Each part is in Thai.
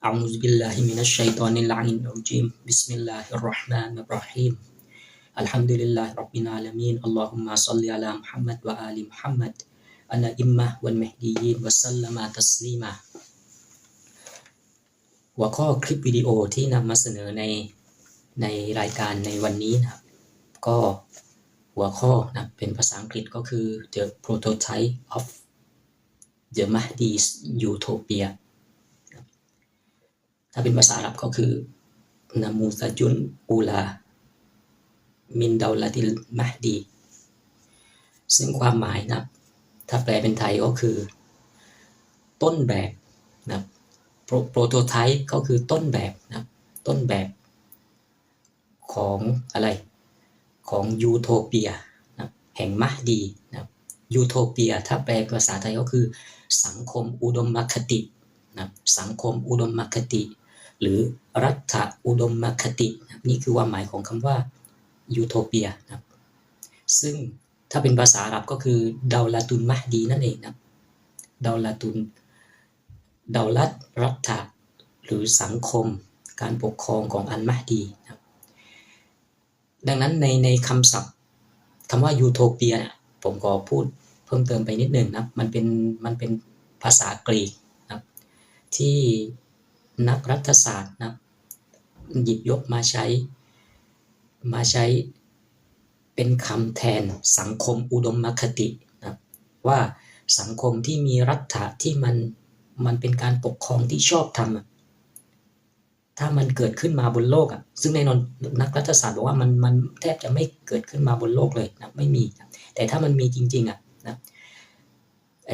أعوذ بالله من الشيطان اللعين الرجيم بسم الله الرحمن الرحيم الحمد لله رب العالمين اللهم صل على محمد وآل محمد الأئمة والمهديين وسلم تسليما หัวข้อคลิปวิดีโอที่นำมาเสนอในรายการในวันนี้นะครับก็หัวข้อนะเป็นภาษาอังกฤษก็คือ The Prototype of the Mahdi's Utopia ถ้าเป็นภาษาอาหรับก็คือนามูซาจุนอูลามินดาวลาติลมะฮดีซึ่งความหมายนะถ้าแปลเป็นไทยก็คือต้นแบบนะโปรโตไทป์ก็คือต้นแบบนะต้นแบบของอะไรของยูโทเปียนะแห่งมะฮดีนะยูโทเปียถ้าแปลภาษาไทยก็คือสังคมอุดมคตินะสังคมอุดมคติหรือรัฐอุดมคตินะนี่คือความหมายของคำว่ายูโทเปียนะซึ่งถ้าเป็นภาษาอาหรับก็คือดาวลาตุนมะฮดีนั่นเองนะดาวลาตุนดาวลัตรัฐะหรือสังคมการปกครองของอัลมะฮดีนะดังนั้นในคำศัพท์คำว่ายูโทเปียเนี่ยผมก็พูดเพิ่มเติมไปนิดหนึ่งนะมันเป็นภาษากรีกนะที่นักรัฐศาสตร์นะหยิบยกมาใช้เป็นคำแทนสังคมอุดมคตินะว่าสังคมที่มีรัฐะที่มันเป็นการปกครองที่ชอบธรรมถ้ามันเกิดขึ้นมาบนโลกซึ่งแน่นอนนักรัฐศาสตร์บอกว่ามันแทบจะไม่เกิดขึ้นมาบนโลกเลยนะไม่มีนะแต่ถ้ามันมีจริงๆนะไอ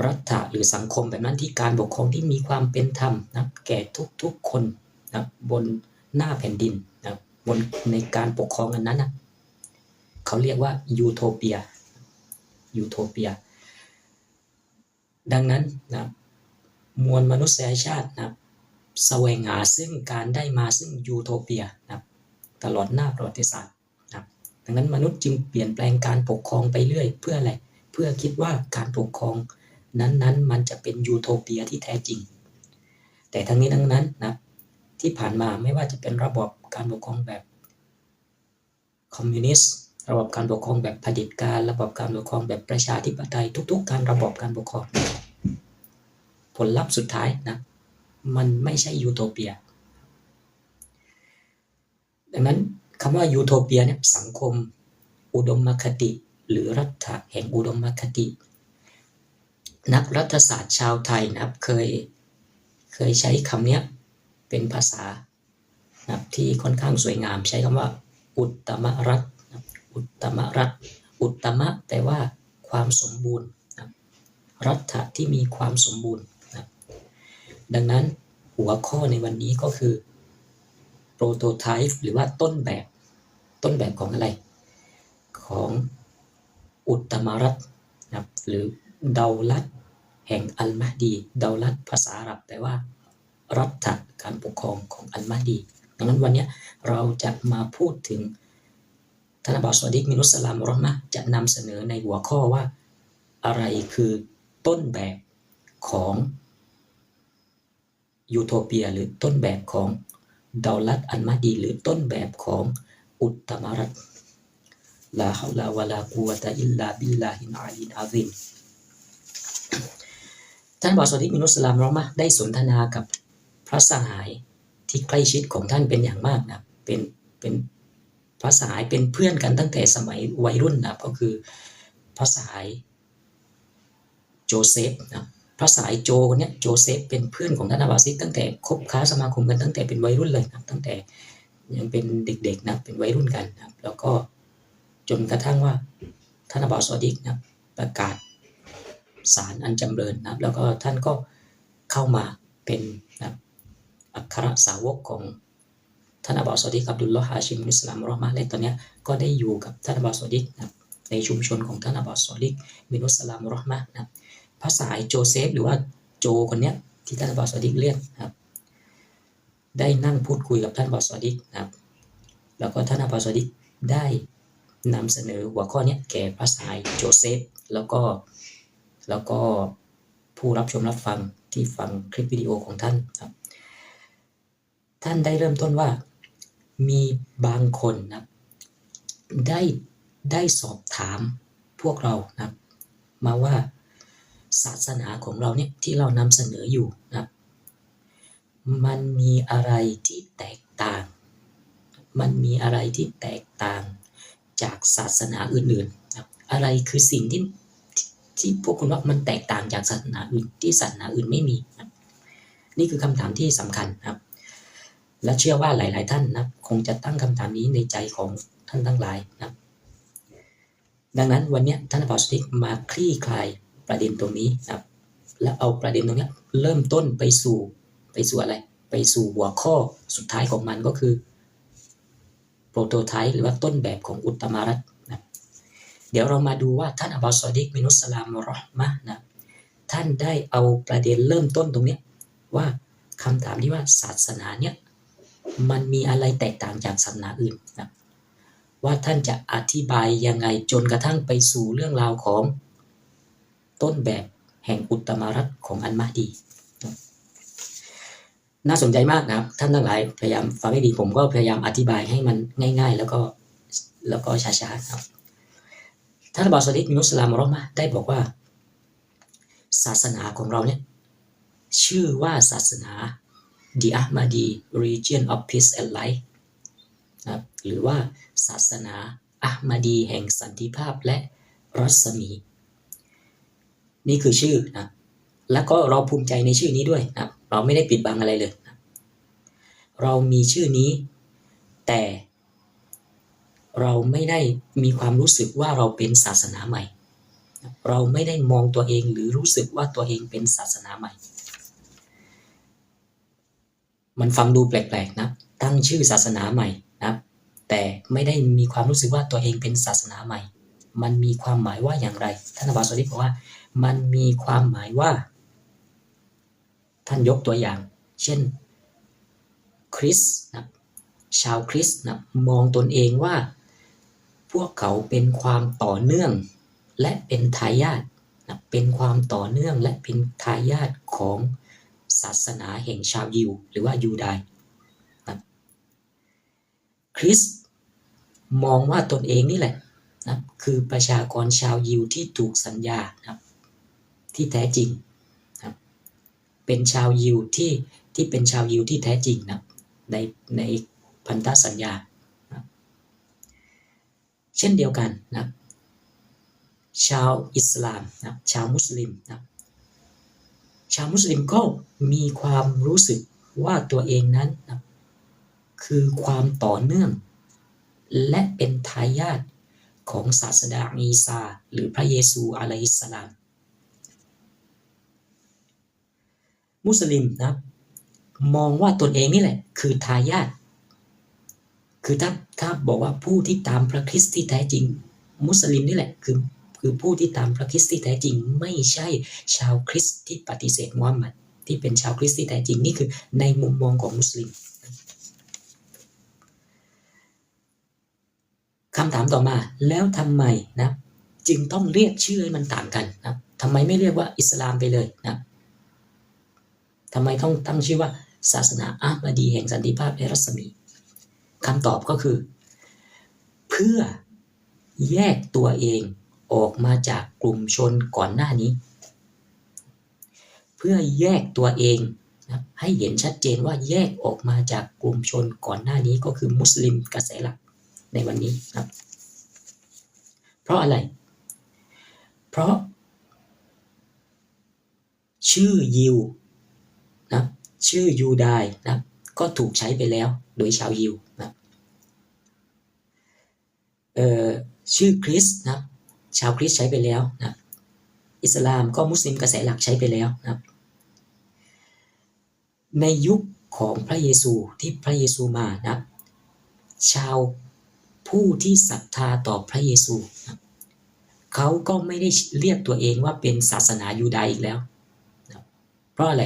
รัฐะหรือสังคมแบบนั้นที่การปกครองที่มีความเป็นธรรมนะแก่ทุกๆคนนะบนหน้าแผ่นดินนะบนในการปกครองอันนั้นนะเขาเรียกว่ายูโทเปียดังนั้นนะมวลมนุษยชาตินะแสวงหาซึ่งการได้มาซึ่งยูโทเปียนะตลอดหน้าประวัติศาสตร์นะดังนั้นมนุษย์จึงเปลี่ยนแปลงการปกครองไปเรื่อยเพื่ออะไรเพื่อคิดว่าการปกครองนั้นมันจะเป็นยูโทเปียที่แท้จริงแต่ทั้งนี้ทั้งนั้นนะที่ผ่านมาไม่ว่าจะเป็นระบบการปกครองแบบคอมมิวนิสต์ระบบการปกครองแบบเผด็จการระบบการปกครองแบบประชาธิปไตยทุกๆการระบบการปกครองผลลัพธ์สุดท้ายนะมันไม่ใช่ยูโทเปียดังนั้นคำว่ายูโทเปียเนี่ยสังคมอุดมคติหรือรัฐะแห่งอุดมคตินักรัฐศาสตร์ชาวไทยนะครับเคยใช้คำนี้เป็นภาษานะที่ค่อนข้างสวยงามใช้คำว่าอุตตมรัฐอุตตมรัฐอุตตมะแปลว่าความสมบูรณ์นะรัฐะที่มีความสมบูรณ์นะดังนั้นหัวข้อในวันนี้ก็คือโปรโตไทป์หรือว่าต้นแบบของอะไรของอุตตมรัฐนะหรือดาวลัตแห่งอัลมะฮดีดาวลัตภาษาอาหรับแปลว่ารัฐะการปกครองของอัลมะฮดีดังนั้นวันนี้เราจะมาพูดถึงท่านอบัส ซอดิก มินุสสลาม เราะห์มะฮ์จะนำเสนอในหัวข้อว่าอะไรคือต้นแบบของยูโทเปียหรือต้นแบบของดาวลัตอัลมะฮดีหรือต้นแบบของอุตตมรัฐลาฮาวลาวะลากุวะตะอิลลาบิลลาฮิลอาลีอะซีมท่านอบัส ซอดิก มินุสสลาม เราะห์มะฮ์ได้สนทนากับพระสหายที่ใกล้ชิดของท่านเป็นอย่างมากนะเป็นพระสหายเป็นเพื่อนกันตั้งแต่สมัยวัยรุ่นนะก็คือพระสหายโจเซฟนะพระสหายโจคนนี้โจเซฟเป็นเพื่อนของท่านอบัส ตั้งแต่คบค้าสมาคมกันตั้งแต่เป็นวัยรุ่นเลยนะตั้งแต่ยังเป็นเด็กๆนะเป็นวัยรุ่นกันนะแล้วก็จนกระทั่งว่าท่านอบัส ซอดิกนะประกาศศาลอันจำเริญนะแล้วก็ท่านก็เข้ามาเป็นนะอัครสาวกของท่านอบัส ซอดิก อับดุลลอฮ์ ฮาชิม มินุสสลาม เราะห์มะฮ์และตอนนี้ก็ได้อยู่กับท่านอบัส ซอดิกนะในชุมชนของท่านอบัส ซอดิก มินุสสลาม เราะห์มะฮ์นะพระสหายโจเซฟหรือว่าโจคนนี้ที่ท่านอบัส ซอดิกเรียกนะครับได้นั่งพูดคุยกับท่านอบัส ซอดิกนะครับแล้วก็ท่านอบัส ซอดิกได้นำเสนอหัวข้อนี้แก่พระสหายโจเซฟแล้วก็ผู้รับชมรับฟัง ที่ฟังคลิปวิดีโอของท่านครับท่านได้เริ่มต้นว่ามีบางคนนะได้สอบถามพวกเรานะมาว่าศาสนาของเราเนี่ยที่เรานำเสนออยู่นะมันมีอะไรที่แตกต่างจากศาสนาอื่นๆนะอะไรคือสิ่งที่พวกคุณว่ามันแตกต่างจากศาสนาอื่นที่ศาสนาอื่นไม่มีนะนี่คือคำถามที่สำคัญนะครับและเชื่อว่าหลายๆท่านนะคงจะตั้งคำถามนี้ในใจของท่านทั้งหลายนะดังนั้นวันนี้ท่านอาจารย์สติ๊กมาคลี่คลายประเด็นตรงนี้นะและเอาประเด็นตรงนี้เริ่มต้นไปสู่อะไรไปสู่หัวข้อสุดท้ายของมันก็คือโปรโตไทป์หรือว่าต้นแบบของอุตตมรัตน์นะเดี๋ยวเรามาดูว่าท่านอับบาส ซอดิก มินุสสลามวะเราะห์มะฮ์นะท่านได้เอาประเด็นเริ่มต้นตรงนี้ว่าคำถามที่ว่าศาสนาเนี่ยมันมีอะไรแตกต่างจากศาสนาอื่นนะว่าท่านจะอธิบายยังไงจนกระทั่งไปสู่เรื่องราวของต้นแบบแห่งอุตตมรัตน์ของอัลมะฮดีน่าสนใจมากนะครับท่านทั้งหลายพยายามฟังให้ดีผมก็พยายามอธิบายให้มันง่ายๆแล้วก็ช้าๆครับท่านอับบาส ซอดิก มินุสสลามวะเราะห์มะฮ์ได้บอกว่าศาสนาของเราเนี่ยชื่อว่าศาสนา The Ahmadi Religion of Peace and Light นะหรือว่าศาสนาอะห์มาดีแห่งสันติภาพและรัศมีนี่คือชื่อนะแล้วก็เราภูมิใจในชื่อนี้ด้วยนะเราไม่ได้ปิดบังอะไรเลยนะเรามีชื่อนี้แต่เราไม่ได้มีความรู้สึกว่าเราเป็นศาสนาใหม่เราไม่ได้มองตัวเองหรือรู้สึกว่าตัวเองเป็นศาสนาใหม่มันฟังดูแปลกๆนะตั้งชื่อศาสนาใหม่นะแต่ไม่ได้มีความรู้สึกว่าตัวเองเป็นศาสนาใหม่มันมีความหมายว่าอย่างไรท่านอับบาส ซอดิก บอกว่ามันมีความหมายว่าท่านยกตัวอย่างเช่นคริสต์นะชาวคริสต์นะมองตนเองว่าพวกเขาเป็นความต่อเนื่องและเป็นทายาทนะเป็นความต่อเนื่องและเป็นทายาทของศาสนาแห่งชาวยิวหรือว่ายูดาห์นะคริสต์มองว่าตนเองนี่แหละนะคือประชากรชาวยิวที่ถูกสัญญานะที่แท้จริงนะเป็นชาวยิวที่เป็นชาวยิวที่แท้จริงนะในพันธสัญญานะเช่นเดียวกันนะชาวอิสลามนะชาวมุสลิมนะชาวมุสลิมก็มีความรู้สึกว่าตัวเองนั้นนะคือความต่อเนื่องและเป็นทายาทของศาสดาอีซาหรือพระเยซูอะลัยฮิสสลามมุสลิมนะมองว่าตนเองนี่แหละคือทายาทคือถ้าบอกว่าผู้ที่ตามพระคริสต์ที่แท้จริงมุสลิมนี่แหละคือผู้ที่ตามพระคริสต์ที่แท้จริงไม่ใช่ชาวคริสต์ที่ปฏิเสธมุฮัมมัดที่เป็นชาวคริสต์ที่แท้จริงนี่คือในมุมมองของมุสลิมคำถามต่อมาแล้วทำไมนะจึงต้องเรียกชื่อให้มันต่างกันนะทำไมไม่เรียกว่าอิสลามไปเลยนะทำไมต้องตั้งชื่อว่าศาสนาอะห์มาดีแห่งสันติภาพและรัศมีคำตอบก็คือเพื่อแยกตัวเองออกมาจากกลุ่มชนก่อนหน้านี้เพื่อแยกตัวเองนะให้เห็นชัดเจนว่าแยกออกมาจากกลุ่มชนก่อนหน้านี้ก็คือมุสลิมกระแสหลักในวันนี้ครับเพราะอะไรเพราะชื่อยิวนะชื่อยูดายนะก็ถูกใช้ไปแล้วโดยชาวยิวนะชื่อคริสต์นะชาวคริสต์ใช้ไปแล้วนะอิสลามก็มุสลิมกระแสหลักใช้ไปแล้วนะในยุคของพระเยซูที่พระเยซูมานะชาวผู้ที่ศรัทธาต่อพระเยซูนะเขาก็ไม่ได้เรียกตัวเองว่าเป็นศาสนายูดาห์อีกแล้วนะเพราะอะไร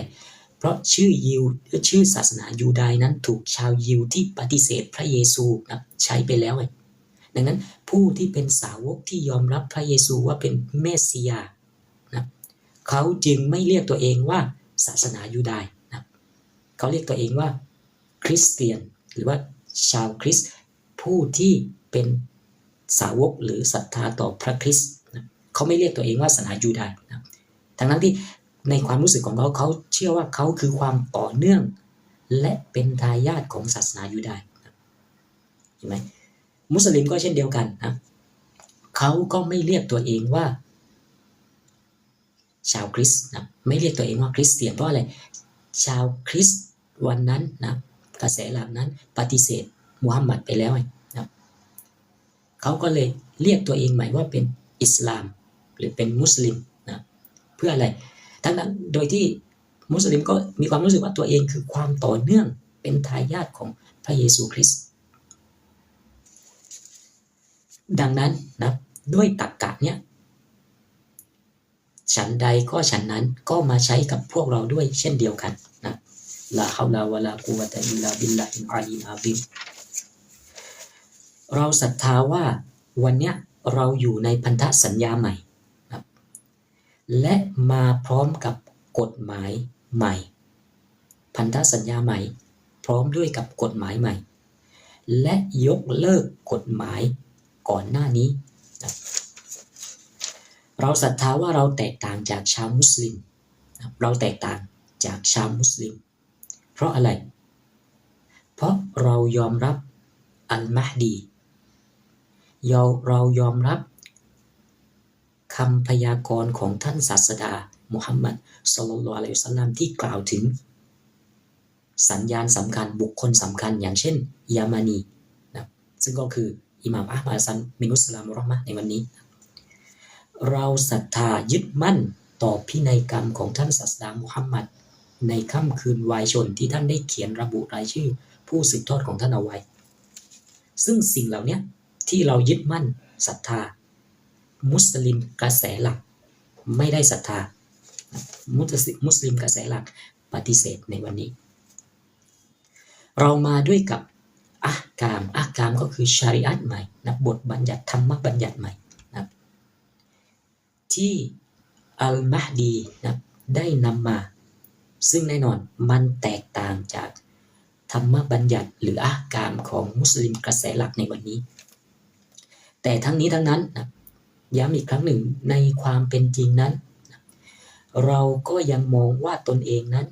เพราะชื่อยิวชื่อศาสนายูดาห์นั้นถูกชาวยิวที่ปฏิเสธพระเยซูนะใช้ไปแล้วไงดังนั้นผู้ที่เป็นสาวกที่ยอมรับพระเยซูว่าเป็นเมสสิยานะเขาจึงไม่เรียกตัวเองว่า ศาสนายูดาห์นะเขาเรียกตัวเองว่าคริสเตียนหรือว่าชาวคริสต์ผู้ที่เป็นสาวกหรือศรัทธาต่อพระคริสต์นะเขาไม่เรียกตัวเองว่าศาสนายูดาห์นะทั้งนั้นที่ในความรู้สึกของเขาเชื่อว่าเขาคือความต่อเนื่องและเป็นทายาทของศาสนายูดาห์เห็นไหมมุสลิมก็เช่นเดียวกันนะเขาก็ไม่เรียกตัวเองว่าชาวคริสต์นะไม่เรียกตัวเองว่าคริสเตียนเพราะอะไรชาวคริสต์วันนั้นนะกระแสหลักนั้นปฏิเสธมุฮัมมัดไปแล้วนะเขาก็เลยเรียกตัวเองใหม่ว่าเป็นอิสลามหรือเป็นมุสลิมนะเพื่ออะไรทั้งนั้นโดยที่มุสลิมก็มีความรู้สึกว่าตัวเองคือความต่อเนื่องเป็นทายาทของพระเยซูคริสต์ดังนั้นนะด้วยตรรกะเนี้ยฉันใดก็ฉันนั้นก็มาใช้กับพวกเราด้วยเช่นเดียวกันนะลาฮาวลาวะลากุวะตะอิลลาบิลลาฮิลอาลีอาซิมเราศรัทธาว่าวันเนี้ยเราอยู่ในพันธสัญญาใหม่นะและมาพร้อมกับกฎหมายใหม่พันธสัญญาใหม่พร้อมด้วยกับกฎหมายใหม่และยกเลิกกฎหมายก่อนหน้านี้นะเราศรัทธาว่าเราแตกต่างจากชาวมุสลิมนะเราแตกต่างจากชาวมุสลิมเพราะอะไรเพราะเรายอมรับอัลมะฮดีเรายอมรับคำพยากรณ์ของท่านศาสดามุฮัมมัดศ็อลลัลลอฮุอะลัยฮิวะซัลลัมที่กล่าวถึงสัญญาณสำคัญบุคคลสำคัญอย่างเช่นยามานีนะซึ่งก็คืออิหม่ามอะห์มัด ฮัสซัน มินุสสลามเราะห์มะฮ์ในวันนี้เราศรัทธายึดมั่นต่อพินัยกรรมของท่านศาสดามุฮัมมัดในค่ำคืนวายชนที่ท่านได้เขียนระบุรายชื่อผู้สืบทอดของท่านเอาไว้ซึ่งสิ่งเหล่านี้ที่เรายึดมั่นศรัทธามุสลิมกระแสหลักไม่ได้ศรัทธามุสลิมกระแสหลักปฏิเสธในวันนี้เรามาด้วยกับอะห์กามก็คือชาริอะห์ใหม่นะบทบัญญัติธรรมบัญญัติใหม่นะที่อัลมะฮดีนะได้นำมาซึ่งแน่นอนมันแตกต่างจากธรรมบัญญัติหรืออะห์กามของมุสลิมกระแสหลักในวันนี้แต่ทั้งนี้ทั้งนั้นนะย้ำอีกครั้งหนึ่งในความเป็นจริงนั้นนะเราก็ยังมองว่าตนเองนั้น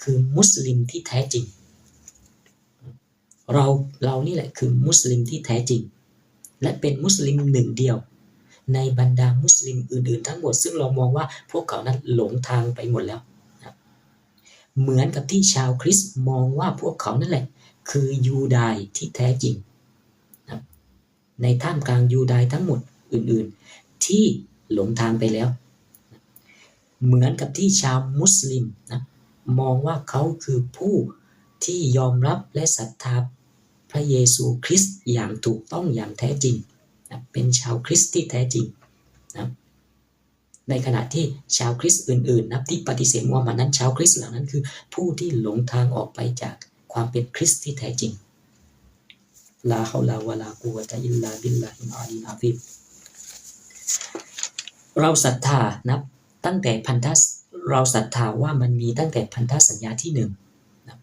คือมุสลิมที่แท้จริงเรานี่แหละคือมุสลิมที่แท้จริงและเป็นมุสลิมหนึ่งเดียวในบรรดามุสลิมอื่นๆทั้งหมดซึ่งเรามองว่าพวกเขานั้นหลงทางไปหมดแล้วนะเหมือนกับที่ชาวคริสต์มองว่าพวกเขานั่นแหละคือยูดาห์ที่แท้จริงนะในท่ามกลางยูดาห์ทั้งหมดอื่นๆที่หลงทางไปแล้วเหมือนกับที่ชาวมุสลิมนะมองว่าเขาคือผู้ที่ยอมรับและศรัทธาพระเยซูคริสต์อย่างถูกต้องอย่างแท้จริงนะเป็นชาวคริสต์ที่แท้จริงนะในขณะที่ชาวคริสต์อื่นๆนะที่ปฏิเสธมุฮัมมัดนั้นชาวคริสต์เหล่านั้นคือผู้ที่หลงทางออกไปจากความเป็นคริสต์ที่แท้จริงลาฮาวลาวะลากุวะตะอิลลาบิลลาฮิลอาลีลอาซิมเราศรัทธานะตั้งแต่เราศรัทธาว่ามันมีตั้งแต่พันธสัญญาที่1นะ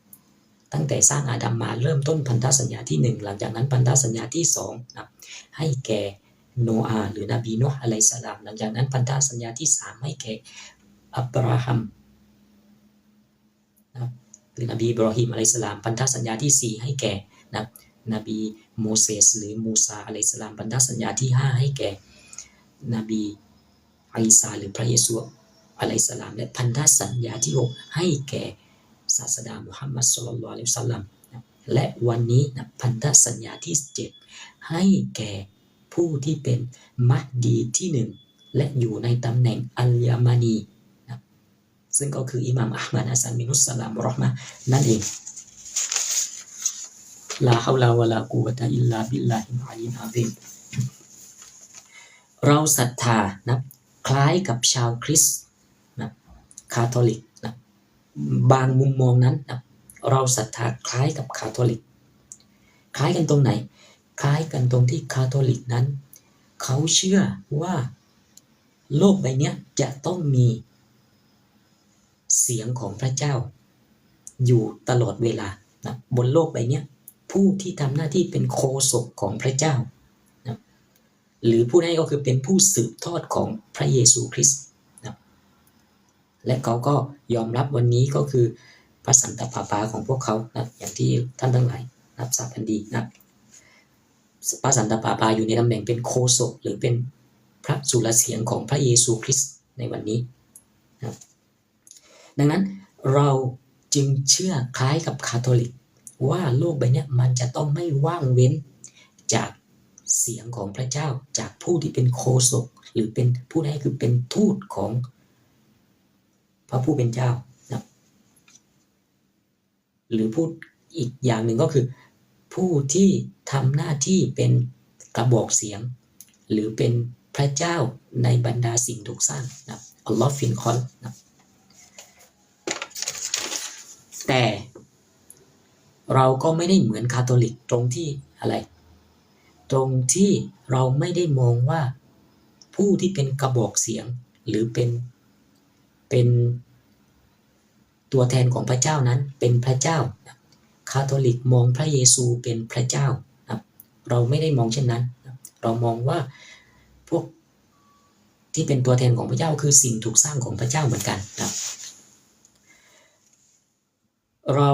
ตั้งแต่สร้างอาดัมมาเริ่มต้นพันธสัญญาที่1หลังจากนั้นพันธสัญญาที่2นะให้แก่โนอาห์หรือนบีนูห์อะลัยฮิสสลามหลังจากนั้นพันธสัญญาที่3ให้แก่อับราฮัมนะหรือนบีอิบรอฮีมอะลัยฮิสสลามพันธสัญญาที่4ให้แก่นะนบีโมเสสหรือมูซาอะลัยฮิสสลามพันธสัญญาที่5ให้แก่นบีอีสาหรือพระเยซูอะลัยฮิสสลามและพันธสัญญาที่6ให้แก่ศาสดามุฮัมมัดศ็อลลัลลอฮุอะลัยฮิวะซัลลัมและวันนี้นะพันธสัญญาที่7ให้แก่ผู้ที่เป็นมะฮดีที่1และอยู่ในตำแหน่งอัลยามานีนะซึ่งก็คืออิหม่ามอะห์มัด ฮัสซัน มินุสสลามเราะห์มะฮ์นั่นเองลาฮาวลาวะลากุวะตะอิลลาบิลลาฮิลอาลีลอาซิมเราศรัทธานะคล้ายกับชาวคริสต์นะคาทอลิกนะบางมุมมองนั้นนะเราศรัทธาคล้ายกับคาทอลิกคล้ายกันตรงไหนคล้ายกันตรงที่คาทอลิกนั้นเขาเชื่อว่าโลกใบนี้จะต้องมี เสียงของพระเจ้าอยู่ตลอดเวลานะบนโลกใบนี้ผู้ที่ทำหน้าที่เป็นโฆษกของพระเจ้านะหรือผู้นั้นก็คือเป็นผู้สืบทอดของพระเยซูคริสต์นะและเขาก็ยอมรับวันนี้ก็คือพระสันตะปาปาของพวกเขานะอย่างที่ท่านทั้งหลายรับทราบกันดีนะพระสันตะปาปาอยู่ในตำแหน่งเป็นโฆษกหรือเป็นพระสุรเสียงของพระเยซูคริสต์ในวันนี้นะดังนั้นเราจึงเชื่อคล้ายกับคาทอลิกว่าโลกใบนี้มันจะต้องไม่ว่างเว้นจากเสียงของพระเจ้าจากผู้ที่เป็นโฆษกหรือเป็นผู้ใดคือเป็นทูตของพระผู้เป็นเจ้านะหรือพูดอีกอย่างหนึ่งก็คือผู้ที่ทำหน้าที่เป็นกระบอกเสียงหรือเป็นพระเจ้าในบรรดาสิ่งถูกสร้างนะอัลลอฮ์ฟินคอนนะแต่เราก็ไม่ได้เหมือนคาทอลิกตรงที่อะไรตรงที่เราไม่ได้มองว่าผู้ที่เป็นกระบอกเสียงหรือเป็นตัวแทนของพระเจ้านั้นเป็นพระเจ้าคาทอลิกมองพระเยซูเป็นพระเจ้าเราไม่ได้มองเช่นนั้นเรามองว่าพวกที่เป็นตัวแทนของพระเจ้าคือสิ่งถูกสร้างของพระเจ้าเหมือนกันนะเรา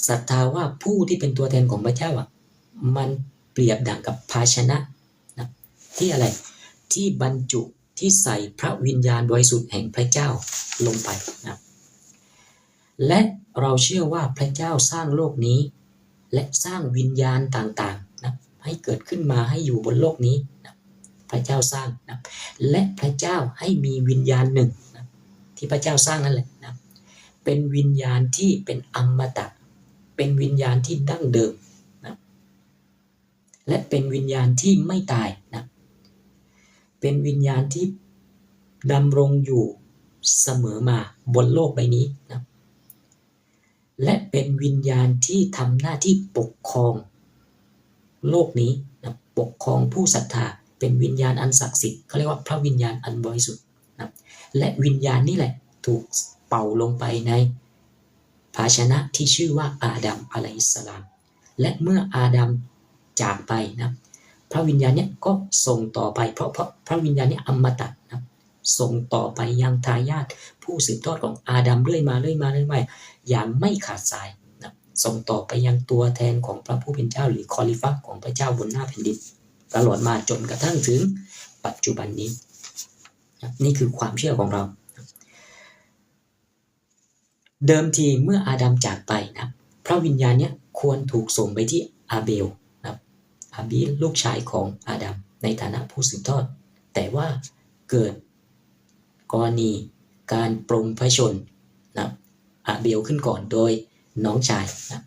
ศรัทธาว่าผู้ที่เป็นตัวแทนของพระเจ้ามันเปรียบดั่งกับภาชนะนะที่อะไรที่บรรจุที่ใส่พระวิญญาณบริสุทธิ์แห่งพระเจ้าลงไปนะและเราเชื่อว่าพระเจ้าสร้างโลกนี้และสร้างวิญญาณต่างๆนะให้เกิดขึ้นมาให้อยู่บนโลกนี้นะพระเจ้าสร้างนะและพระเจ้าให้มีวิญญาณหนึ่งนะที่พระเจ้าสร้างนั่นแหละนะเป็นวิญญาณที่เป็นอมตะเป็นวิญญาณที่ดั้งเดิมนะและเป็นวิญญาณที่ไม่ตายนะเป็นวิญญาณที่ดำรงอยู่เสมอมาบนโลกใบนี้นะและเป็นวิญญาณที่ทำหน้าที่ปกครองโลกนี้นะปกครองผู้ศรัทธาเป็นวิญญาณอันศักดิ์สิทธิ์เขาเรียกว่าพระวิญญาณอันบริสุทธิ์นะและวิญญาณนี่แหละถูกเป่าลงไปในภาชนะที่ชื่อว่าอาดัมอะลัยฮิสสลามและเมื่ออาดัมจากไปนะพระวิญญาณนี้ก็ส่งต่อไปเพราะพระวิญญาณนี้อมตะนะส่งต่อไปยังทายาทผู้สืบทอดของอาดัมเรื่อยมาอย่างไม่ขาดสายนะส่งต่อไปยังตัวแทนของพระผู้เป็นเจ้าหรือคอลิฟะของพระเจ้าบนหน้าแผ่นดินตลอดมาจนกระทั่งถึงปัจจุบันนี้นะนี่คือความเชื่อของเราเดิมทีเมื่ออาดัมจากไปนะพระวิญญาณนี้ควรถูกส่งไปที่อาเบลนะอาบีลลูกชายของอาดัมในฐานะผู้สืบทอดแต่ว่าเกิดกรณีการปรงพระชนนะอาเบลขึ้นก่อนโดยน้องชายนะ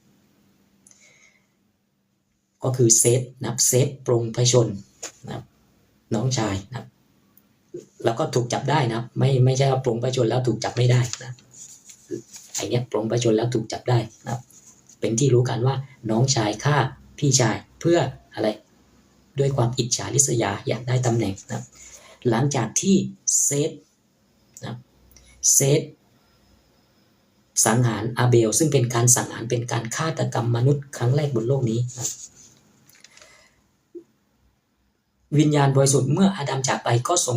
ก็คือเซธนะเซธปรงพระชนนะน้องชายนะแล้วก็ถูกจับได้นะไม่ใช่ว่าปรงพระชนแล้วถูกจับไม่ได้นะไอเนี้ยปรงพระชนแล้วถูกจับได้นะเป็นที่รู้กันว่าน้องชายฆ่าพี่ชายเพื่ออะไรด้วยความอิจฉาริษยาอยากได้ตำแหน่งนะหลังจากที่เซธสังหารอาเบลซึ่งเป็นการสังหารเป็นการฆาตกรรมมนุษย์ครั้งแรกบนโลกนี้นะวิญญาณบริสุทธิ์เมื่ออาดัมจากไปก็ส่ง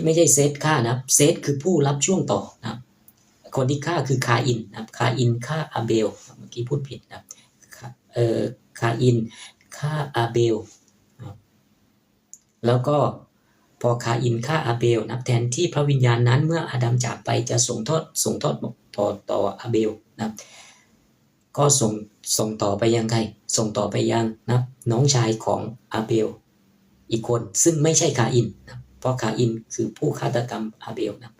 ไม่ใช่เซธฆ่านะเซธคือผู้รับช่วงต่อนะคนที่ฆ่าคือคาอินนะคาอินฆ่าอาเบลเมื่อกี้พูดผิดนะคาอินฆ่าอาเบลแล้วก็พอคาอินฆ่าอาเบลนะแทนที่พระวิญญาณนั้นเมื่ออาดัมจากไปจะส่งทอดต่ออาเบลนะก็ส่งต่อไปยังใครส่งต่อไปยังนะน้องชายของอาเบลอีกคนซึ่งไม่ใช่คาอินนะเพราะคาอินคือผู้ฆาตกรรมอาเบลนะ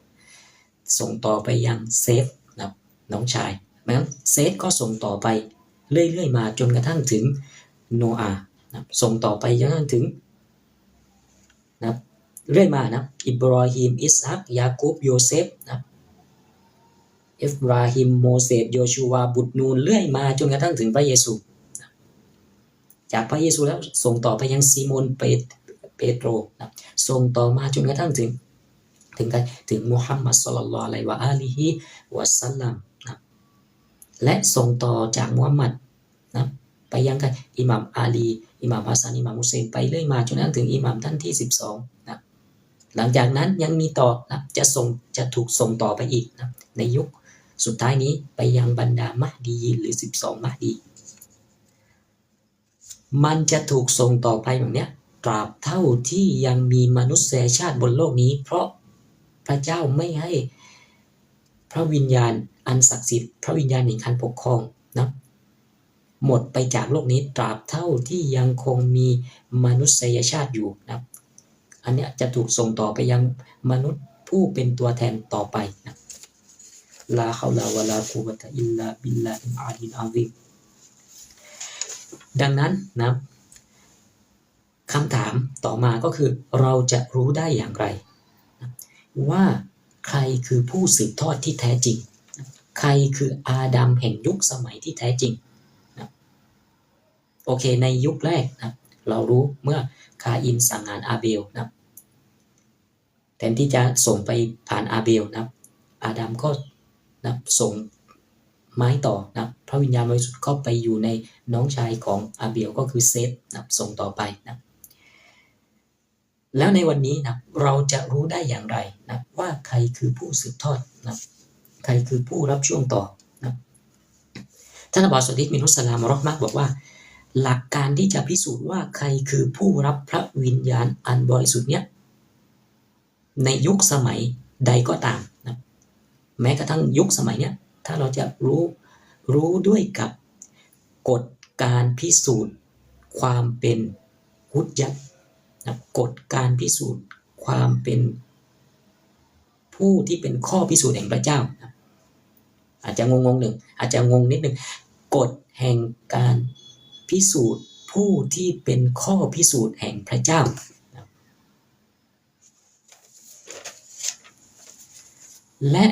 ส่งต่อไปยังเซธนะน้องชายเพราะฉะนั้นเซธก็ส่งต่อไปเรื่อยๆมาจนกระทั่งถึงโนอาห์นะส่งต่อไปจนกระทั่งถึงนะเรื่อยมานะอิบราฮิมอิสฮักยาคูบโยเซฟนะอิบราฮิมโมเสสโยชูวาบุตรนูนเรื่อยมาจนกระทั่งถึงพระเยซูจากพระเยซูแล้วส่งต่อไปยังซีโมนเปโตรนะส่งต่อมาจนกระทั่งถึง ถึงใครถึงมุฮัมมัดศ็อลลัลลอฮุอะลัยฮิวะอาลิฮิวะซัลลัมนะและส่งต่อจากมุฮัมมัดนะไปยังใครอิหม่ามอาลีอิหม่ามฮัสซันอิหม่ามฮุเซนไปเรื่อยมาจนกระทั่งถึงอิหม่ามท่านที่12นะหลังจากนั้นยังมีต่อนะจะถูกส่งต่อไปอีกนะในยุคสุดท้ายนี้ไปยังบรรดามะฮดีหรือ12มะฮดีมันจะถูกส่งต่อไปแบบเนี้ยตราบเท่าที่ยังมีมนุษยชาติบนโลกนี้เพราะพระเจ้าไม่ให้พระวิญญาณอันศักดิ์สิทธิ์พระวิญญาณแห่งการปกครองนะหมดไปจากโลกนี้ตราบเท่าที่ยังคงมีมนุษยชาติอยู่นะอันเนี้ยจะถูกส่งต่อไปยังมนุษย์ผู้เป็นตัวแทนต่อไปนะลาฮาวลาวะลากุวะตะอิลลาบิลลาฮิลอาลีลอาซีมดังนั้นนะคำถามต่อมาก็คือเราจะรู้ได้อย่างไรว่าใครคือผู้สืบทอดที่แท้จริงใครคืออาดัมแห่งยุคสมัยที่แท้จริงนะโอเคในยุคแรกนะเรารู้เมื่อคาอินสั่งงานอาเบลนะแทนที่จะส่งไปผ่านอาเบลนะอาดัมก็นะส่งไม้ต่อนะพระวิญญาณบริสุทธิ์เข้าไปอยู่ในน้องชายของอาเบลก็คือเซธนะส่งต่อไปนะแล้วในวันนี้นะเราจะรู้ได้อย่างไรนะว่าใครคือผู้สืบทอดนะใครคือผู้รับช่วงต่อนะท่านอับดุล ซอดิก มินุสสลาม เราะห์มะฮ์บอกว่าหลักการที่จะพิสูจน์ว่าใครคือผู้รับพระวิญญาณอันบริสุทธิ์เนี้ยในยุคสมัยใดก็ตามนะแม้กระทั่งยุคสมัยเนี้ยถ้าเราจะรู้ด้วยกับกฎการพิสูจน์ความเป็นฮุจญะห์นะกฎการพิสูจน์ความเป็นผู้ที่เป็นข้อพิสูจน์แห่งพระเจ้านะอาจจะงงหนึ่งอาจจะงงนิดหนึ่งกฎแห่งการพิสูจน์ผู้ที่เป็นข้อพิสูจน์แห่งพระเจ้านะและ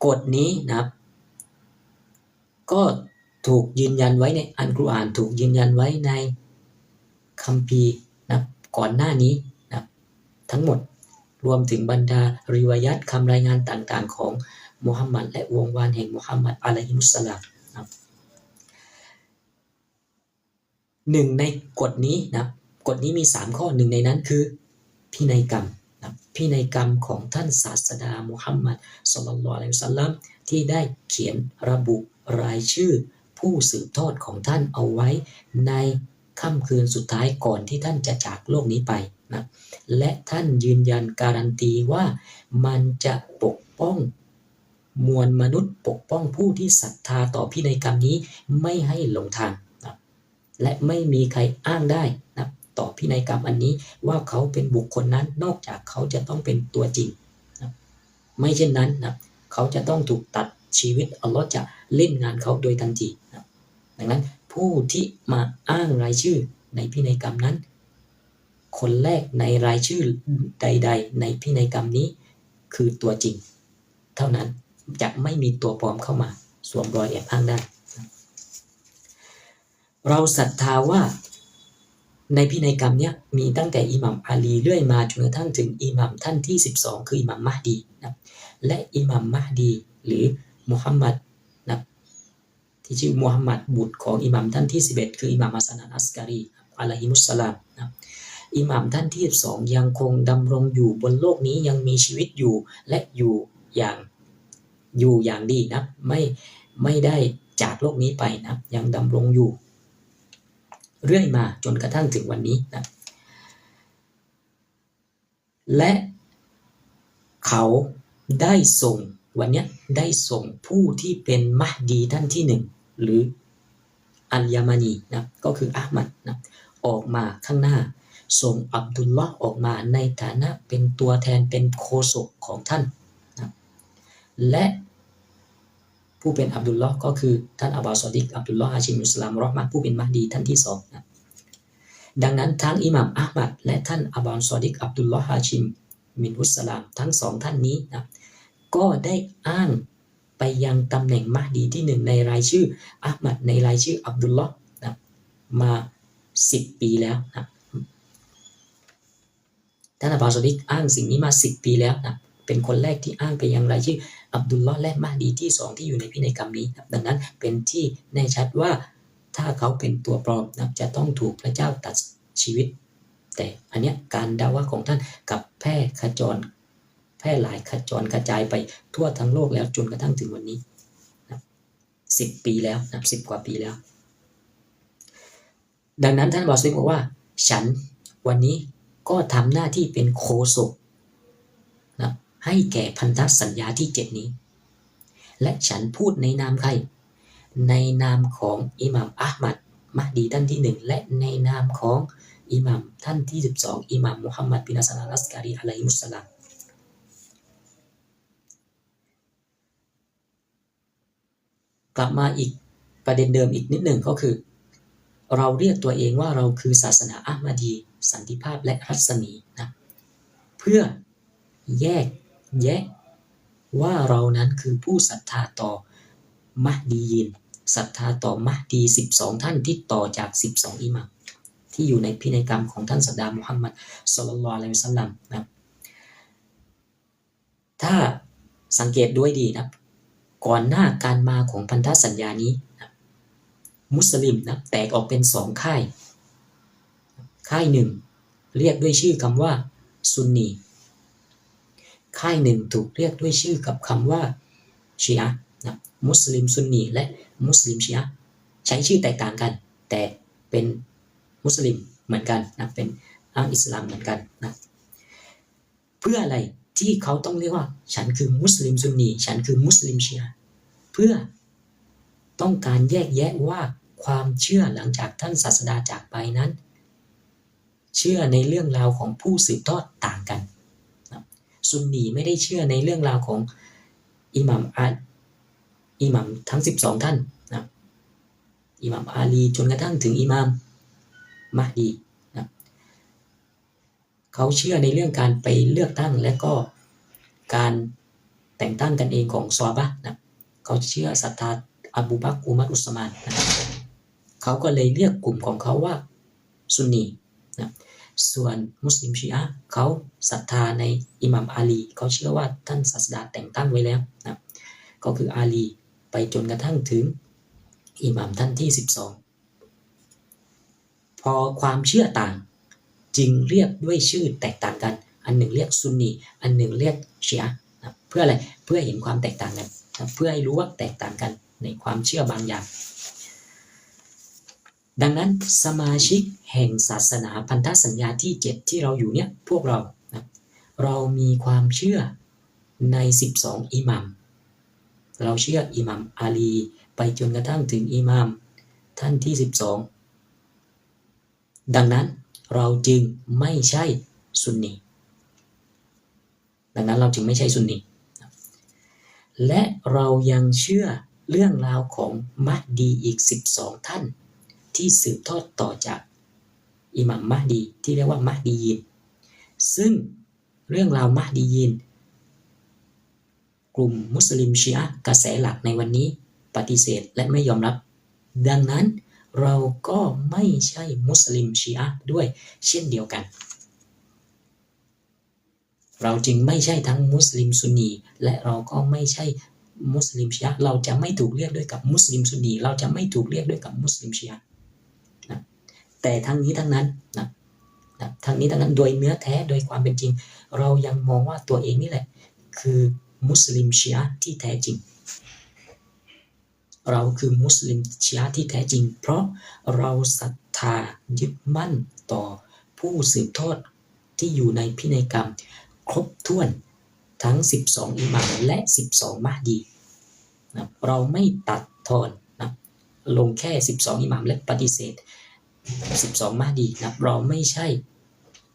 กฎนี้นะก็ถูกยืนยันไว้ในอัลกุรอานถูกยืนยันไว้ในคัมภีร์นะก่อนหน้านี้นะทั้งหมดรวมถึงบรรดาริวายัตคำรายงานต่างๆของมุฮัมมัดและวงวานแห่งมุฮัมมัดอะลัยฮิมุสสลามนะหนึ่งในกฎนี้นะกฎนี้มี3ข้อหนึ่งในนั้นคือพินัยกรรมนะพินัยกรรมของท่านศาสดามุฮัมมัดศ็อลลัลลอฮุอะลัยฮิวะซัลลัมที่ได้เขียนระบุรายชื่อผู้สืบทอดของท่านเอาไว้ในค่ำคืนสุดท้ายก่อนที่ท่านจะจากโลกนี้ไปนะและท่านยืนยันการันตีว่ามันจะปกป้องมวลมนุษย์ปกป้องผู้ที่ศรัทธาต่อพินัยกรรมนี้ไม่ให้หลงทางนะและไม่มีใครอ้างได้นะต่อพินัยกรรมอันนี้ว่าเขาเป็นบุคคลนั้นนอกจากเขาจะต้องเป็นตัวจริงนะไม่เช่นนั้นนะเขาจะต้องถูกตัดชีวิตอัลลอฮ์จะเล่นงานเขาโดยทันทีนะดังนั้นผู้ที่มาอ้างรายชื่อในพินัยกรรมนั้นคนแรกในรายชื่อใดๆในพินัยกรรมนี้คือตัวจริงเท่านั้นจะไม่มีตัวปลอมเข้ามาสวมรอยแอบอ้างได้เราศรัทธาว่าในพินัยกรรมเนี้ยมีตั้งแต่อิหม่ามอาลีเรื่อยมาจนกระทั่งถึงอิหม่ามท่านที่12คืออิหม่ามมะฮดีนะและอิหม่ามมะฮดีหรือมุฮัมมัดนะที่ชื่อมุฮัมมัดบุตรของอิหม่ามท่านที่11คืออิหม่ามฮัสซัน อัสการีอะลัยฮิมุสสลามนะอิหม่ามท่านที่12ยังคงดำรงอยู่บนโลกนี้ยังมีชีวิตอยู่และอยู่อย่างดีนะไม่ได้จากโลกนี้ไปนะยังดำรงอยู่เรื่อยมาจนกระทั่งถึงวันนี้นะและเขาได้ส่งวันนี้ได้ส่งผู้ที่เป็นมะฮดีท่านที่1หรืออัลยามานีนะก็คืออะห์มัดนะออกมาข้างหน้าส่งอับดุลลอฮ์ออกมาในฐานะเป็นตัวแทนเป็นโฆษกของท่านนะและผู้เป็นอับดุลลอฮ์ก็คือท่านอับบาส ซอดิก อับดุลลอฮ์ ฮาชิม อิสลาม เราะห์มะฮ์ผู้เป็นมะฮดีท่านที่2นะดังนั้นทั้งอิหม่ามอะห์มัดและท่านอับบาส ซอดิก อับดุลลอฮ์ ฮาชิม มินฮุสสลามทั้ง2ท่านนี้นะก็ได้อ้างไปยังตำแหน่งมะฮดีที่1ในรายชื่ออะห์มัดในรายชื่ออับดุลลอฮ์นะมา10 ปีแล้วนะ ท่านอับบาสซอดีกอ้างสิ่งนี้มา10 ปีแล้วนะเป็นคนแรกที่อ้างไปยังรายชื่ออับดุลลอฮ์และมะฮดีที่2ที่อยู่ในพินัยกรรมนี้ดังนั้นเป็นที่แน่ชัดว่าถ้าเขาเป็นตัวปลอมนะจะต้องถูกพระเจ้าตัดชีวิตแต่อันเนี้ยการดาวะของท่านกับแพร่หลายขจรกระจายไปทั่วทั้งโลกแล้วจนกระทั่งถึงวันนี้นะ10 ปีแล้วนะ10 กว่าปีแล้วดังนั้นท่านบอสลิกบอกว่าฉันวันนี้ก็ทำหน้าที่เป็นโฆษกนะให้แก่พันธสัญญาที่7นี้และฉันพูดในนามใครในนามของอิหม่ามอะห์มัดมะฮดีท่านที่1และในนามของอิหม่ามท่านที่12อิหม่ามมุฮัมมัดบินฮัสซันอัลอัสการีอะลัยฮิมุสสลามกลับมาอีกประเด็นเดิมอีกนิดหนึ่งก็คือเราเรียกตัวเองว่าเราคือศาสนาอะห์มัดีสันติภาพและรัศมีนะเพื่อแยกแยะว่าเรานั้นคือผู้ศรัทธาต่อมะฮดียินศรัทธาต่อมะฮดี12ท่านที่ต่อจาก12อิหม่ามที่อยู่ในพินัยกรรมของท่านศาสดามุฮัมมัดศ็อลลัลลอฮุอะลัยฮิวะซัลลัมนะถ้าสังเกตด้วยดีนะก่อนหน้าการมาของพันธสัญญานี้นะมุสลิมนะแตกออกเป็น2 ค่ายหนึ่งเรียกด้วยชื่อคำว่าซุนนีค่ายหนึ่งถูกเรียกด้วยชื่อกับคำว่าชีอะห์นะมุสลิมซุนนีและมุสลิมชีอะห์ใช้ชื่อแตกต่างกันแต่เป็นมุสลิมเหมือนกันนะเป็นอ้างอิสลามเหมือนกันนะเพื่ออะไรที่เขาต้องเรียกว่าฉันคือมุสลิมซุนนีฉันคือมุสลิมชีอะห์เพื่อต้องการแยกแยะว่าความเชื่อหลังจากท่านศาสดาจากไปนั้นเชื่อในเรื่องราวของผู้สืบทอดต่างกันนะซุนนีไม่ได้เชื่อในเรื่องราวของอิหม่ามทั้ง12ท่านนะอิหม่ามอาลีจนกระทั่งถึงอิหม่ามมะฮดีนะเขาเชื่อในเรื่องการไปเลือกตั้งและก็การแต่งตั้งกันเองของซอฮาบะห์นะเขาเชื่อศรัทธาอบูบักรอุมัรอุสมานนะเขาก็เลยเรียกกลุ่มของเขาว่าซุนนีนะส่วนมุสลิมชีอะห์เขาศรัทธาในอิหม่ามอาลีเขาเชื่อว่าท่านศาสดาแต่งตั้งไว้แล้วนะก็คืออาลีไปจนกระทั่งถึงอิหม่ามท่านที่12พอความเชื่อต่างจึงเรียกด้วยชื่อแตกต่างกันอันหนึ่งเรียกซุนนีอันหนึ่งเรียกชีอะห์นะเพื่ออะไรเพื่อเห็นความแตกต่างกันนะเพื่อให้รู้ว่าแตกต่างกันในความเชื่อบางอย่างดังนั้นสมาชิกแห่งศาสนาพันธสัญญาที่7ที่เราอยู่เนี่ยพวกเรานะเรามีความเชื่อใน12อิหมัมเราเชื่ออิหมัมอาลีไปจนกระทั่งถึงอิหมัมท่านที่12ดังนั้นเราจึงไม่ใช่ซุนนีดังนั้นเราจึงไม่ใช่ซุนนีและเรายังเชื่อเรื่องราวของมะฮดีอีก12ท่านที่สืบทอดต่อจากอิหม่ามมะฮดีที่เรียกว่ามะฮดียีนซึ่งเรื่องราวมะฮดียีนกลุ่มมุสลิมชีอะห์กระแสหลักในวันนี้ปฏิเสธและไม่ยอมรับดังนั้นเราก็ไม่ใช่มุสลิมชีอะห์ด้วยเช่นเดียวกันเราจึงไม่ใช่ทั้งมุสลิมซุนนีและเราก็ไม่ใช่มุสลิมชีอะห์เราจะไม่ถูกเรียกด้วยกับมุสลิมซุนนีเราจะไม่ถูกเรียกด้วยกับมุสลิมชีอะห์นะแต่ทั้งนี้ทั้งนั้นนะทั้งนี้ทั้งนั้นโดยเนื้อแท้โดยความเป็นจริงเรายังมองว่าตัวเองนี่แหละคือมุสลิมชีอะห์ที่แท้จริงเราคือมุสลิมชีอะห์ที่แท้จริงเพราะเราศรัทธายึดมั่นต่อผู้สืบทอดที่อยู่ในพินัยกรรมครบถ้วนทั้ง12อิหม่ามและ12มะฮดีนะเราไม่ตัดทอนนะลงแค่12อิหม่ามและปฏิเสธ12มะฮดีนะเราไม่ใช่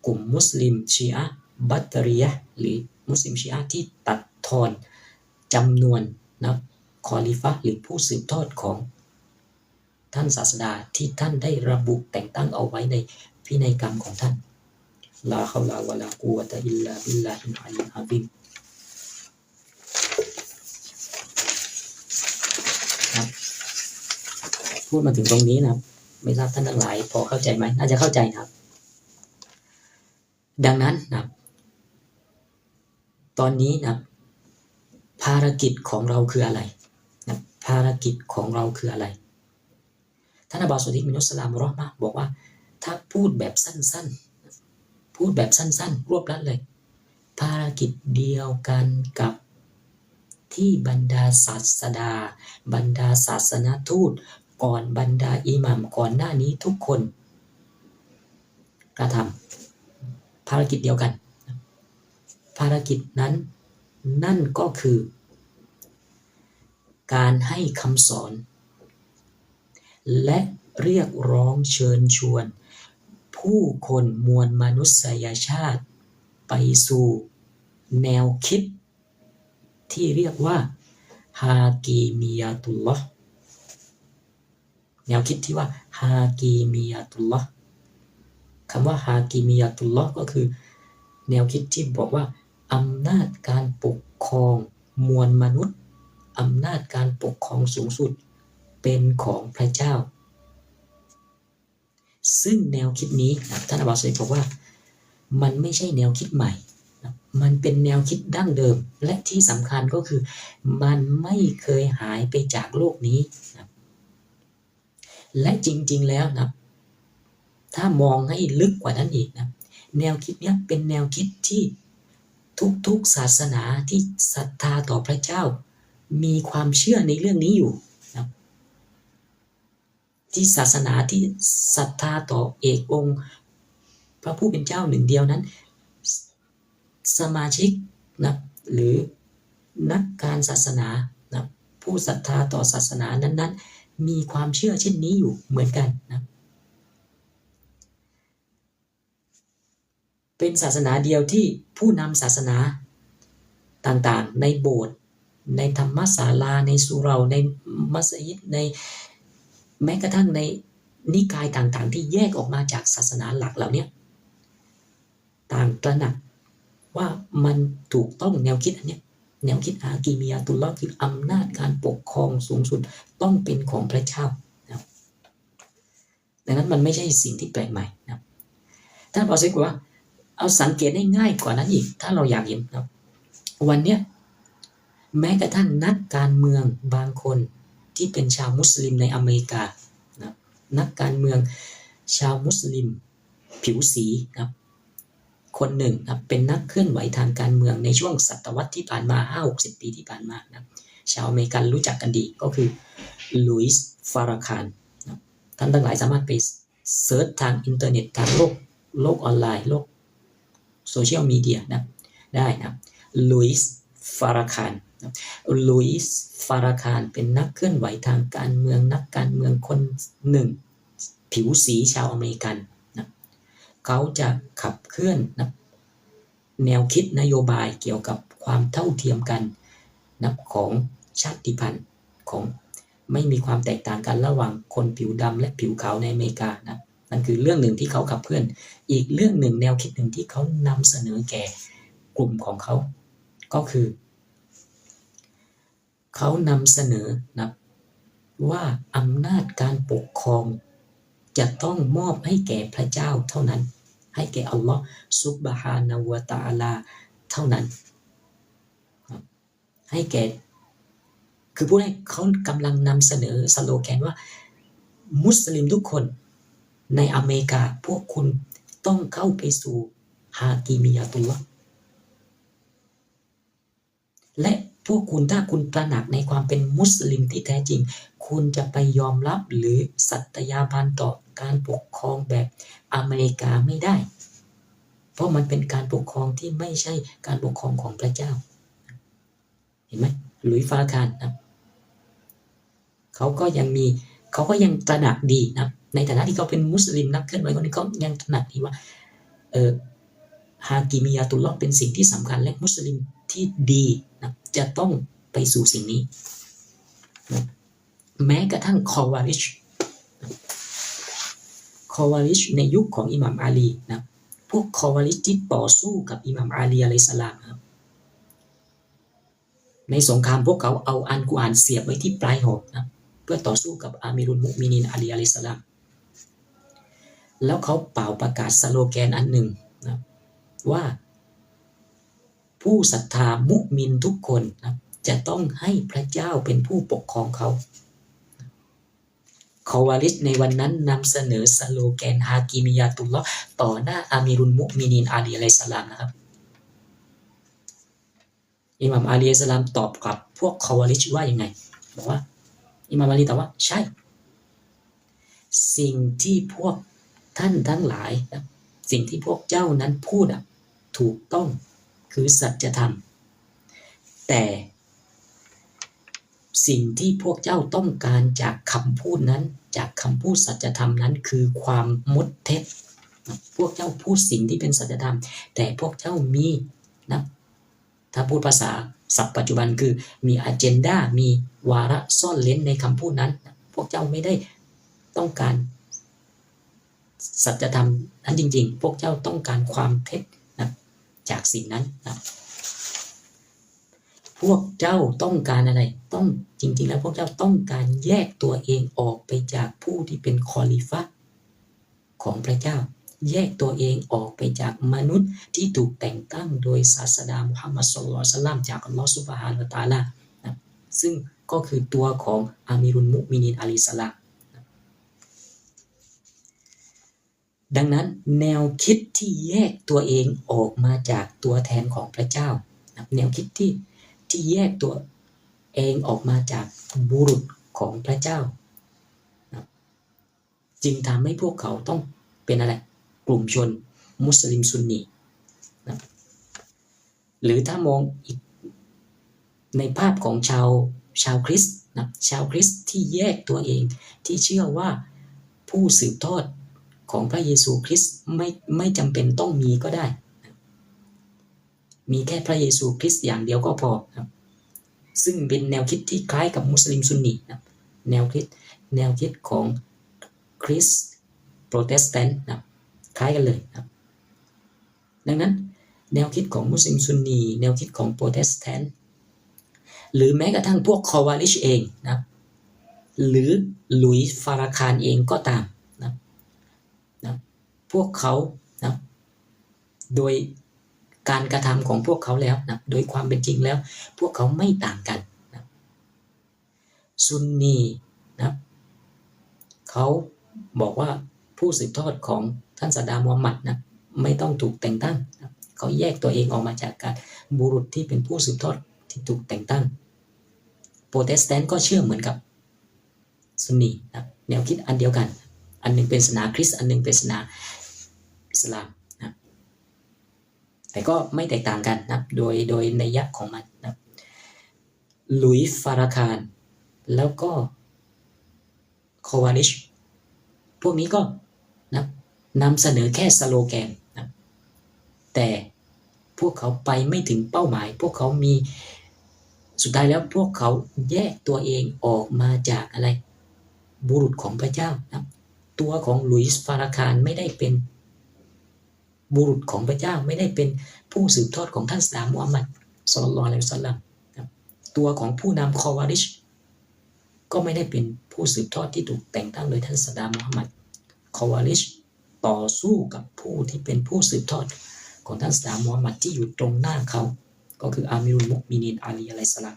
กลุ่มมุสลิมชีอะห์บัตรียะห์หรือมุสลิมชีอะห์ที่ตัดทอนจำนวนนะคอลิฟะห์หรือผู้สืบทอดของท่านศาสดาที่ท่านได้ระบุแต่งตั้งเอาไว้ในพินัยกรรมของท่านลาฮาวลาวะลากุวะตะอิลลาบิลลาฮิลอะลีอะซีมครับพูดมาถึงตรงนี้นะครับไม่ทราบท่านทั้งหลายพอเข้าใจไหมน่าจะเข้าใจนะครับ ดังนั้นนะตอนนี้นะภารกิจของเราคืออะไรนะภารกิจของเราคืออะไรท่านอบูสุดีมินุสลามรอห์มะห์บอกว่าถ้าพูดแบบสั้นๆพูดแบบสั้นๆรวบลัดเลยภารกิจเดียวกันกับที่บรรดาศาสดาบรรดาศาสนทูตก่อนบรรดาอิหมัมก่อนหน้านี้ทุกคนกระทำภารกิจเดียวกันภารกิจนั้นนั่นก็คือการให้คำสอนและเรียกร้องเชิญชวนผู้คนมวลมนุษยชาติไปสู่แนวคิดที่เรียกว่าฮากีมียะตุลลอฮ์แนวคิดที่ว่าฮากีมียะตุลลอฮ์คำว่าฮากีมียะตุลลอฮ์ก็คือแนวคิดที่บอกว่าอำนาจการปกครองมวลมนุษย์อำนาจการปกครองสูงสุดเป็นของพระเจ้าซึ่งแนวคิดนี้ท่านอับบาสบอกว่ามันไม่ใช่แนวคิดใหม่มันเป็นแนวคิดดั้งเดิมและที่สำคัญก็คือมันไม่เคยหายไปจากโลกนี้นะและจริงๆแล้วนะถ้ามองให้ลึกกว่านั้นอีกนะแนวคิดนี้เป็นแนวคิดที่ทุกๆศาสนาที่ศรัทธาต่อพระเจ้ามีความเชื่อในเรื่องนี้อยู่นะที่ศาสนาที่ศรัทธาต่อเอกองค์พระผู้เป็นเจ้าหนึ่งเดียวนั้นสมาชิกนะหรือนักการศาสนานะผู้ศรัทธาต่อศาสนานั้นๆมีความเชื่อเช่นนี้อยู่เหมือนกันนะเป็นศาสนาเดียวที่ผู้นำศาสนาต่างๆในโบสถ์ในธรรมศาลาในสุเราในมัสยิดในแม้กระทั่งในนิกายต่างๆที่แยกออกมาจากศาสนาหลักเหล่านี้ต่างตระหนักว่ามันถูกต้องแนวคิดอันนี้แนวคิดฮากีมียะตุลลอฮ์คืออำนาจการปกครองสูงสุดต้องเป็นของพระเจ้านะดังนั้นมันไม่ใช่สิ่งที่แปลกใหม่นะท่านบอกสิว่าเอาสังเกตได้ง่ายกว่านั้นอีกถ้าเราอยากเห็นนะวันเนี้ยแม้กระทั่งนักการเมืองบางคนที่เป็นชาวมุสลิมในอเมริกานะนักการเมืองชาวมุสลิมผิวสีนะคนหนึ่งนะเป็นนักเคลื่อนไหวทางการเมืองในช่วงศตวรรษที่ผ่านมา 50-60 ปีที่ผ่านมานะชาวอเมริกันรู้จักกันดีก็คือลุยส์ฟาราคานนะท่านทั้งหลายสามารถไปเซิร์ชทางอินเทอร์เน็ตทางโลกออนไลน์โลกโซเชียลมีเดียนะได้นะลุยส์ฟาราคานลุยส์ฟาราคานเป็นนักเคลื่อนไหวทางการเมืองนักการเมืองคนหนึ่งผิวสีชาวอเมริกันนะเขาจะขับเคลื่อนนะแนวคิดนโยบายเกี่ยวกับความเท่าเทียมกันนะของชาติพันธุ์ของไม่มีความแตกต่างกันระหว่างคนผิวดำและผิวขาวในอเมริกานะนั่นคือเรื่องหนึ่งที่เขาขับเคลื่อนอีกเรื่องหนึ่งแนวคิดหนึ่งที่เขานำเสนอแก่กลุ่มของเขาก็คือเขานำเสนอนะว่าอำนาจการปกครองจะต้องมอบให้แก่พระเจ้าเท่านั้นให้แก่อัลลอฮ์ซุบฮานะฮูวะตะอาลาเท่านั้นให้แก่คือพูดให้เขากำลังนำเสนอสโลแกนว่ามุสลิมทุกคนในอเมริกาพวกคุณต้องเข้าไปสู่ฮากีมียะตุลลอฮ์และพวกคุณถ้าคุณตระหนักในความเป็นมุสลิมที่แท้จริงคุณจะไปยอมรับหรือสัตยาบันต่อการปกครองแบบอเมริกาไม่ได้เพราะมันเป็นการปกครองที่ไม่ใช่การปกครองของพระเจ้าเห็นไหมลุยฟาคานนะเขาก็ยังตระหนักดีนะในฐานะที่เขาเป็นมุสลิมนักเคลื่อนไหวคนนี้เขายังตระหนักดีว่าฮากิมียะตุลลอฮ์เป็นสิ่งที่สำคัญและมุสลิมที่ดีนะจะต้องไปสู่สิ่งนี้นะแม้กระทั่งคอวาริชในยุคของอิหม่ามอาลีนะพวกคอวาริชที่ต่อสู้กับอิหม่ามอาลีอะลัยฮิสสลามครับในสงครามพวกเขาเอาอัลกุรอานเสียบไว้ที่ปลายหอกนะเพื่อต่อสู้กับอามีรุลมุมินีนอาลีอะลัยฮิสสลามแล้วเขาเป่าประกาศสโลแกนอันหนึ่งนะ ว่าผู้ศรัทธามุมินทุกคนนะจะต้องให้พระเจ้าเป็นผู้ปกครองเขาคอวาริชในวันนั้นนำเสนอสโลแกนฮากิมิยาตุลลอฮ์ต่อหน้าอามีรุลมุมินีนอาลีอะลัยฮิสสลามนะครับอิหม่ามอาลีอะลัยฮิสสลามตอบกลับพวกคอวาริชว่ายังไงบอกว่าอิหม่ามอาลีตอบว่าใช่สิ่งที่พวกท่านทั้งหลายนะสิ่งที่พวกเจ้านั้นพูดถูกต้องคือสัจธรรมแต่สิ่งที่พวกเจ้าต้องการจากคำพูดนั้นจากคำพูดสัจธรรมนั้นคือความมดเท็จพวกเจ้าพูดสิ่งที่เป็นสัจธรรมแต่พวกเจ้ามีนะถ้าพูดภาษาศัพท์ปัจจุบันคือมีอเจนดามีวาระซ่อนเร้นในคำพูดนั้นพวกเจ้าไม่ได้ต้องการสัจธรรมนั้นจริงๆพวกเจ้าต้องการความเท็จนะจากสิ่งนั้นนะพวกเจ้าต้องการอะไรต้องจริงๆแล้วพวกเจ้าต้องการแยกตัวเองออกไปจากผู้ที่เป็นคอลิฟะห์ของพระเจ้าแยกตัวเองออกไปจากมนุษย์ที่ถูกแต่งตั้งโดยศาสดามุฮัมมัด ศ็อลลัลลอฮุอะลัยฮิวะซัลลัมจากอัลลอฮฺซุบฮานะฮูวะตะอาลานะซึ่งก็คือตัวของอามีรุลมุมินีนอะลัยฮิสสลามดังนั้นแนวคิดที่แยกตัวเองออกมาจากตัวแทนของพระเจ้าแนวคิดที่แยกตัวเองออกมาจากบุรุษของพระเจ้าจึงทำให้พวกเขาต้องเป็นอะไรกลุ่มชนมุสลิมซุนนีนะหรือถ้ามองอีกในภาพของชาวคริสต์นะชาวคริสต์ที่แยกตัวเองที่เชื่อว่าผู้สืบทอดของพระเยซูคริสต์ไม่จำเป็นต้องมีก็ได้มีแค่พระเยซูคริสต์อย่างเดียวก็พอครับซึ่งเป็นแนวคิดที่คล้ายกับมุสลิมซุนนีนะแนวคิดของคริสต์โปรเตสแตนต์นะคล้ายกันเลยครับดังนั้นแนวคิดของมุสลิมซุนนีแนวคิดของโปรเตสแตนต์หรือแม้กระทั่งพวกคอวาลิชเองนะหรือหลุยส์ฟาราคานเองก็ตามนะพวกเขานะโดยการกระทำของพวกเขาแล้วนะโดยความเป็นจริงแล้วพวกเขาไม่ต่างกันนะซุนนีนะเขาบอกว่าผู้สืบทอดของท่านศาสดามูฮัมหมัดนะไม่ต้องถูกแต่งตั้งนะเขาแยกตัวเองออกมาจากการบุรุษที่เป็นผู้สืบทอดที่ถูกแต่งตั้งโปรเตสแตนต์ก็เชื่อเหมือนกับซุนนีนะแนวคิดอันเดียวกันอันนึงเป็นศาสนาคริสต์อันนึงเป็นศาสนาอิสลามนะแต่ก็ไม่แตกต่างกันนะโดยนัยยะของมันนะหลุยส์ฟาราคานแล้วก็คอวานิชพวกนี้ก็นะนำเสนอแค่สโลแกนนะแต่พวกเขาไปไม่ถึงเป้าหมายพวกเขามีสุดท้ายแล้วพวกเขาแยกตัวเองออกมาจากอะไรบุรุษของพระเจ้านะตัวของหลุยส์ฟาราคานไม่ได้เป็นบุรุษของพระเจ้าไม่ได้เป็นผู้สืบทอดของท่านศาสดามุฮัมมัด ศ็อลลัลลอฮุอะลัยฮิวะซัลลัมตัวของผู้นำคอวาริชก็ไม่ได้เป็นผู้สืบทอดที่ถูกแต่งตั้งโดยท่านศาสดามุฮัมมัดคอวาริชต่อสู้กับผู้ที่เป็นผู้สืบทอดของท่านศาสดามุฮัมมัดที่อยู่ตรงหน้าเขาก็คืออามีรุลมุมินีนอาลีอะลัยฮิสสลาม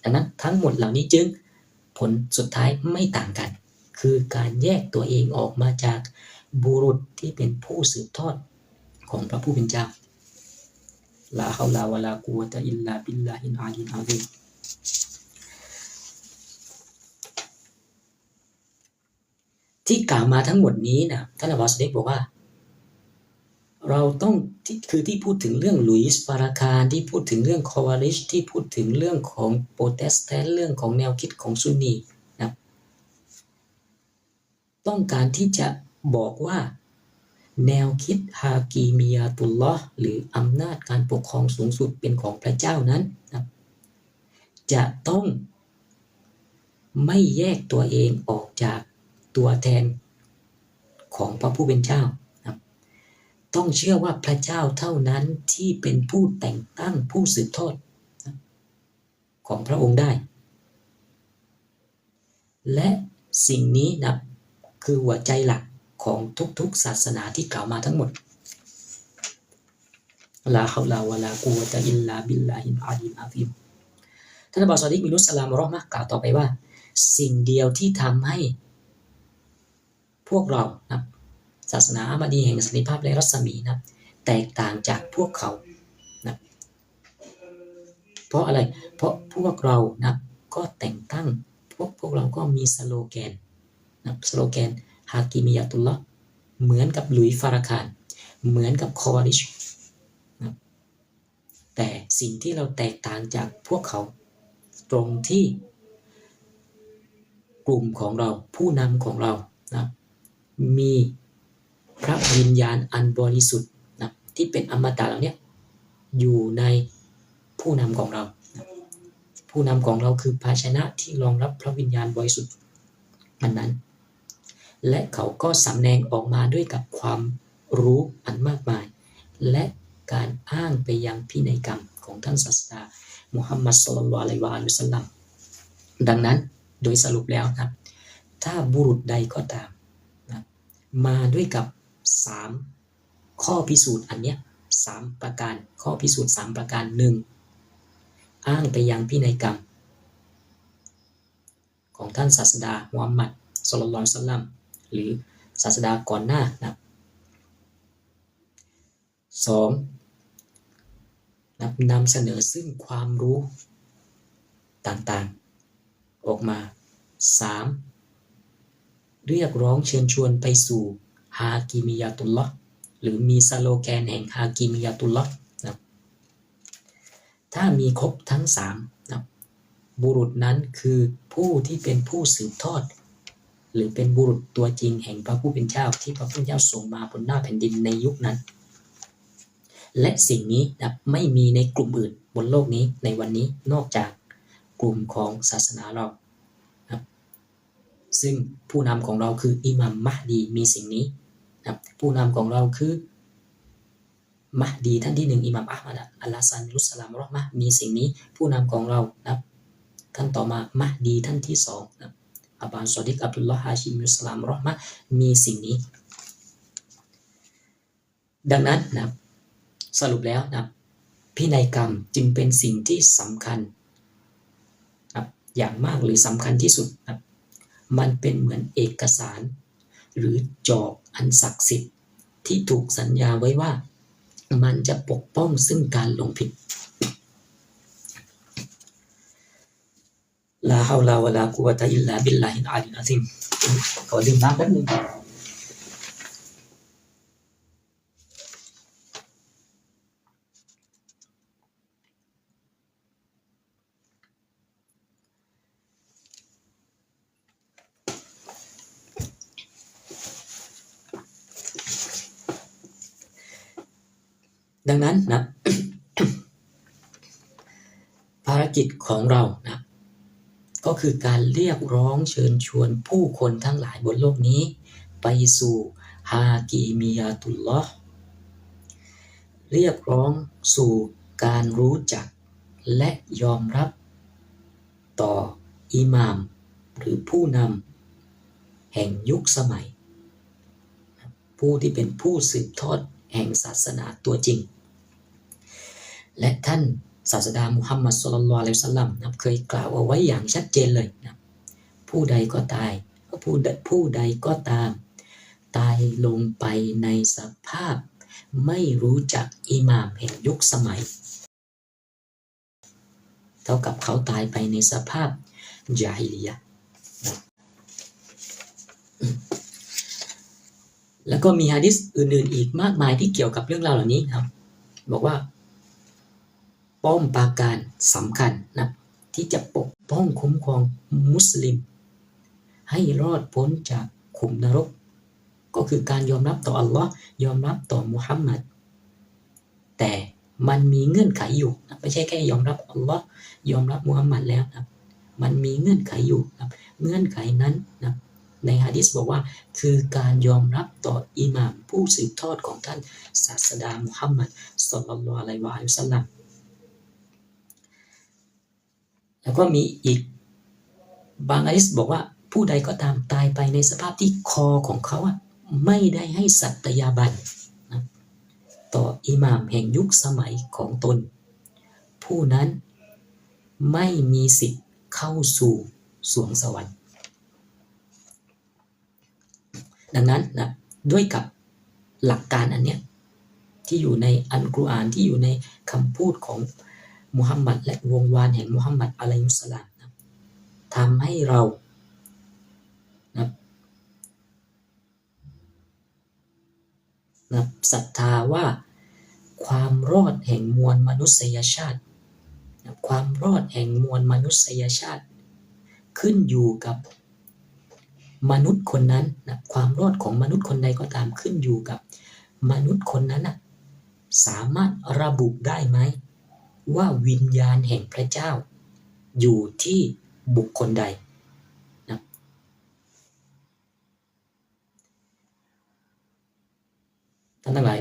ดังนั้นทั้งหมดเหล่านี้จึงผลสุดท้ายไม่ต่างกันคือการแยกตัวเองออกมาจากบุรุษที่เป็นผู้สืบทอดของพระผู้เป็นเจ้าลาฮาวลาวะลากุวะตะอิลลาบิลลาฮิลอาลีลอาซีมที่กล่าวมาทั้งหมดนี้นะท่านอับดุลลาห์บอกว่าเราต้องที่พูดถึงเรื่องหลุยส์ฟาราคานที่พูดถึงเรื่องคอวาริชที่พูดถึงเรื่องของโปรเตสแตนต์เรื่องของแนวคิดของซุนนีนะต้องการที่จะบอกว่าแนวคิดฮากีมียาตุลลอฮ์หรืออำนาจการปกครองสูงสุดเป็นของพระเจ้านั้นนะจะต้องไม่แยกตัวเองออกจากตัวแทนของพระผู้เป็นเจ้านะต้องเชื่อว่าพระเจ้าเท่านั้นที่เป็นผู้แต่งตั้งผู้สืบทอดนะของพระองค์ได้และสิ่งนี้นะคือหัวใจหลักของทุกๆศาสนาที่กล่าวมาทั้งหมด ลาฮาวลาวะลากุวะตะอิลลาบิลลาฮิลอาลีอาซีมท่านอับดุลซอดิกบินุสสลามเราะห์มะห์กล่าวต่อไปว่าสิ่งเดียวที่ทำให้พวกเรานะศาสนาอะห์มะดีแห่งสันติภาพและรัศมีนะแตกต่างจากพวกเขานะเพราะอะไรเพราะพวกเรานะก็แต่งตั้งพวกเราก็มีสโลแกนนะสโลแกนฮากิมียะตุลลอฮ์เหมือนกับหลุยส์ฟาราคานเหมือนกับคอวาริชนะแต่สิ่งที่เราแตกต่างจากพวกเขาตรงที่กลุ่มของเราผู้นำของเรานะมีพระวิญญาณอันบริสุทธิ์นะที่เป็นอมตะเหล่านี้อยู่ในผู้นำของเรานะผู้นำของเราคือภาชนะที่รองรับพระวิญญาณบริสุทธิ์นั้นและเขาก็สำแดงออกมาด้วยกับความรู้อันมากมายและการอ้างไปยังพินัยกรรมของท่านศาสดามุฮัมมัดศ็อลลัลลอฮุอะลัยฮิวะซัลลัมดังนั้นโดยสรุปแล้วนะถ้าบุรุษใดก็ตามนะมาด้วยกับ3ข้อพิสูจน์อันเนี้ย3ประการข้อพิสูจน์3ประการ1อ้างไปยังพินัยกรรมของท่านศาสดามุฮัมมัดศ็อลลัลลอฮุอะลัยฮิวะซัลลัมหรือศาสดาก่อนหน้านะ2นำเสนอซึ่งความรู้ต่างๆออกมา3เรียกร้องเชิญชวนไปสู่ฮากิมียะตุลลอฮ์หรือมีสโลแกนแห่งฮากิมียะตุลลอฮ์นะถ้ามีครบทั้ง3นะบุรุษนั้นคือผู้ที่เป็นผู้สืบทอดหรือเป็นบุรุษตัวจริงแห่งพระผู้เป็นเจ้าที่พระผู้เป็นเจ้าส่งมาบนหน้าแผ่นดินในยุคนั้นและสิ่งนี้นะไม่มีในกลุ่มอื่นบนโลกนี้ในวันนี้นอกจากกลุ่มของศาสนาเรานะซึ่งผู้นำของเราคืออิหมัมมะฮดีมีสิ่งนี้นะผู้นำของเราคือมะฮดีท่านที่1อิหมัมอะห์มัดอัลลาซันรุสลามเราะห์มะห์มีสิ่งนี้ผู้นำของเรานะท่านต่อมามะฮดีท่านที่2นะอับบาสซอดิกอับดุลลอฮ์ฮาชิมรุสลามเราะห์มะห์มีสิ่งนี้ดังนั้นนะสรุปแล้วนะพินัยกรรมจึงเป็นสิ่งที่สำคัญนะอย่างมากหรือสำคัญที่สุดนะมันเป็นเหมือนเอกสารหรือจอบอันศักดิ์สิทธิ์ที่ถูกสัญญาไว้ว่ามันจะปกป้องซึ่งการหลงผิดลาฮาวลาวะลากุวะตะอิลลาบิลลาฮิลอาลีอาซิมขอดื่มน้ำแป๊บนึงดังนั้นนะ ภารกิจของเรานะก็คือการเรียกร้องเชิญชวนผู้คนทั้งหลายบนโลกนี้ไปสู่ฮากิมียะตุลลอฮ์เรียกร้องสู่การรู้จักและยอมรับต่ออิหม่ามหรือผู้นำแห่งยุคสมัยผู้ที่เป็นผู้สืบทอดแห่งศาสนาตัวจริงและท่านศาสดามุฮัมมัดศ็อลลัลลอฮุอะลัยฮิวะซัลลัมเคยกล่าวเอาไว้อย่างชัดเจนเลยนะผู้ใดก็ตายผู้ใดก็ตามตายลงไปในสภาพไม่รู้จักอิหม่ามแห่งยุคสมัยเท่ากับเขาตายไปในสภาพญาฮิลิยะห์แล้วก็มีหะดีษอื่นๆอีกมากมายที่เกี่ยวกับเรื่องราวเหล่านี้ครับบอกว่าป้อมปราการสำคัญนะที่จะปกป้องคุ้มครองมุสลิมให้รอดพ้นจากขุมนรกก็คือการยอมรับต่ออัลลอฮ์ยอมรับต่อมุฮัมมัดแต่มันมีเงื่อนไขอยู่นะไม่ใช่แค่ยอมรับอัลลอฮ์ยอมรับมุฮัมมัดแล้วนะมันมีเงื่อนไขอยู่นะเงื่อนไขนั้นนะในหะดีษบอกว่าคือการยอมรับต่ออิหม่ามผู้สืบทอดของท่านศาสดามุฮัมมัดศ็อลลัลลอฮุอะลัยฮิวะซัลลัมแล้วก็มีอีกบางหะดีษบอกว่าผู้ใดก็ตามตายไปในสภาพที่คอของเขาไม่ได้ให้สัตยาบันนะ ต่ออิหม่ามแห่งยุคสมัยของตนผู้นั้นไม่มีสิทธิ์เข้าสู่สวงสวรรค์ดังนั้นนะด้วยกับหลักการอันเนี้ยที่อยู่ในอัลกุรอานที่อยู่ในคำพูดของมุฮัมมัดและวงวานแห่งมุฮัมมัดอะลัยฮิสสลามนะทำให้เรานะศรัทธาว่าความรอดแห่งมวลมนุษยชาติความรอดแห่งมวลมนุษยชาติขึ้นอยู่กับมนุษย์คนนั้นนะความรอดของมนุษย์คนใดก็ตามขึ้นอยู่กับมนุษย์คนนั้นนะสามารถระบุได้ไหมว่าวิญญาณแห่งพระเจ้าอยู่ที่บุคคลใดนะท่านทั้งหลาย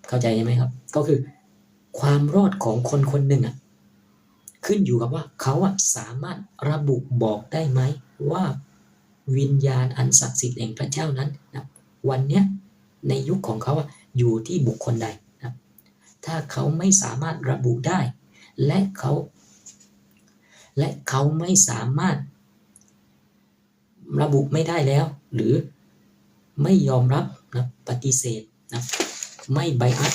เข้าใจใช่ไหมครับก็คือความรอดของคนคนหนึ่งขึ้นอยู่กับว่าเขาสามารถระบุบอกได้ไหมว่าวิญญาณอันศักดิ์สิทธิ์แห่งพระเจ้านั้นนะวันเนี้ยในยุคของเขาอยู่ที่บุคคลใดนะถ้าเขาไม่สามารถระบุได้และเขาไม่สามารถระบุไม่ได้แล้วหรือไม่ยอมรับนะปฏิเสธนะไม่ไบอัต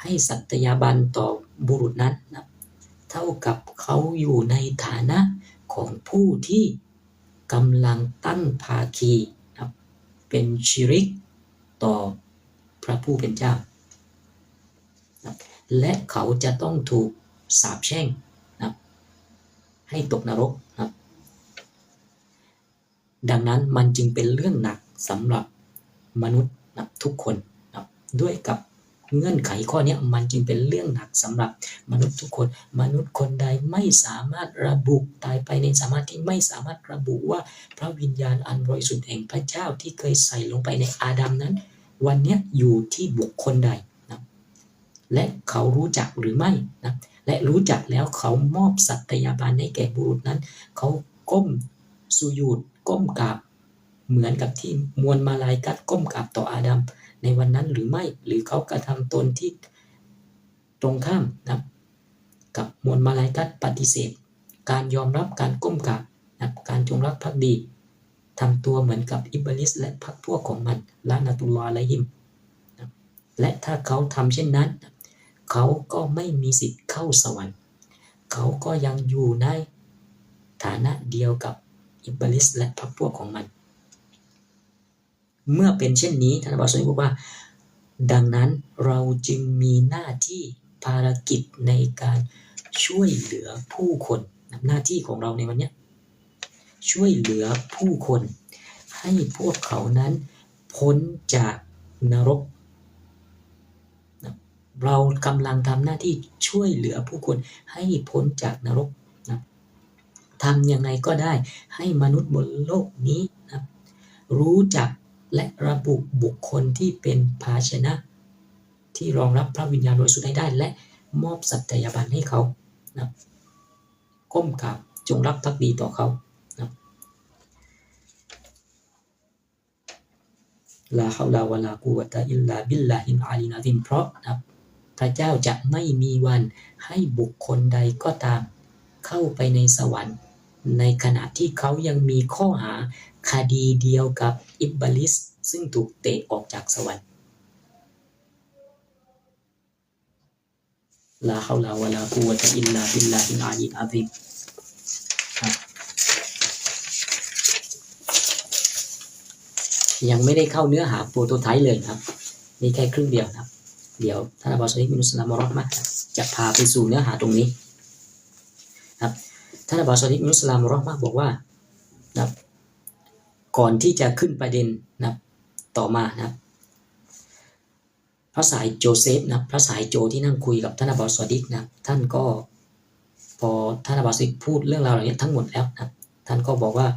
ให้สัตยาบันต่อบุรุษนั้นนะเท่ากับเขาอยู่ในฐานะของผู้ที่กำลังตั้งภาคีนะเป็นชิริกต่อพระผู้เป็นเจ้านะและเขาจะต้องถูกสาปแช่งนะให้ตกนรกนะดังนั้นมันจึงเป็นเรื่องหนักสำหรับมนุษย์นะทุกคนนะด้วยกับเงื่อนไขข้อนี้มันจึงเป็นเรื่องหนักสำหรับมนุษย์ทุกคนมนุษย์คนใดไม่สามารถระบุตายไปในสมาธิไม่สามารถระบุว่าพระวิญญาณอันบริสุทธิ์แห่งพระเจ้าที่เคยใส่ลงไปในอาดัมนั้นวันนี้อยู่ที่บุคคลใดนะและเขารู้จักหรือไม่นะและรู้จักแล้วเขามอบสัตยาบันให้แก่บุรุษนั้นเขาก้มสุญูดก้มกราบเหมือนกับที่มวลมาลาอิกะฮ์ก้มกราบต่ออาดัมในวันนั้นหรือไม่หรือเขากระทำตนที่ตรงข้ามนะกับมวลมาลาอิกะฮ์ปฏิเสธการยอมรับการก้มกราบนะการจงรักภักดีทำตัวเหมือนกับอิบลิสและพรรคพวกของมันละนะตุลลอฮ์อะลัยฮิมนะและถ้าเขาทำเช่นนั้นเขาก็ไม่มีสิทธิ์เข้าสวรรค์เขาก็ยังอยู่ในฐานะเดียวกับอิบลิสและพรรคพวกของมันเมื่อเป็นเช่นนี้ท่านอับบาสบอกว่าดังนั้นเราจึงมีหน้าที่ภารกิจในการช่วยเหลือผู้คนหน้าที่ของเราในวันนี้ช่วยเหลือผู้คนให้พวกเขานั้นพ้นจากนรกเรากำลังทำหน้าที่ช่วยเหลือผู้คนให้พ้นจากนรกนะทำยังไงก็ได้ให้มนุษย์บนโลกนี้นะรู้จักและระบุบุคคลที่เป็นภาชนะที่รองรับพระวิญญาณบริสุทธิ์ได้และมอบสัตยาบันให้เขานะก้มกราบจงรักภักดีต่อเขานะลาฮาวลาวะลากุวะตะอิลลาบิลลาฮิลอาลีนะซิมเพราะนะพระเจ้าจะไม่มีวันให้บุคคลใดก็ตามเข้าไปในสวรรค์ในขณะที่เขายังมีข้อหาคดีเดียวกับอิบลิสซึ่งถูกเตะออกจากสวรรค์ลาฮาวลาวะลากุวะตะอิลลาบิลลาฮิลอาลีอะซีมยังไม่ได้เข้าเนื้อหาโปรโตไทป์เลยครับนี่แค่ครึ่งเดียวครับเดี๋ยวท่านอับบาส ซอลิห์ บิน อัสลาม รอฮ์มะฮ์จะพาไปสู่เนื้อหาตรงนี้ครับท่านอับบาส ซอลิห์ บิน อัสลาม รอฮ์มะฮ์บอกว่านะก่อนที่จะขึ้นประเด็นนะต่อมานะพระสายโจเซฟนะพระสายโจที่นั่งคุยกับท่านอับบาส ซอลิห์นะท่านก็พอท่านอับบาส ซอลิห์พูดเรื่องราวเหล่านี้ทั้งหมดแล้วนะท่านก็บอกว่า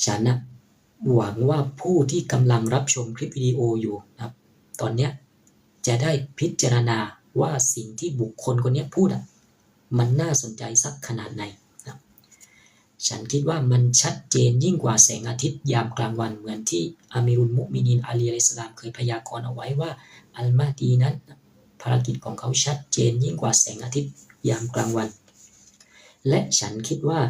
ฉันนะหวังว่าผู้ที่กำลังรับชมคลิปวิดีโออยู่นะตอนเนี้ยจะได้พิจารณาว่าสิ่งที่บุคคลคนนี้พูดมันน่าสนใจสักขนาดไหนนะ ฉันคิดว่ามันชัดเจนยิ่งกว่าแสงอาทิตย์ยามกลางวันเหมือนที่อามีรุลมุมินีนอาลีอะลัยฮิสสลามเคยพยากรณ์เอาไว้ว่าอัลมาดีนั้นภารกิจของเขาชัดเจนยิ่งกว่าแสงอาทิตย์ยามกลางวันและฉันคิดว่า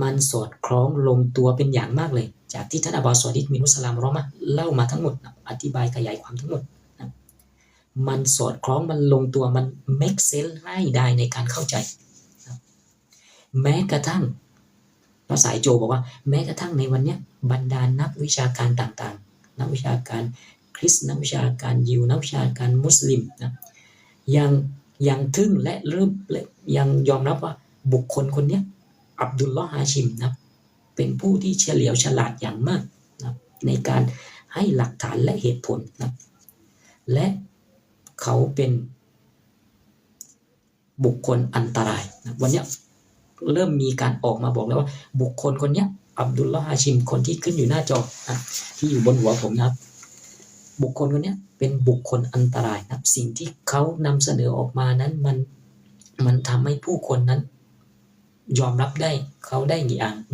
มันสอดคล้องลงตัวเป็นอย่างมากเลยจากที่ท่านอบาซอดิษมินุสลามเราะมะเล่ามาทั้งหมดอธิบายขยายความทั้งหมดมันสอดคล้องมันลงตัวมัน make sense ง่ายได้ในการเข้าใจแม้กระทั่งพระสายโจบอกว่าแม้กระทั่งในวันนี้บรรดานักวิชาการต่างๆนักวิชาการคริสต์นักวิชาการยิวนักวิชาการมุสลิมนะยังทึ่งและเริ่มยังยอมรับว่าบุคคลคนนี้อับดุลลอฮ์ฮาชิมนะเป็นผู้ที่เฉลียวฉลาดอย่างมากนะในการให้หลักฐานและเหตุผลนะและเขาเป็นบุคคลอันตรายนะวันนี้เริ่มมีการออกมาบอกแล้วว่าบุคคลคนนี้อับดุลลอฮ์ฮาชิมคนที่ขึ้นอยู่หน้าจอนะที่อยู่บนหัวผมนะครับบุคคลคนนี้เป็นบุคคลอันตรายนะสิ่งที่เขานำเสนอออกมานั้นมันทำให้ผู้คนนั้นยอมรับได้เขาได้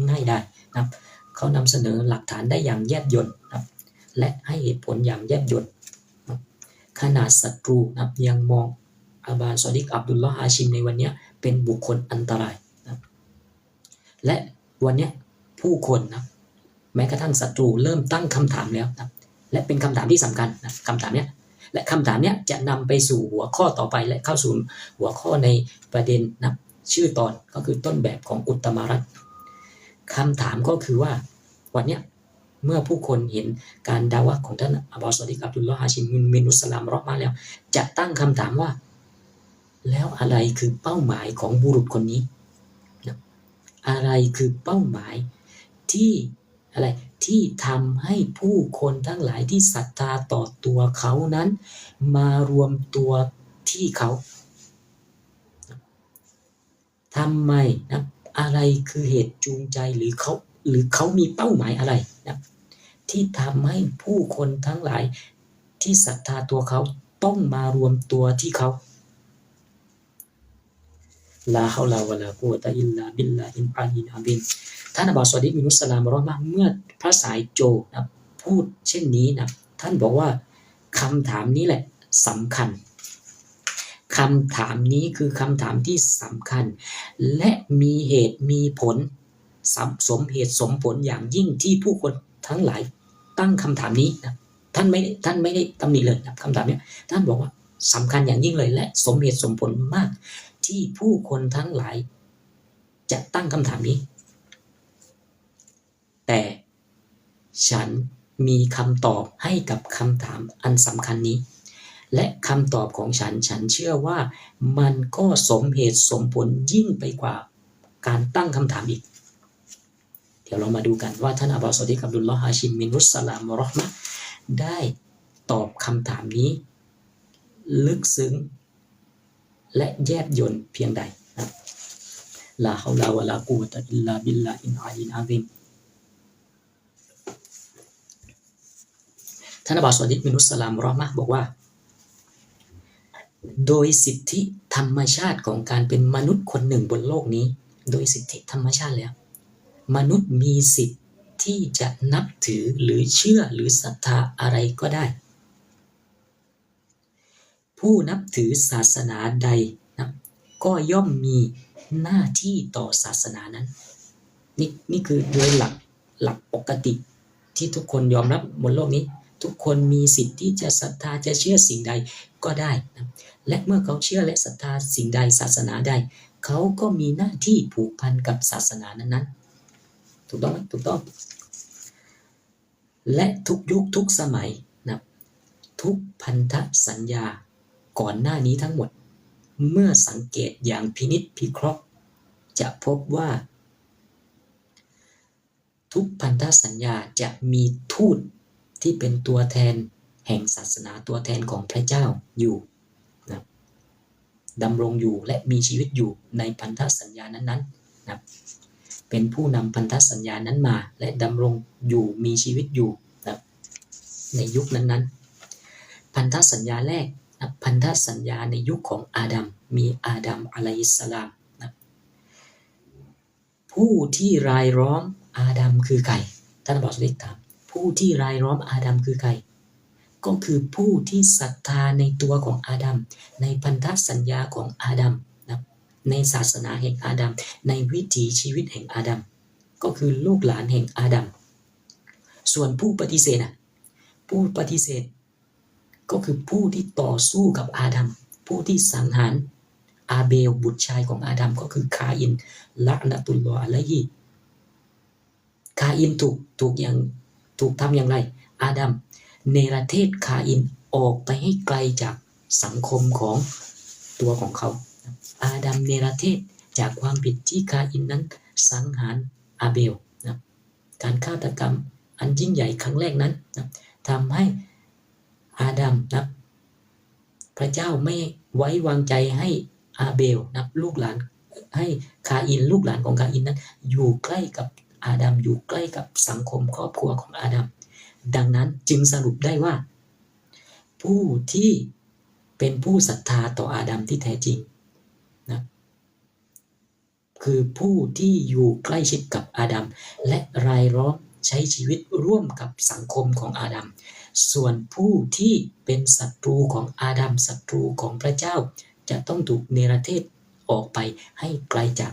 ง่ายได้นะเขานำเสนอหลักฐานได้อย่างแยบยลนะและให้เหตุผลอย่างแยบยลนะขนาดศัตรูนะยังมองอาบานซอดิกอับดุลลอฮ์ฮาชิมในวันนี้เป็นบุคคลอันตรายนะและวันนี้ผู้คนนะแม้กระทั่งศัตรูเริ่มตั้งคำถามแล้วนะและเป็นคำถามที่สำคัญนะคำถามนี้และคำถามนี้จะนำไปสู่หัวข้อต่อไปและเข้าสู่หัวข้อในประเด็นนะชื่อตอนก็คือต้นแบบของอุตตมรัตน์คำถามก็คือว่าวันนี้เมื่อผู้คนเห็นการดาวะของท่านอับบาส ซอดิก อับดุลลอฮ์ ฮาชิม มินุสลามเราะห์มาแล้วจะตั้งคำถามว่าแล้วอะไรคือเป้าหมายของบุรุษคนนี้อะไรคือเป้าหมายที่อะไรที่ทำให้ผู้คนทั้งหลายที่ศรัทธาต่อตัวเขานั้นมารวมตัวที่เขาทำไมนะอะไรคือเหตุจูงใจหรือเขามีเป้าหมายอะไรนะที่ทำให้ผู้คนทั้งหลายที่ศรัทธาตัวเขาต้องมารวมตัวที่เขาลาฮาวลาวะลากุวะตะอิลลาบิลลาฮิลอาลีลอะซีมท่านอับบาส ซอดิก มินุสลามเราะห์มะห์เมื่อพระสายโจนะพูดเช่นนี้นะท่านบอกว่าคำถามนี้แหละสำคัญคำถามนี้คือคำถามที่สำคัญและมีเหตุมีผลสมเหตุสมผลอย่างยิ่งที่ผู้คนทั้งหลายตั้งคำถามนี้นะท่านไม่ได้ตำหนิเลยนะคำถามนี้ท่านบอกว่าสำคัญอย่างยิ่งเลยและสมเหตุสมผลมากที่ผู้คนทั้งหลายจะตั้งคำถามนี้แต่ฉันมีคำตอบให้กับคำถามอันสำคัญนี้และคำตอบของฉันเชื่อว่ามันก็สมเหตุสมผลยิ่งไปกว่าการตั้งคำถามอีกเดี๋ยวเรามาดูกันว่าท่านอับบาส ซอดิก อับดุลลอฮ์ ฮาชิม มินุสลามเราะห์มะห์ได้ตอบคำถามนี้ลึกซึ้งและแยบยลเพียงใดนะลาฮาวลาวะลากุวะตะอิลลาบิลลาฮิลอาลีลอะซีมท่านอับบาส ซอดิก มินุสลามเราะห์มะห์บอกว่าโดยสิทธิธรรมชาติของการเป็นมนุษย์คนหนึ่งบนโลกนี้โดยสิทธิธรรมชาติแล้วมนุษย์มีสิทธิ์ที่จะนับถือหรือเชื่อหรือศรัทธาอะไรก็ได้ผู้นับถือศาสนาใดนะก็ย่อมมีหน้าที่ต่อศาสนานั้นนี่คือโดยหลักปกติที่ทุกคนยอมรับบนโลกนี้ทุกคนมีสิทธิ์ที่จะศรัทธาจะเชื่อสิ่งใดก็ได้นะและเมื่อเขาเชื่อและศรัทธาสิ่งใดศาสนาใดเขาก็มีหน้าที่ผูกพันกับศาสนานั้นๆถูกต้องไหมถูกต้องและทุกยุคทุกสมัยนะทุกพันธสัญญาก่อนหน้านี้ทั้งหมดเมื่อสังเกตอย่างพินิจพิเคราะห์จะพบว่าทุกพันธสัญญาจะมีทูตที่เป็นตัวแทนแห่งศาสนาตัวแทนของพระเจ้าอยู่นะดำรงอยู่และมีชีวิตอยู่ในพันธสัญญานั้นๆนะเป็นผู้นำพันธสัญญานั้นมาและดำรงอยู่มีชีวิตอยู่นะในยุคนั้นๆพันธสัญญาแรกนะพันธสัญญาในยุคของอาดัมมีอาดัมอะลัยฮิสสลามนะ ผู้ที่รายล้อมอาดัมคือใครท่านบอกสถามผู้ที่รายล้อมอาดัมคือใครก็คือผู้ที่ศรัทธาในตัวของอาดัมในพันธสัญญาของอาดัมนะในศาสนาแห่งอาดัมในวิถีชีวิตแห่งอาดัมก็คือลูกหลานแห่งอาดัมส่วนผู้ปฏิเสธผู้ปฏิเสธก็คือผู้ที่ต่อสู้กับอาดัมผู้ที่สังหารอาเบลบุตรชายของอาดัมก็คือคาอินละนะตุลลอฮ์อะลัยฮิคาอินถูกทำอย่างไรอาดัมเนรเทศคาอินออกไปให้ไกลจากสังคมของตัวของเขาอาดัมเนรเทศจากความผิดที่คาอินนั้นสังหารอาเบลนะการฆาตกรรมอันยิ่งใหญ่ครั้งแรกนั้นนะทำให้อาดัมนะพระเจ้าไม่ไว้วางใจให้อาเบลนะลูกหลานให้คาอินลูกหลานของคาอินนั้นอยู่ใกล้กับอาดัมอยู่ใกล้กับสังคมครอบครัวของอาดัมดังนั้นจึงสรุปได้ว่าผู้ที่เป็นผู้ศรัทธาต่ออาดัมที่แท้จริงนะคือผู้ที่อยู่ใกล้ชิดกับอาดัมและรายล้อมใช้ชีวิตร่วมกับสังคมของอาดัมส่วนผู้ที่เป็นศัตรูของอาดัมศัตรูของพระเจ้าจะต้องถูกเนรเทศออกไปให้ไกลจาก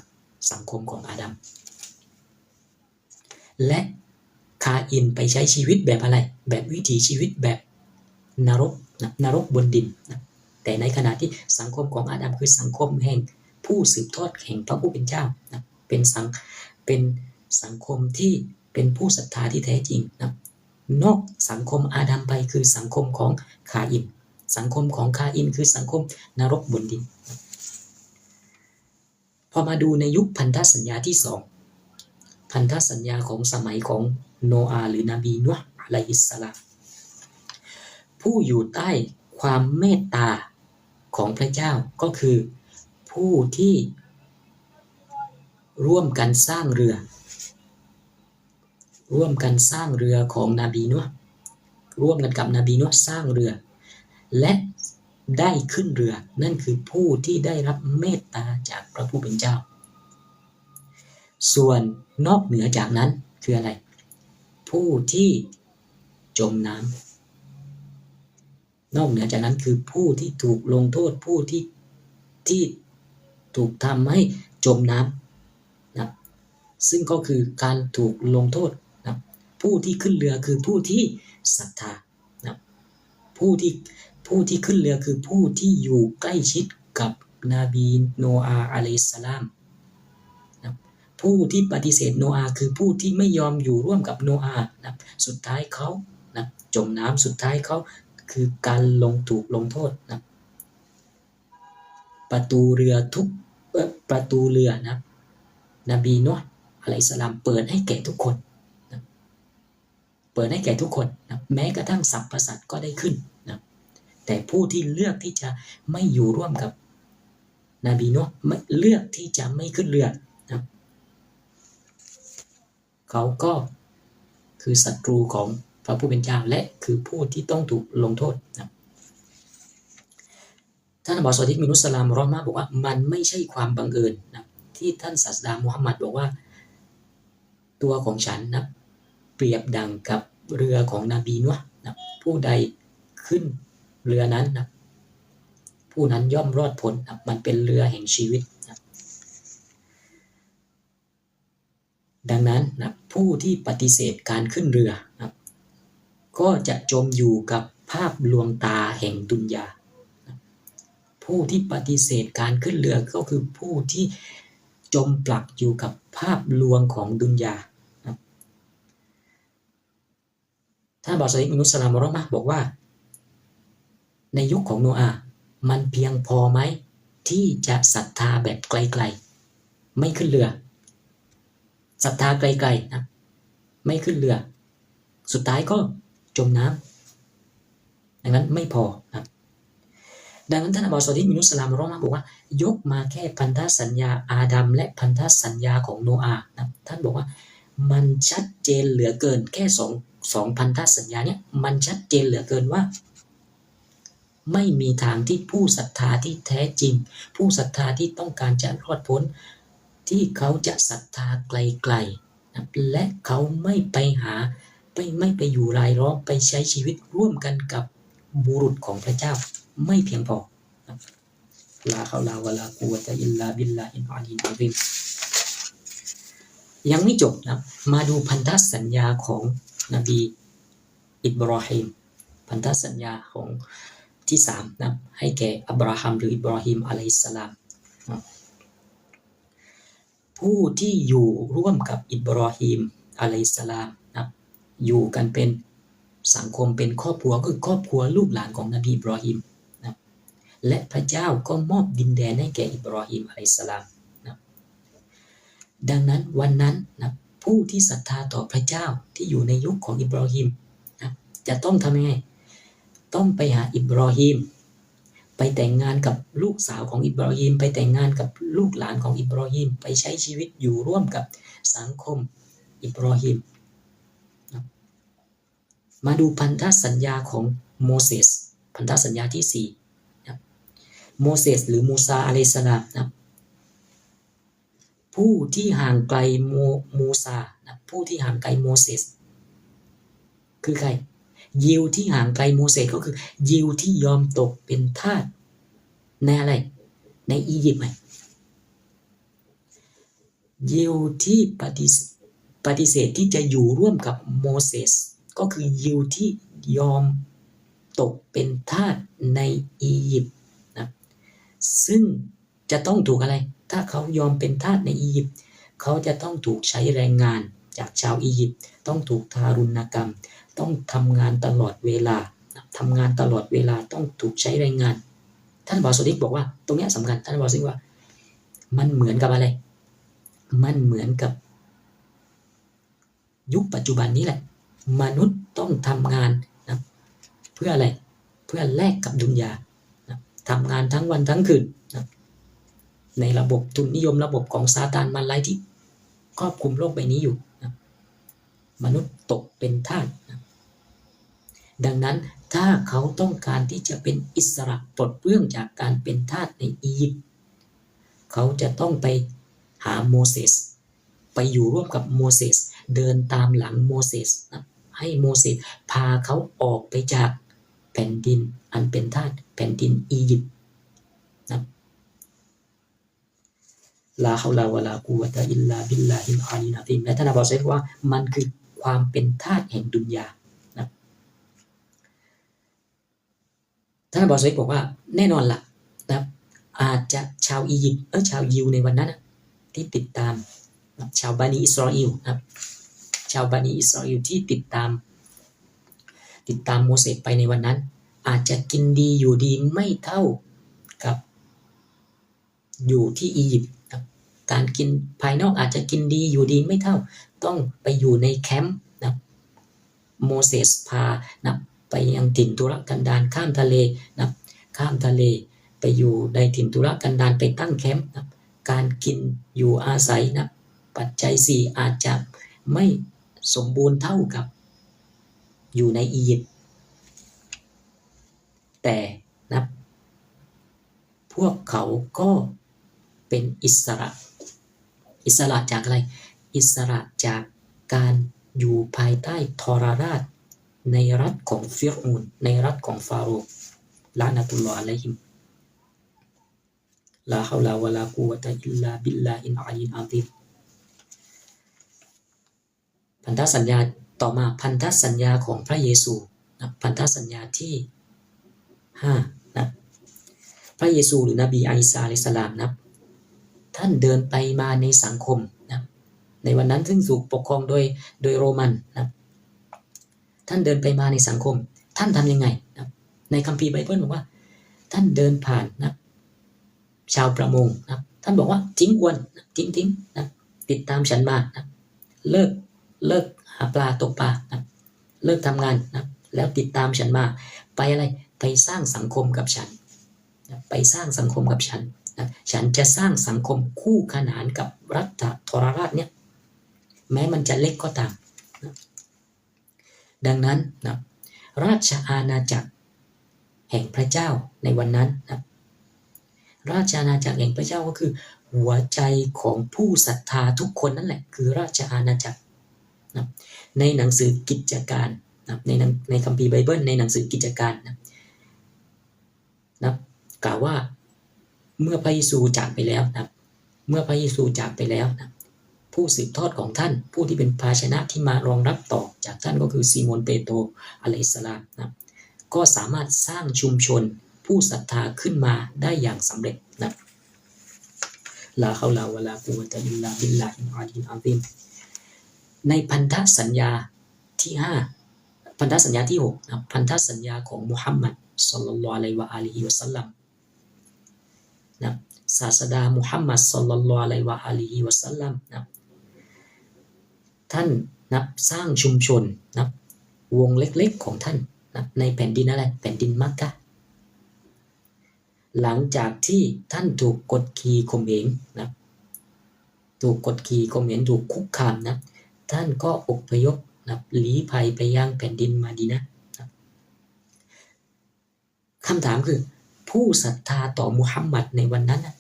สังคมของอาดัมและคาอินไปใช้ชีวิตแบบอะไรแบบวิถีชีวิตแบบนรกนรกบนดินนะแต่ในขณะที่สังคมของอาดัมคือสังคมแห่งผู้สืบทอดแห่งพระผู้เป็นเจ้านะเป็นสังคมที่เป็นผู้ศรัทธาที่แท้จริงนะนอกสังคมอาดัมไปคือสังคมของคาอินสังคมของคาอินคือสังคมนรกบนดินพอมาดูในยุคพันธสัญญาที่2พันธสัญญาของสมัยของโนอาห์หรือนบีนูห์อะลัยฮิสสลามผู้อยู่ใต้ความเมตตาของพระเจ้าก็คือผู้ที่ร่วมกันสร้างเรือของนบีนูห์ร่วมกันกับนบีนูห์สร้างเรือและได้ขึ้นเรือนั่นคือผู้ที่ได้รับเมตตาจากพระผู้เป็นเจ้าส่วนนอกเหนือจากนั้นคืออะไรผู้ที่จมน้ำนอกเหนือจากนั้นคือผู้ที่ถูกลงโทษผู้ที่ถูกทำให้จมน้ำนะซึ่งก็คือการถูกลงโทษนะผู้ที่ขึ้นเรือคือผู้ที่ศรัทธานะผู้ที่ขึ้นเรือคือผู้ที่อยู่ใกล้ชิดกับนบีโนอาห์อะลัยฮิสสลามนะผู้ที่ปฏิเสธโนอาห์คือผู้ที่ไม่ยอมอยู่ร่วมกับโนอาห์นะสุดท้ายเขานะจมน้ำสุดท้ายเขาคือการถูกลงโทษนะประตูเรือนะนบีนูห์อะลัยฮิสสลามเปิดให้แก่ทุกคนนะเปิดให้แก่ทุกคนนะแม้กระทั่งสรรพสัตว์ก็ได้ขึ้นนะแต่ผู้ที่เลือกที่จะไม่อยู่ร่วมกับนบีนูห์เลือกที่จะไม่ขึ้นเรือนะเขาก็คือศัตรูของพระผู้เป็นเจ้าและคือผู้ที่ต้องถูกลงโทษนะท่านอับดุลซอดิกมินุสสลามรอห์มะห์บอกว่ามันไม่ใช่ความบังเอิญนะที่ท่านศาสดามุฮัมมัดบอกว่าตัวของฉันนะเปรียบดังกับเรือของนบีนูห์นะผู้ใดขึ้นเรือนั้นนะผู้นั้นย่อมรอดพ้นนะมันเป็นเรือแห่งชีวิตนะดังนั้นนะผู้ที่ปฏิเสธการขึ้นเรือนะก็จะจมอยู่กับภาพลวงตาแห่งดุนยาผู้ที่ปฏิเสธการขึ้นเรือก็คือผู้ที่จมปลักอยู่กับภาพลวงของดุนยาท่านบาซาอิบ อิบนุสลามรอห์มะห์บอกว่าในยุคของโนอาห์มันเพียงพอไหมที่จะศรัทธาแบบไกลๆไม่ขึ้นเรือศรัทธาไกลๆนะไม่ขึ้นเรือสุดท้ายก็จมน้ำดังนั้นไม่พอนะดังนั้นท่านอับดุลซอดิก มินุสลามรอห์มะห์บอกว่ายกมาแค่พันธสัญญาอาดัมและพันธสัญญาของโนอาห์นะท่านบอกว่ามันชัดเจนเหลือเกินแค่สองพันธสัญญาเนี่ยมันชัดเจนเหลือเกินว่าไม่มีทางที่ผู้ศรัทธาที่แท้จริงผู้ศรัทธาที่ต้องการจะรอดพ้น ที่เขาจะศรัทธาไกลๆนะและเขาไม่ไปหาไม่ไปอยู่รายล้อมไปใช้ชีวิตร่วมกันกับบุรุษของพระเจ้าไม่เพียงพอลาฮาวลาวะลากุวะตะอิลลาบิลลาฮิลอาลีลอะซีมยังไม่จบนะมาดูพันธสัญญาของนบีอิบราฮิมพันธสัญญาของที่3นะให้แก่อับราฮัมหรืออิบราฮิมอะลัยฮิสสลามผู้ที่อยู่ร่วมกับอิบราฮิมอะลัยฮิสสลามนะอยู่กันเป็นสังคมเป็นครอบครัวคือครอบครัวลูกหลานของนบีอิบราฮิมนะและพระเจ้าก็มอบดินแดนให้แก่อิบราฮิมอะลัยฮิสสลามนะดังนั้นวันนั้นนะผู้ที่ศรัทธาต่อพระเจ้าที่อยู่ในยุคของอิบราฮิมนะจะต้องทำยังไงต้องไปหาอิบราฮิมไปแต่งงานกับลูกสาวของอิบราฮิมไปแต่งงานกับลูกหลานของอิบราฮิมไปใช้ชีวิตอยู่ร่วมกับสังคมอิบราฮิมมาดูพันธสัญญาของโมเสสพันธสัญญาที่4นะโมเสสหรือมูซาอะลัยฮิสสลามนะผู้ที่ห่างไกลมูซานะผู้ที่ห่างไกลโมเสสคือใครยิวที่ห่างไกลโมเสสก็คือยิวที่ยอมตกเป็นทาสในอะไรในอียิปต์ไหมยิวที่ปฏิเสธที่จะอยู่ร่วมกับโมเสสก็คือยิวที่ยอมตกเป็นทาสในอียิปต์นะซึ่งจะต้องถูกอะไรถ้าเขายอมเป็นทาสในอียิปต์เขาจะต้องถูกใช้แรงงานจากชาวอียิปต์ต้องถูกทารุณกรรมต้องทำงานตลอดเวลาทำงานตลอดเวลาต้องถูกใช้แรงงานท่านบอสดิกบอกว่าตรงนี้สำคัญท่านบอสดิกว่ามันเหมือนกับอะไรมันเหมือนกับยุคปัจจุบันนี้แหละมนุษย์ต้องทำงานนะเพื่ออะไรเพื่อแลกกับดุนยานะทำงานทั้งวันทั้งคืนนะในระบบทุนนิยมระบบของซาตานมันไล่ที่ครอบคลุมโลกใบนี้อยู่นะมนุษย์ตกเป็นทาสนะดังนั้นถ้าเขาต้องการที่จะเป็นอิสระปลดเปลื้องจากการเป็นทาสในอียิปต์เขาจะต้องไปหาโมเสสไปอยู่ร่วมกับโมเสสเดินตามหลังโมเสสนะให้โมเสสพาเขาออกไปจากแผ่นดินอันเป็นทาสแผ่นดินอียิปต์นะลาฮาวลาวะลากุวะตะอิลลาบิลลาฮิลอาลีลอะซีมและท่านบอกใช่ว่ามันคือความเป็นทาสแห่งดุนยานะท่านบอกใช่บอกว่าแน่นอนล่ะนะอาจจะชาวอียิปต์ชาวยิวในวันนั้นนะที่ติดตามชาวบานีอิสราเอลนะครับชาวบานีอิสราเอลที่ติดตามโมเสสไปในวันนั้นอาจจะกินดีอยู่ดีไม่เท่ากับอยู่ที่อียิปต์การกินภายนอกอาจจะกินดีอยู่ดีไม่เท่าต้องไปอยู่ในแคมป์นะโมเสสพานะไปยังถิ่นทุรกันดารข้ามทะเลนะข้ามทะเลไปอยู่ในถิ่นทุรกันดารไปตั้งแคมป์นะการกินอยู่อาศัยนะปัจจัย4อาจจะไม่สมบูรณ์เท่ากับอยู่ในอียิปต์แต่นะพวกเขาก็เป็นอิสระจากอะไรอิสระจากการอยู่ภายใต้ทรราชในรัฐของฟิรอูนในรัฐของฟาโรห์ละนะตุลลอฮ์อะลัยฮิมลาฮาวลาวะลากุวะตะอิลลาบิลลาฮิลอาลีลอะซีมพันธสัญญาต่อมาพันธสัญญาของพระเยซูนะพันธสัญญาที่5นะพระเยซูหรือนบีอีสาอะลัยฮิสสลามนะท่านเดินไปมาในสังคมนะในวันนั้นซึ่งถูกปกครองโดยโรมันนะท่านเดินไปมาในสังคมท่านทำยังไงนะในคัมภีร์ไบเบิลบอกว่าท่านเดินผ่านนะชาวประมงนะท่านบอกว่าทิ้งอวนทิ้งนะติดตามฉันมานะเลิกหาปลาตกปลานะเลิกทำงานนะแล้วติดตามฉันมาไปอะไรไปสร้างสังคมกับฉันนะไปสร้างสังคมกับฉันนะฉันจะสร้างสังคมคู่ขนานกับรัฐทรราชเนี่ยแม้มันจะเล็กก็ตามนะดังนั้นนะราชอาณาจักรแห่งพระเจ้าในวันนั้นนะราชอาณาจักรแห่งพระเจ้าก็คือ หัวใจของผู้ศรัทธาทุกคนนั่นแหละคือราชอาณาจักรนะในหนังสือกิจการนะในคัมภีร์ไบเบิลในหนังสือกิจการนะกล่าวว่าเมื่อพระเยซูจากไปแล้วนะเมื่อพระเยซูจากไปแล้วนะผู้สืบทอดของท่านผู้ที่เป็นภาชนะที่มารองรับต่อจากท่านก็คือซีโมนเปโตรอะลัยฮิสสลามนะก็สามารถสร้างชุมชนผู้ศรัทธาขึ้นมาได้อย่างสำเร็จนะลาฮาวลาวะลากุวะตะอิลลาบิลลาฮิลอาลีลอาซีมในพันธสัญญาที่5พันธสัญญาที่6นะพันธสัญญาของมุฮัมมัดศ็อลลัลลอฮุอะลัยฮิวะอาลีฮิวะซัลลัมนะศาสดามุฮัมมัดศ็อลลัลลอฮุอะลัยฮิวะอาลีฮิวะซัลลัมนะท่านนะสร้างชุมชนนะวงเล็กๆของท่านนะในแผ่นดินอะไรแผ่นดินมักกะฮ์หลังจากที่ท่านถูกกดขี่ข่มเหงนะถูกกดขี่ข่มเหงถูกคุกคามนะท่านก็อพยพนะลี้ภัยไปยังแผ่นดินมาดีนะคำถามคือผู้ศรัทธาต่อมุฮัมมัดในวันนั้นนะ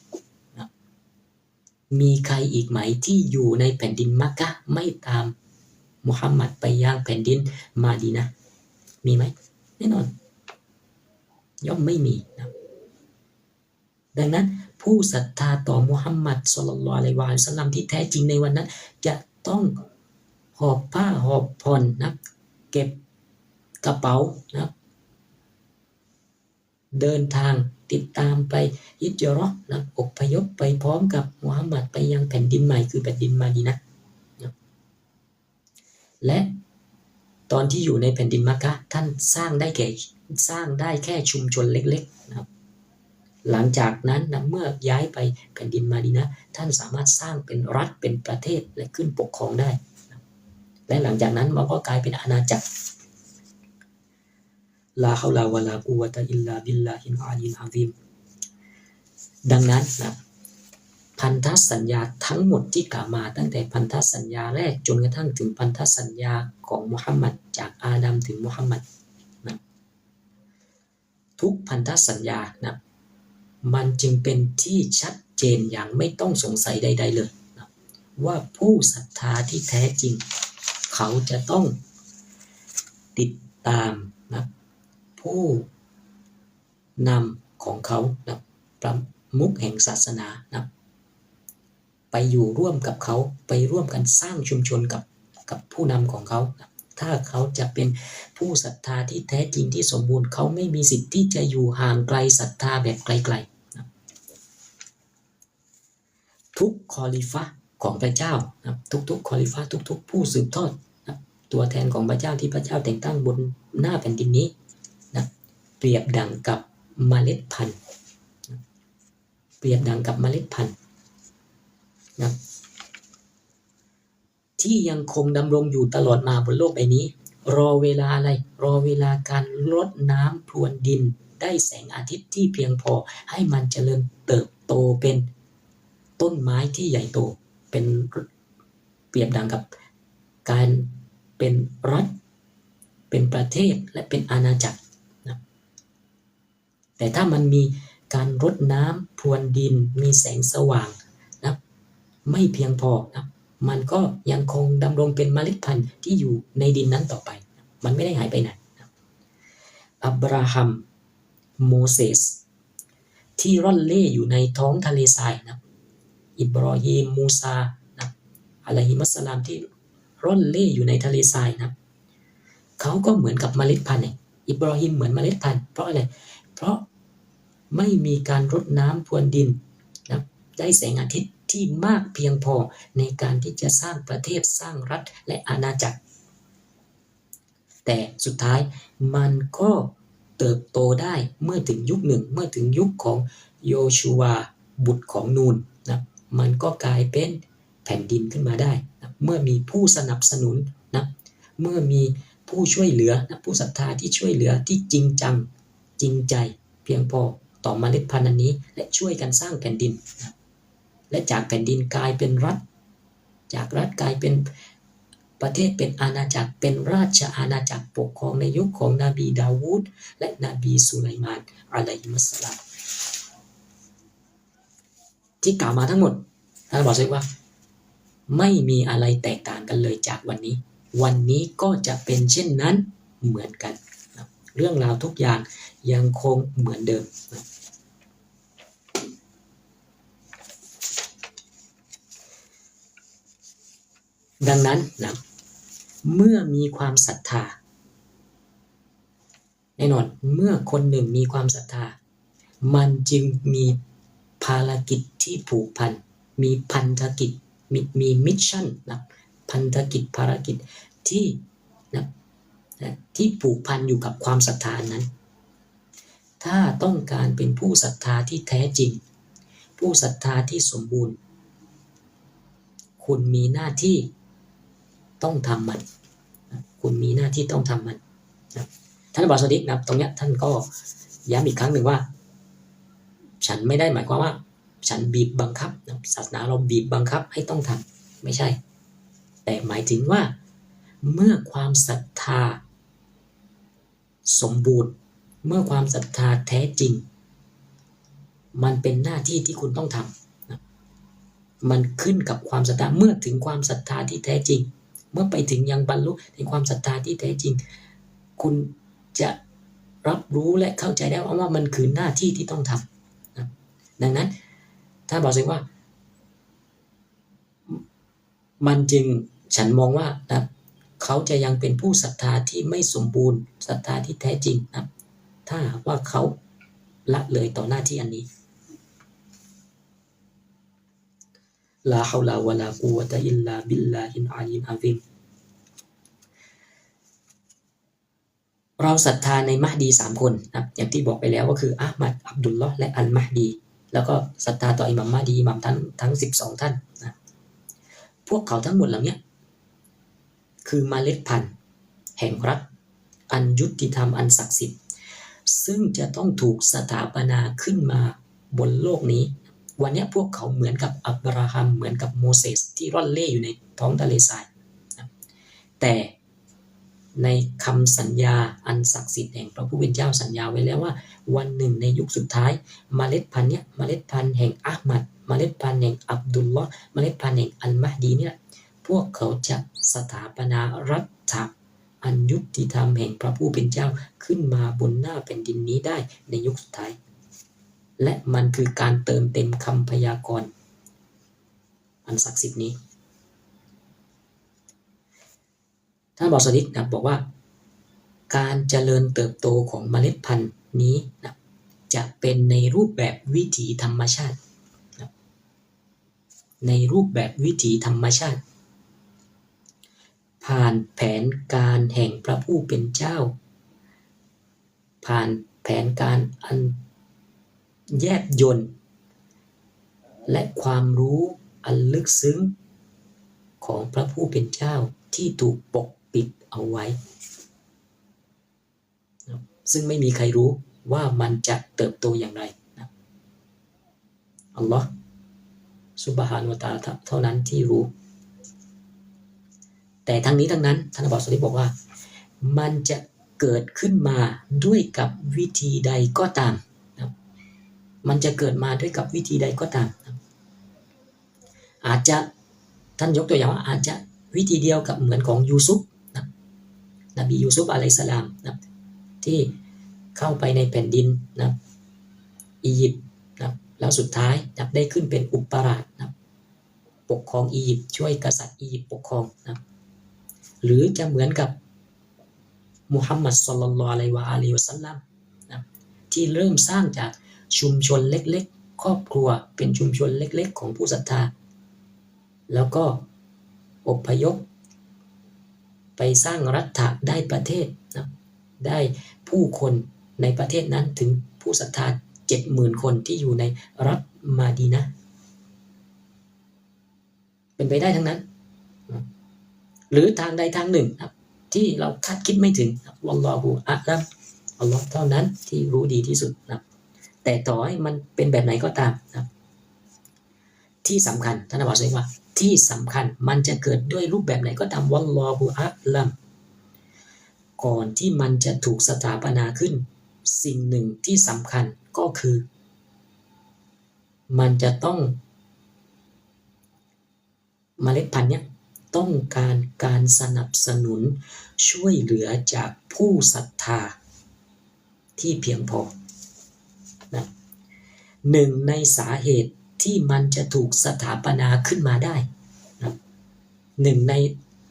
มีใครอีกไหมที่อยู่ในแผ่นดินมักกะฮ์ไม่ตามมุฮัมมัดไปยังแผ่นดินมาดีนะมีไหมแน่นอนย่อมไม่มีนะดังนั้นผู้ศรัทธาต่อมุฮัมมัดศ็อลลัลลอฮุอะลัยฮิวะซัลลัมที่แท้จริงในวันนั้นจะต้องหอบผ้าหอบผ่อนนะเก็บกระเป๋านะเดินทางติดตามไปฮิจเราะห์นะอพยพไปพร้อมกับมุฮัมมัดไปยังแผ่นดินใหม่คือแผ่นดินมาดีนะห์และตอนที่อยู่ในแผ่นดินมักกะฮ์ท่านสร้างได้แค่ชุมชนเล็กๆนะครับหลังจากนั้นนะเมื่อย้ายไปแผ่นดินมาดีนะห์ท่านสามารถสร้างเป็นรัฐเป็นประเทศและขึ้นปกครองได้และหลังจากนั้นมันก็กลายเป็นอาณาจักรลาฮาวลาวะลากุวะตะอิลลาบิลลาฮิลอาลีลอาซีมดังนั้นนะพันธสัญญาทั้งหมดที่กล่าวมาตั้งแต่พันธสัญญาแรกจนกระทั่งถึงพันธสัญญาของมุฮัมมัดจากอาดัมถึงมุฮัมมัดนะทุกพันธสัญญานะมันจึงเป็นที่ชัดเจนอย่างไม่ต้องสงสัยใดๆเลยนะว่าผู้ศรัทธาที่แท้จริงเขาจะต้องติดตามนะผู้นำของเขานะประมุขแห่งศาสนานะไปอยู่ร่วมกับเขาไปร่วมกันสร้างชุมชนกับผู้นำของเขานะถ้าเขาจะเป็นผู้ศรัทธาที่แท้จริงที่สมบูรณ์เขาไม่มีสิทธิ์ที่จะอยู่ห่างไกลศรัทธาแบบไกลๆนะทุกคอลิฟะห์ของพระเจ้านะทุกคอลิฟะห์ทุกผู้สืบทอดนะตัวแทนของพระเจ้าที่พระเจ้าแต่งตั้งบนหน้าแผ่นดินนี้นะเปรียบดังกับเมล็ดพันธุ์เปรียบดังกับเมล็ดพันธุ์นะที่ยังคงดำรงอยู่ตลอดมาบนโลกใบนี้รอเวลาอะไรรอเวลาการรดน้ำพรวนดินได้แสงอาทิตย์ที่เพียงพอให้มันเจริญเติบโตเป็นต้นไม้ที่ใหญ่โตเป็นเปรียบดังกับการเป็นรัฐเป็นประเทศและเป็นอาณาจักรนะแต่ถ้ามันมีการรดน้ำพรวนดินมีแสงสว่างนะไม่เพียงพอนะมันก็ยังคงดำรงเป็นเมล็ดพันธุ์ที่อยู่ในดินนั้นต่อไปมันไม่ได้หายไปไหนอับราฮัมโมเสสที่ร่อนเล่อยู่ในท้องทะเลทรายนะอิบรอฮีมมูซานะอะลัยฮิมัสสลามที่ร่อนเล่อยู่ในทะเลทรายนะเขาก็เหมือนกับเมล็ดพันธุ์อิบรอฮีมเหมือนเมล็ดพันธุ์เพราะอะไรเพราะไม่มีการรดน้ำพรวนดินนะได้แสงอาทิตย์ที่มากเพียงพอในการที่จะสร้างประเทศสร้างรัฐและอาณาจักรแต่สุดท้ายมันก็เติบโตได้เมื่อถึงยุคหนึ่งเมื่อถึงยุคของโยชูวาบุตรของนูนนะมันก็กลายเป็นแผ่นดินขึ้นมาได้นะเมื่อมีผู้สนับสนุนนะเมื่อมีผู้ช่วยเหลือนะผู้ศรัทธาที่ช่วยเหลือที่จริงจังจริงใจเพียงพอต่อเมล็ดพันธุ์อันนี้และช่วยกันสร้างแผ่นดินนะและจากแผ่นดินกลายเป็นรัฐจากรัฐกลายเป็นประเทศเป็นอาณาจักรเป็นราชอาณาจักรปกครองในยุคของนบีดาวูดและนบีสุไลมานอะลัยฮิมุสสลาม ที่กล่าวมาทั้งหมดท่านบอกเลยว่าไม่มีอะไรแตกต่างกันเลยจากวันนี้วันนี้ก็จะเป็นเช่นนั้นเหมือนกันเรื่องราวทุกอย่างยังคงเหมือนเดิมดังนั้นนะเมื่อมีความศรัทธาแน่นอนเมื่อคนหนึ่งมีความศรัทธามันจึงมีภารกิจที่ผูกพันมีพันธกิจมีมิชชั่นนะพันธกิจภารกิจที่นะที่ผูกพันอยู่กับความศรัทธานั้นถ้าต้องการเป็นผู้ศรัทธาที่แท้จริงผู้ศรัทธาที่สมบูรณ์คุณมีหน้าที่ต้องทำมันคุณมีหน้าที่ต้องทำมันท่านบอกสดิกนะตรงนี้ท่านก็ย้ำอีกครั้งหนึ่งว่าฉันไม่ได้หมายความว่าฉันบีบบังคับศาสนาเราบีบบังคับให้ต้องทำไม่ใช่แต่หมายถึงว่าเมื่อความศรัทธาสมบูรณ์เมื่อความศรัทธาแท้จริงมันเป็นหน้าที่ที่คุณต้องทำมันขึ้นกับความศรัทธาเมื่อถึงความศรัทธาที่แท้จริงเมื่อไปถึงยังบรรลุในความศรัทธาที่แท้จริงคุณจะรับรู้และเข้าใจได้ว่ามันคือหน้าที่ที่ต้องทำนะดังนั้นถ้าบอกเลยว่ามันจึงฉันมองว่านะเขาจะยังเป็นผู้ศรัทธาที่ไม่สมบูรณ์ศรัทธาที่แท้จริงนะถ้าว่าเขาละเลยต่อหน้าที่อันนี้ลาฮาวลาวะลากุวะตะอิลลาบิลลาฮิลอาลีมอะซีมเราศรัทธาในมะฮดี3คนนะอย่างที่บอกไปแล้วก็คืออะห์มัดอับดุลลอฮ์และอัลมะฮดีแล้วก็ศรัทธาต่ออิหม่ามมะฮดีอิหม่ามทั้ง12ท่านนะพวกเขาทั้งหมดเหล่านี้คือเมล็ดพันธุ์แห่งรัฐอันยุติธรรมอันศักดิ์สิทธิ์ซึ่งจะต้องถูกสถาปนาขึ้นมาบนโลกนี้วันนี้พวกเขาเหมือนกับอับราฮัมเหมือนกับโมเสสที่ร่อนเล่อยู่ในท้องทะเลทรายแต่ในคำสัญญาอันศักดิ์สิทธิ์แห่งพระผู้เป็นเจ้าสัญญาไว้แล้วว่าวันหนึ่งในยุคสุดท้ายเมล็ดพันธุ์เมล็ดพันธุ์แห่งอะห์มัดเมล็ดพันธุ์แห่งอับดุลลอฮ์เมล็ดพันธุ์แห่งอัลมะฮดีเนี่ยพวกเขาจะสถาปนารัฐอันยุติธรรมแห่งพระผู้เป็นเจ้าขึ้นมาบนหน้าแผ่นดินนี้ได้ในยุคสุดท้ายและมันคือการเติมเต็มคำพยากรณ์อันศักดิ์สิทธิ์นี้ท่านบอกสดิษนะบอกว่าการเจริญเติบโตของเมล็ดพันธุ์นี้นะจะเป็นในรูปแบบวิถีธรรมชาตินะในรูปแบบวิถีธรรมชาติผ่านแผนการแห่งพระผู้เป็นเจ้าผ่านแผนการอันแยบยลและความรู้อันลึกซึ้งของพระผู้เป็นเจ้าที่ถูกปกปิดเอาไว้ซึ่งไม่มีใครรู้ว่ามันจะเติบโตอย่างไรนะอัลลอฮฺซุบฮานะฮูวะตะอาลาเท่านั้นที่รู้แต่ทั้งนี้ทั้งนั้นท่านอับดุลลอฮฺบอกว่ามันจะเกิดขึ้นมาด้วยกับวิธีใดก็ตามนะมันจะเกิดมาด้วยกับวิธีใดก็ตามนะอาจจะท่านยกตัวอย่างว่าอาจจะวิธีเดียวกับเหมือนของยูซุฟนะนบียูซุฟอะลัยฮิสสลามนะที่เข้าไปในแผ่นดินนะอียิปต์นะแล้วสุดท้ายนะได้ขึ้นเป็นอุปราชนะปกครองอียิปต์ช่วยกษัตริย์อียิปต์ปกครองนะหรือจะเหมือนกับมุฮัมมัดศ็อลลัลลอฮุอะลัยฮิวะอาลีฮิวะซัลลัมนะที่เริ่มสร้างจากชุมชนเล็กๆครอบครัวเป็นชุมชนเล็กๆของผู้ศรัทธาแล้วก็อพยพไปสร้างรัฐะได้ประเทศนะได้ผู้คนในประเทศนั้นถึงผู้ศรัทธา 70,000 คนที่อยู่ในรัฐมาดีนะห์เป็นไปได้ทั้งนั้นหรือทางใดทางหนึ่งนะที่เราคาดคิดไม่ถึงวัลลอฮุอะลัมอัลลอฮ์เท่านั้นที่รู้ดีที่สุดนะแต่ต่อให้มันเป็นแบบไหนก็ตามนะที่สำคัญท่านบอกเลยว่าที่สำคัญมันจะเกิดด้วยรูปแบบไหนก็ตามวัลลอฮุอะลัมก่อนที่มันจะถูกสถาปนาขึ้นสิ่งหนึ่งที่สำคัญก็คือมันจะต้อง เมล็ดพันธุ์เนี้ยต้องการการสนับสนุนช่วยเหลือจากผู้ศรัทธาที่เพียงพอนะหนึ่งในสาเหตุที่มันจะถูกสถาปนาขึ้นมาได้นะหนึ่งใน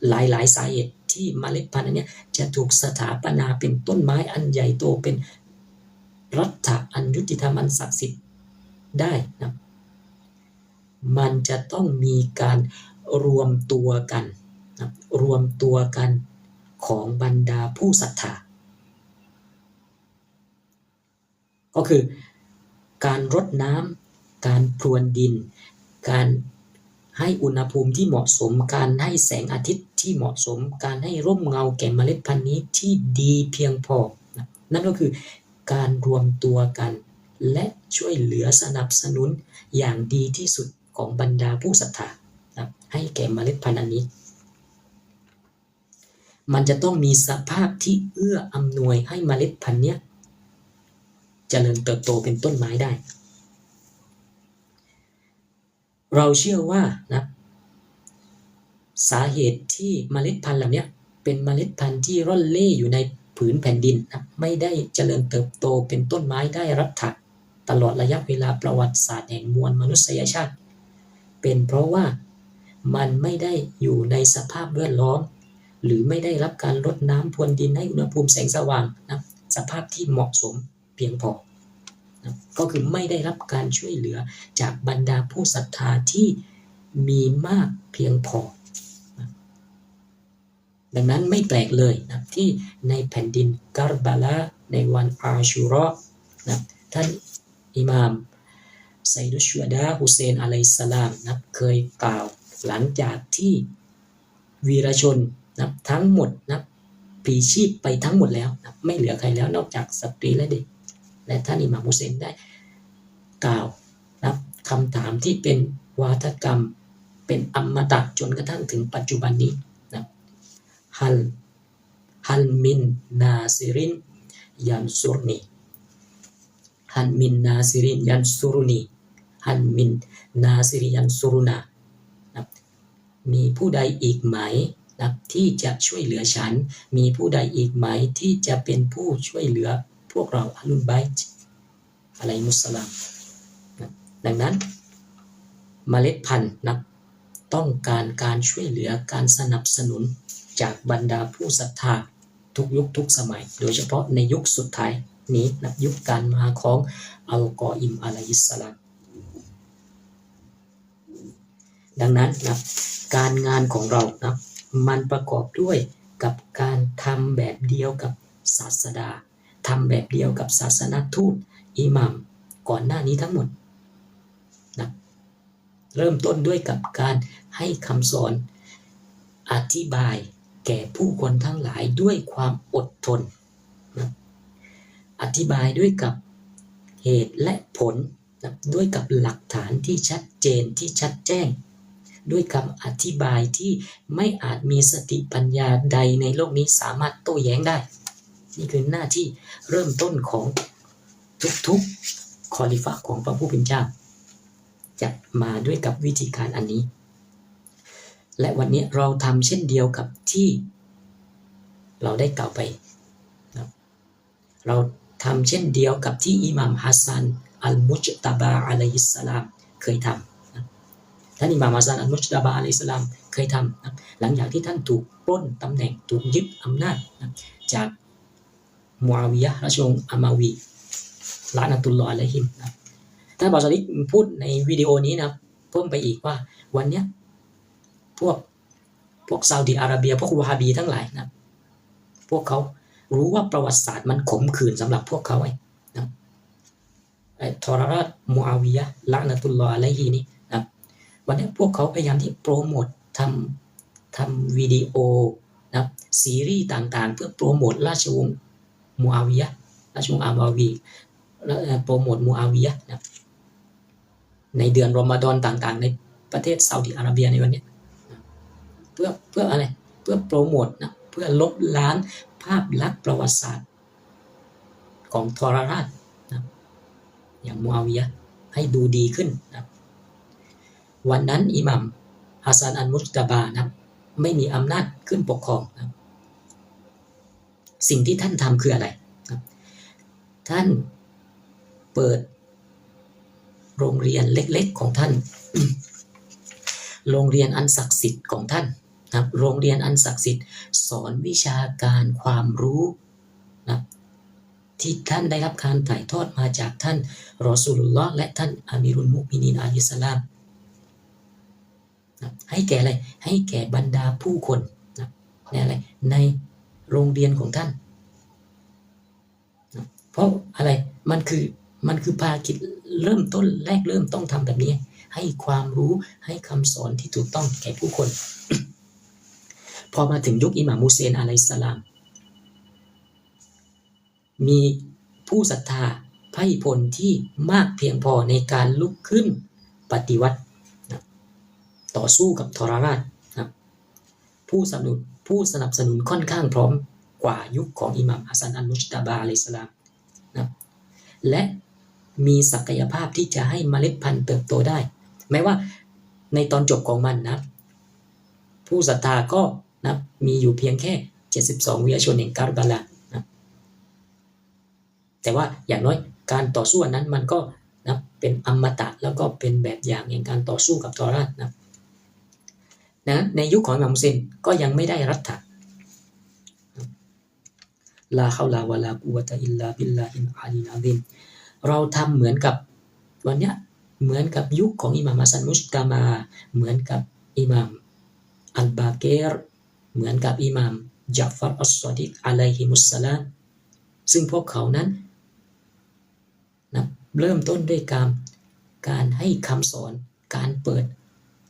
หลายๆสาเหตุที่เมล็ดพันธุ์อันนี้จะถูกสถาปนาเป็นต้นไม้อันใหญ่โตเป็นรัฐะอันยุติธรรมอันศักดิ์สิทธิ์ได้นะมันจะต้องมีการรวมตัวกันนะรวมตัวกันของบรรดาผู้ศรัทธาก็คือการรดน้ำการพรวนดินการให้อุณหภูมิที่เหมาะสมการให้แสงอาทิตย์ที่เหมาะสมการให้ร่มเงาแก่เมล็ดพันธุ์นี้ที่ดีเพียงพอนั่นก็คือการรวมตัวกันและช่วยเหลือสนับสนุนอย่างดีที่สุดของบรรดาผู้ศรัทธาให้แก่เมล็ดพันธุ์อันนี้มันจะต้องมีสภาพที่เอื้ออำนวยให้เมล็ดพันธุ์นี้เจริญเติบโตเป็นต้นไม้ได้เราเชื่อว่านะสาเหตุที่เมล็ดพันธุ์เหล่านี้เป็นเมล็ดพันธุ์ที่ร่อนเล่อยู่ในผืนแผ่นดินนะไม่ได้เจริญเติบโตเป็นต้นไม้ได้รัฐะตลอดระยะเวลาประวัติศาสตร์แห่งมวลมนุษยชาติเป็นเพราะว่ามันไม่ได้อยู่ในสภาพแวดล้อมหรือไม่ได้รับการรดน้ำพรวนดินให้อุณหภูมิแสงสว่างนะสภาพที่เหมาะสมเพียงพอนะก็คือไม่ได้รับการช่วยเหลือจากบรรดาผู้ศรัทธาที่มีมากเพียงพอนะดังนั้นไม่แปลกเลยนะที่ในแผ่นดินการ์บาลาในวันอาชูเราะห์นะท่านอิหม่ามไซดุชชุฮดาฮุเซนอะลัยฮิสสลามนะเคยกล่าวหลังจากที่วีรชนนะทั้งหมดนะพลีชีพไปทั้งหมดแล้วนะไม่เหลือใครแล้วนอกจากสตรีและเด็กและท่านอิหม่ามฮุเซนได้กล่าวนะคำถามที่เป็นวาทกรรมเป็นอมตะจนกระทั่งถึงปัจจุบันนี้นะฮัลมินนาซิรินยันซุรนีฮัลมินนาซิรินยันซุรุนีฮัลมินนาซิริยันซุรุนานะมีผู้ใดอีกไหมนะที่จะช่วยเหลือฉันมีผู้ใดอีกไหมที่จะเป็นผู้ช่วยเหลือพวกเราอัลลุลไบต์อะลัยฮิมุสสลามนะดังนั้นเมล็ดพันธุ์นะต้องการช่วยเหลือการสนับสนุนจากบรรดาผู้ศรัทธาทุกยุคทุกสมัยโดยเฉพาะในยุคสุดท้ายนี้นะยุคการมาของอัลกออิมอะลัยฮิสสลามดังนั้นนะการงานของเรานะมันประกอบด้วยกับการทำแบบเดียวกับศาสดาทำแบบเดียวกับศาสนทูตอิหม่ามก่อนหน้านี้ทั้งหมดนะเริ่มต้นด้วยกับการให้คำสอนอธิบายแก่ผู้คนทั้งหลายด้วยความอดทนนะอธิบายด้วยกับเหตุและผลนะด้วยกับหลักฐานที่ชัดเจนที่ชัดแจ้งด้วยคำอธิบายที่ไม่อาจมีสติปัญญาใดในโลกนี้สามารถโต้แย้งได้นี่คือหน้าที่เริ่มต้นของทุกๆคอลิฟะของพระผู้เป็นเจ้าจะมาด้วยกับวิธีการอันนี้และวันนี้เราทำเช่นเดียวกับที่เราได้กล่าวไปนะเราทำเช่นเดียวกับที่อิหม่ามฮัสซันอัลมุจตบาอะลัยฮิสสลามเคยทำนะท่านอิหม่ามฮัสซันอัลมุจตบาอะลัยฮิสสลามเคยทำนะหลังจากที่ท่านถูกปล้นตำแหน่งถูกยึดอำนาจนะจากมุอาวิยะห์ราชวงศ์อุมัยย์ละนะตุลลอฮ์อะลัยฮิมนะท่านบาซาลิกพูดในวิดีโอนี้นะเพิ่มไปอีกว่าวันนี้พวกซาอุดิอาระเบียพวกวะฮาบีทั้งหลายนะพวกเขารู้ว่าประวัติศาสตร์มันขมขื่นสำหรับพวกเขาทรราชมุอาวิยะห์ละนะตุลลอฮ์อะลัยฮินี่นะวันนี้พวกเขาพยายามที่โปรโมททำวิดีโอนะซีรีส์ต่างๆเพื่อโปรโมทราชวงศ์มุอาวิยะห์ราชวงศ์อุมัยย์และโปรโมทมุอาวิยะห์นะในเดือนรอมฎอนต่างๆในประเทศซาอุดิอาระเบียในวันนี้เพื่ออะไรเพื่อโปรโมทนะเพื่อลบล้างภาพลักษณ์ประวัติศาสตร์ของทรราชนะอย่างมุอาวิยะห์ให้ดูดีขึ้นนะวันนั้นอิหม่าม ฮัสซันอัลมุจตบานะไม่มีอำนาจขึ้นปกครองนะสิ่งที่ท่านทำคืออะไรนะท่านเปิดโรงเรียนเล็กๆของท่าน โรงเรียนอันศักดิ์สิทธิ์ของท่านนะโรงเรียนอันศักดิ์สิทธิ์สอนวิชาการความรู้นะที่ท่านได้รับการถ่ายทอดมาจากท่านรอซูลุลลอฮ์และท่านอามีรุลมุมินีนอะลัยฮิสสลามนะให้แก่อะไรให้แก่บรรดาผู้คนนะในอะไรในโรงเรียนของท่านนะเพราะอะไรมันคือภารกิจเริ่มต้นแรกเริ่มต้องทำแบบนี้ให้ความรู้ให้คำสอนที่ถูกต้องแก่ผู้คน พอมาถึงยุคอิหม่ามมุเซนอะลัยฮิสสลามมีผู้ศรัทธาไพร่พลที่มากเพียงพอในการลุกขึ้นปฏิวัตินะต่อสู้กับทรราชนะผู้สนับสนุนค่อนข้างพร้อมกว่ายุคของอิหม่ามฮัสซันอัลมุจตบาอะลัยฮิสสลามนะและมีศักยภาพที่จะให้เมล็ดพันธุ์เติบโตได้แม้ว่าในตอนจบของมันนะผู้ศรัทธาก็นะมีอยู่เพียงแค่72วีรชนแห่งการบาลานะแต่ว่าอย่างน้อยการต่อสู้นั้นมันก็นะเป็นอมตะแล้วก็เป็นแบบอย่างแห่งการต่อสู้กับทรราชนะในยุคของอิหม่ามมุเซนก็ยังไม่ได้รัฐะลาฮาวลาวะลากุวะตะอิลลาบิลลาฮิลอาลีลอะซีมเราทำเหมือนกับวันเนี้ยเหมือนกับยุคของอิหม่ามฮัสซันมุจตบาเหมือนกับอิหม่ามอัลบาเกรเหมือนกับอิหม่ามญะฟัรอัสซอดิกอะลัยฮิมุสสลามซึ่งพวกเขานั้นนะเริ่มต้นด้วยการให้คำสอนการเปิด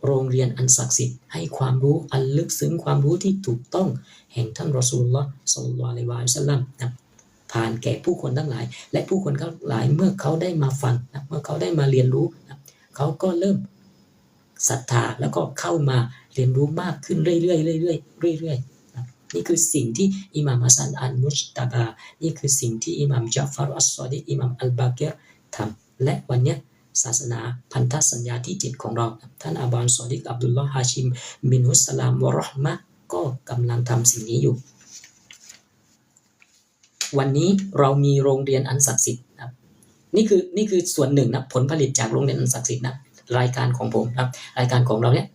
โรงเรียนอันศักดิ์สิทธิ์ให้ความรู้อันลึกซึ้งความรู้ที่ถูกต้องแห่งท่านรอซูลุลลอฮ์ศ็อลลัลลอฮุอะลัยฮิวะซัลลัมนะผ่านแก่ผู้คนทั้งหลายและผู้คนทั้งหลายเมื่อเขาได้มาฟังนะเมื่อเขาได้มาเรียนรู้นะเขาก็เริ่มศรัทธาแล้วก็เข้ามาเรียนรู้มากขึ้นเรื่อยๆเรื่อยๆเรื่อยๆนะนี่คือสิ่งที่อิหม่ามฮัสซันอัลมุจตบานี่คือสิ่งที่อิหม่ามญะฟัรอัสซอดิกอิหม่ามอัลบาเกรทำและวันนี้ศาสนาพันธสัญญาที่7ของเราท่านอาบานซอดิกอับดุลลอฮ์ฮาชิมมินฮุสสลามวะเราะห์มะห์ก็กำลังทำสิ่งนี้อยู่วันนี้เรามีโรงเรียนอันศักดิ์สิทธิ์นะนี่คือส่วนหนึ่งนะผลผลิตจากโรงเรียนอันศักดิ์สิทธิ์นะรายการของผมนะรายการของเราเนี่ย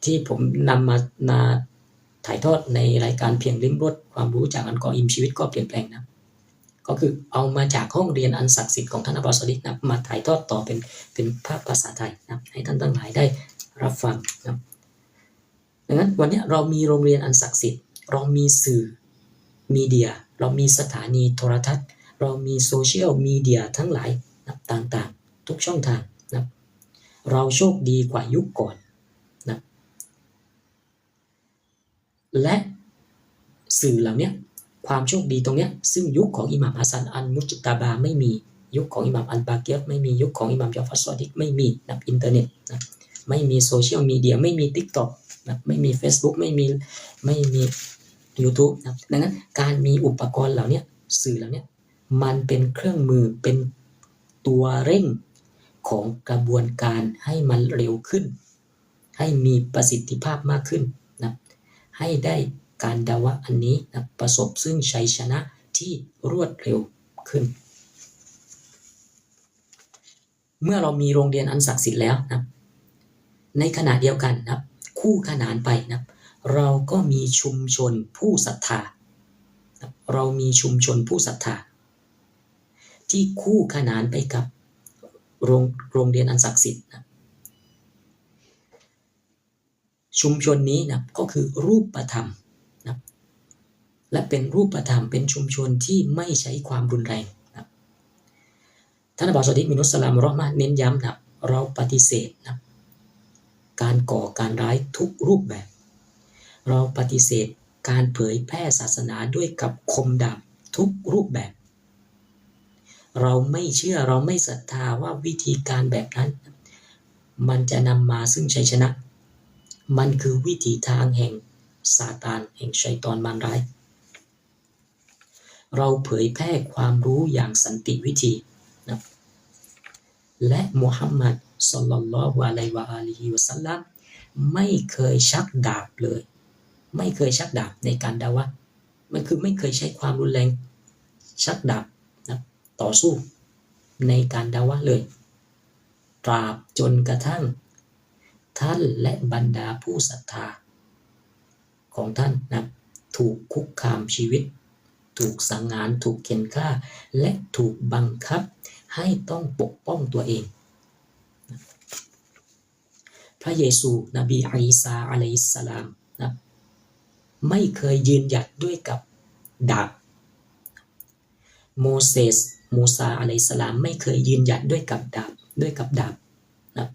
ที่ผมนำมาถ่ายทอดในรายการเพียงลิ้มรสความรู้จากอันกออิมชีวิตก็เปลี่ยนแปลงนะก็คือเอามาจากห้องเรียนอันศักดิ์สิทธิ์ของท่านอับบาสซอดิกนะมาถ่ายทอดต่อเป็นภาษาไทยนะให้ท่านทั้งหลายได้รับฟังนะดังนั้นวันนี้เรามีโรงเรียนอันศักดิ์สิทธิ์เรามีสื่อมีเดียเรามีสถานีโทรทัศน์เรามีโซเชียลมีเดียทั้งหลายนะต่างๆทุกช่องทางนะเราโชคดีกว่ายุคก่อนนะและสื่อเหล่านี้ความโชคดีตรงนี้ซึ่งยุคของอิหม่ามฮัสซันอัลมุจตบาไม่มียุคของอิหม่ามอัลบาเกรไม่มียุคของอิหม่ามญะฟัรซอดิกไม่มีนะอินเทอร์เน็ตนะไม่มีโซเชียลมีเดียไม่มี TikTok นะไม่มี Facebook ไม่มี YouTube นะดังนั้นการมีอุปกรณ์เหล่านี้สื่อเหล่านี้มันเป็นเครื่องมือเป็นตัวเร่งของกระบวนการให้มันเร็วขึ้นให้มีประสิทธิภาพมากขึ้นนะให้ได้การดาวะอันนี้นะประสบซึ่งชัยชนะที่รวดเร็วขึ้นเมื่อเรามีโรงเรียนอันศักดิ์สิทธิ์แล้วนะในขณะเดียวกันนะคู่ขนานไปนะเราก็มีชุมชนผู้ศรัทธาเรามีชุมชนผู้ศรัทธาที่คู่ขนานไปกับโรงเรียนอันศักดิ์สิทธิ์นะชุมชนนี้นะก็คือรูปธรรมนะและเป็นรูปธรรมเป็นชุมชนที่ไม่ใช้ความรุนแรงนะท่านอับบาสซอดิกมินฮุสสลามเราะห์มะห์เน้นย้ำนะเราปฏิเสธนะการก่อการร้ายทุกรูปแบบเราปฏิเสธการเผยแพร่ศาสนาด้วยกับคมดาบทุกรูปแบบเราไม่เชื่อเราไม่ศรัทธาว่าวิธีการแบบนั้นมันจะนำมาซึ่งชัยชนะมันคือวิถีทางแห่งซาตานแห่งชัยฏอนมารร้ายเราเผยแพร่ความรู้อย่างสันติวิธีนะและมุฮัมมัดศ็อลลัลลอฮุอะลัยฮิวะอาลิฮิวะซัลลัม ไม่เคยชักดาบเลยไม่เคยชักดาบในการดะวะห์มันคือไม่เคยใช้ความรุนแรงชักดาบนะต่อสู้ในการดะวะห์เลยตราบจนกระทั่งท่านและบรรดาผู้ศรัทธาของท่านนะถูกคุกคามชีวิตถูกสังหารถูกเข็นฆ่าและถูกบังคับให้ต้องปกป้องตัวเองพระเยซูนบีอีสาอะลัยฮิสสลามนะไม่เคยยืนหยัดด้วยกับดาบโมเสสมูซาอะลัยฮิสสลามไม่เคยยืนหยัดด้วยกับดาบนะ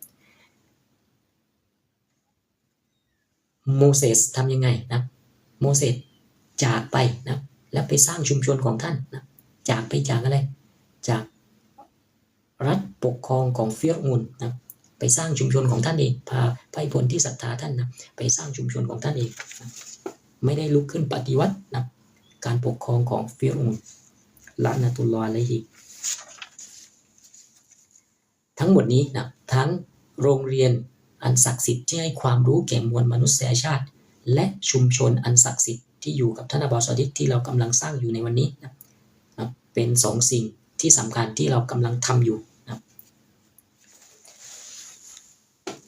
โมเสสทำยังไงนะโมเสสจากไปนะแล้วไปสร้างชุมชนของท่านนะจากไปจากอะไรจากรัฐปกครองของฟิรเอาน์นะไปสร้างชุมชนของท่านเองพาไพร่พลที่ศรัทธาท่านนะไปสร้างชุมชนของท่านเองนะไม่ได้ลุกขึ้นปฏิวัตินะการปกครองของฟิรเอาน์ละนะตุลลอฮ์อะลัยฮิทั้งหมดนี้นะทั้งโรงเรียนอันศักดิ์สิทธิ์ที่ให้ความรู้แก่มวลมนุษยชาติและชุมชนอันศักดิ์สิทธิ์ที่อยู่กับท่านอับดุลซอดิกที่เรากำลังสร้างอยู่ในวันนี้นะเป็นสองสิ่งที่สำคัญที่เรากำลังทำอยู่นะ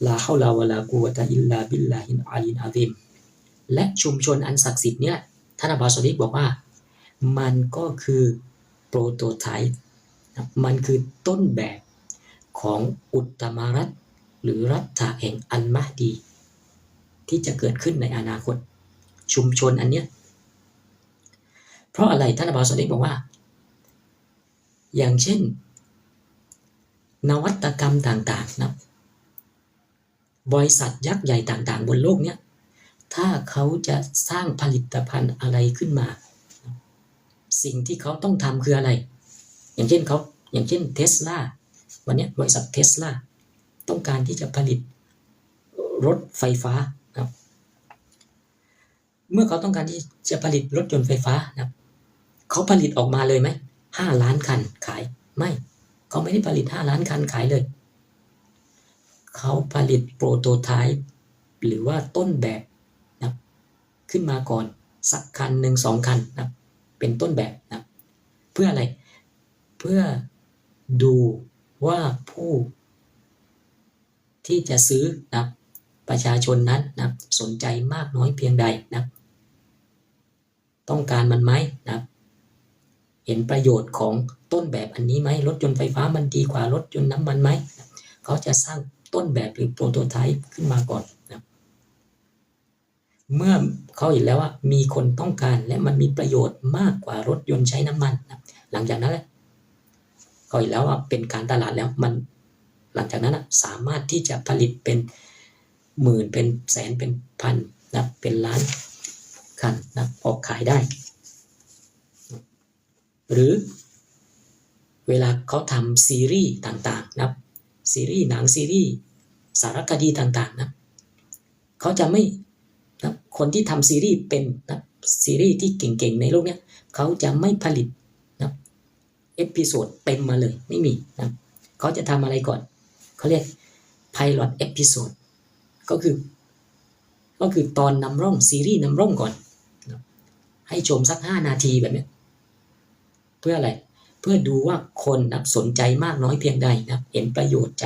ลาฮาวลาวะลากุวะตะอิลลาบิลลาฮิลอาลีลอะซีมและชุมชนอันศักดิ์สิทธิ์เนี่ยท่านอับดุลซอดิกบอกว่ามันก็คือโปรโตไทป์มันคือต้นแบบของอุตตมรัฐหรือรัฐแห่งอัลมะฮดีที่จะเกิดขึ้นในอนาคตชุมชนอันเนี้ยเพราะอะไรท่านอับดุลซอดิกบอกว่าอย่างเช่นนวัตกรรมต่างๆนะบริษัทยักษ์ใหญ่ต่างๆบนโลกเนี้ยถ้าเขาจะสร้างผลิตภัณฑ์อะไรขึ้นมาสิ่งที่เขาต้องทำคืออะไรอย่างเช่นเทสลาวันนี้บริษัทเทสลาต้องการที่จะผลิตรถไฟฟ้าครับเมื่อเขาต้องการที่จะผลิตรถยนต์ไฟฟ้านะเขาผลิตออกมาเลยไหม5 ล้านคันขายไม่เขาไม่ได้ผลิต5 ล้านคันขายเลยเขาผลิตโปรโตไทป์หรือว่าต้นแบบนะขึ้นมาก่อนสักคัน1 2 คันนะเป็นต้นแบบนะเพื่ออะไรเพื่อดูว่าผู้ที่จะซื้อนะประชาชนนั้นนะสนใจมากน้อยเพียงใดนะต้องการมันไหมนะเห็นประโยชน์ของต้นแบบอันนี้ไหมรถยนต์ไฟฟ้ามันดีกว่ารถยนต์น้ำมันไหมเขาจะสร้างต้นแบบหรือโปรโตไทป์ขึ้นมาก่อนนะเมื่อเขาเห็นแล้วว่ามีคนต้องการและมันมีประโยชน์มากกว่ารถยนต์ใช้น้ำมันนะหลังจากนั้นแหละเขาเห็นแล้วว่าเป็นการตลาดแล้วมันหลังจากนั้นสามารถที่จะผลิตเป็นหมื่นเป็นแสนเป็นพันนะเป็นล้านคันนะออกขายได้หรือเวลาเขาทำซีรีส์ต่างๆนะซีรีส์หนังซีรีส์สารคดีต่างๆนะเขาจะไม่นะคนที่ทำซีรีส์เป็นนะซีรีส์ที่เก่งๆในโลกนี้เขาจะไม่ผลิตนะเอพิโซดเต็มมาเลยไม่มีนะเขาจะทำอะไรก่อนเขาเรียก Pilot Episode ก็คือตอนนำร่องซีรีส์นำร่องก่อนนะให้ชมสัก5 นาทีแบบนี้เพื่ออะไรเพื่อดูว่าคนนะสนใจมากน้อยเพียงใดนะเห็นประโยชน์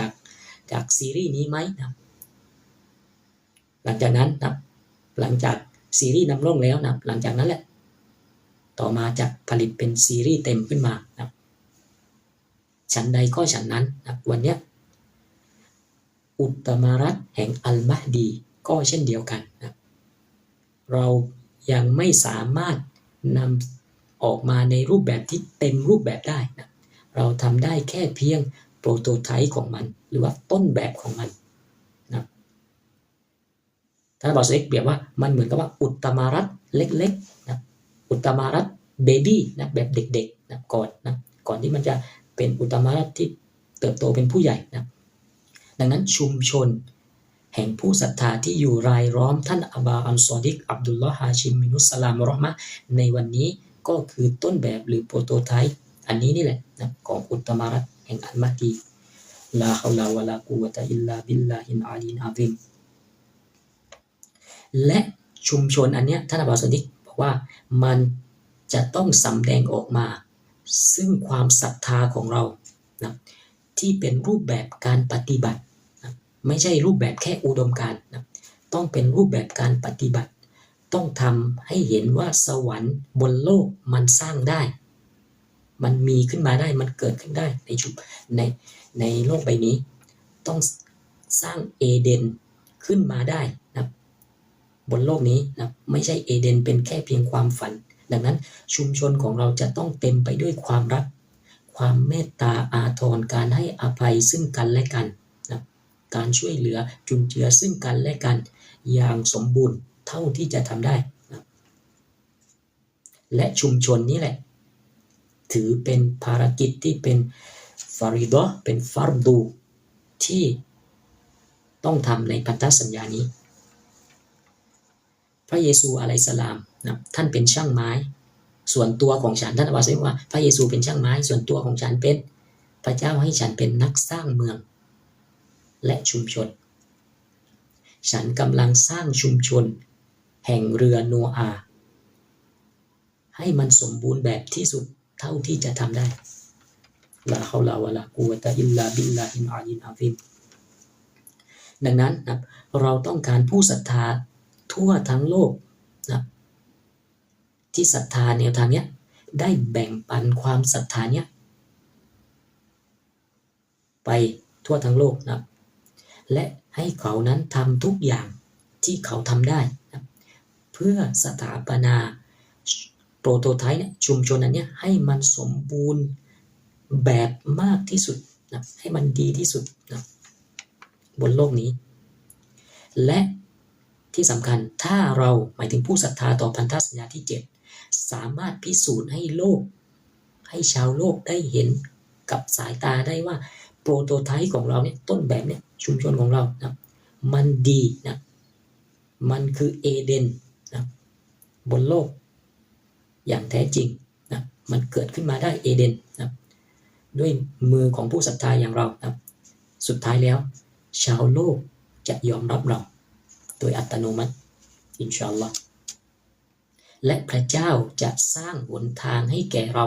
จากซีรีส์นี้ไหมนะหลังจากนั้นนะหลังจากซีรีส์นำร่องแล้วนะหลังจากนั้นแหละต่อมาจะผลิตเป็นซีรีส์เต็มขึ้นมานะฉันใดก็ฉันนั้นนะวันนี้อุตตมรัฐแห่งอัลมะฮดีก็เช่นเดียวกันนะเรายังไม่สามารถนำออกมาในรูปแบบที่เต็มรูปแบบได้นะเราทำได้แค่เพียงโปรโตไทป์ของมันหรือว่าต้นแบบของมันนะท่านบอกเปรียบว่ามันเหมือนกับว่าอุตตมรัฐเล็กๆนะอุตตมรัฐเบบี้นะแบบเด็กๆนะก่อนที่มันจะเป็นอุตตมรัฐที่เติบโตเป็นผู้ใหญ่นะดังนั้นชุมชนแห่งผู้ศรัทธาที่อยู่รายล้อมท่านอับาอัลซอดิกอับดุลลอฮ์ฮาชิมมินุสสลามเราะห์มะห์ในวันนี้ก็คือต้นแบบหรือโปรโตไทป์อันนี้นี่แหละนะของอุตตมรัฐแห่งอัลมะฮดีลาฮาวลาวะลากุวะตะอิลลาบิลลาฮิลอาลีลอะซีม และชุมชนอันเนี้ยท่านอาบาสนิกบอกว่ามันจะต้องสำแดงออกมาซึ่งความศรัทธาของเรานะที่เป็นรูปแบบการปฏิบัตินะไม่ใช่รูปแบบแค่อุดมการณ์นะต้องเป็นรูปแบบการปฏิบัติต้องทำให้เห็นว่าสวรรค์บนโลกมันสร้างได้มันมีขึ้นมาได้มันเกิดขึ้นได้ในโลกใบนี้ต้องสร้างเอเดนขึ้นมาได้นะบนโลกนี้นะไม่ใช่เอเดนเป็นแค่เพียงความฝันดังนั้นชุมชนของเราจะต้องเต็มไปด้วยความรักความเมตตาอาทรการให้อภัยซึ่งกันและกันนะการช่วยเหลือจุนเจือซึ่งกันและกันอย่างสมบูรณ์เท่าที่จะทำได้นะและชุมชนนี้แหละถือเป็นภารกิจที่เป็นฟาริดะห์เป็นฟารดูที่ต้องทำในพันธสัญญานี้พระเยซูอะลัยฮิสสลามนะท่านเป็นช่างไม้ส่วนตัวของฉันท่านบอกว่าพระเยซูเป็นช่างไม้ส่วนตัวของฉันเป็นพระเจ้าให้ฉันเป็นนักสร้างเมืองและชุมชนฉันกำลังสร้างชุมชนแห่งเรือโนอาห์ให้มันสมบูรณ์แบบที่สุดเท่าที่จะทำได้ลาฮาวลาวะลากุวะตะอิลลาบิลลาฮิลอาลีลอาซีมดังนั้นนะเราต้องการผู้ศรัทธาทั่วทั้งโลกนะที่ศรัทธาแนวทางเนี้ยได้แบ่งปันความศรัทธาเนี้ยไปทั่วทั้งโลกนะและให้เขานั้นทำทุกอย่างที่เขาทำได้นะเพื่อสถาปนาโปรโตไทป์เนี่ยชุมชนอันเนี้ยให้มันสมบูรณ์แบบมากที่สุดนะให้มันดีที่สุดนะบนโลกนี้และที่สำคัญถ้าเราหมายถึงผู้ศรัทธาต่อพันธสัญญาที่7สามารถพิสูจน์ให้โลกให้ชาวโลกได้เห็นกับสายตาได้ว่าโปรโตไทป์ของเราเนี่ยต้นแบบเนี่ยชุมชนของเรานะมันดีนะมันคือเอเดนนะบนโลกอย่างแท้จริงนะมันเกิดขึ้นมาได้เอเดนนะด้วยมือของผู้ศรัทธาอย่างเรานะสุดท้ายแล้วชาวโลกจะยอมรับเราโดยอัตโนมัติอินชาอัลลอฮ์และพระเจ้าจะสร้างหนทางให้แก่เรา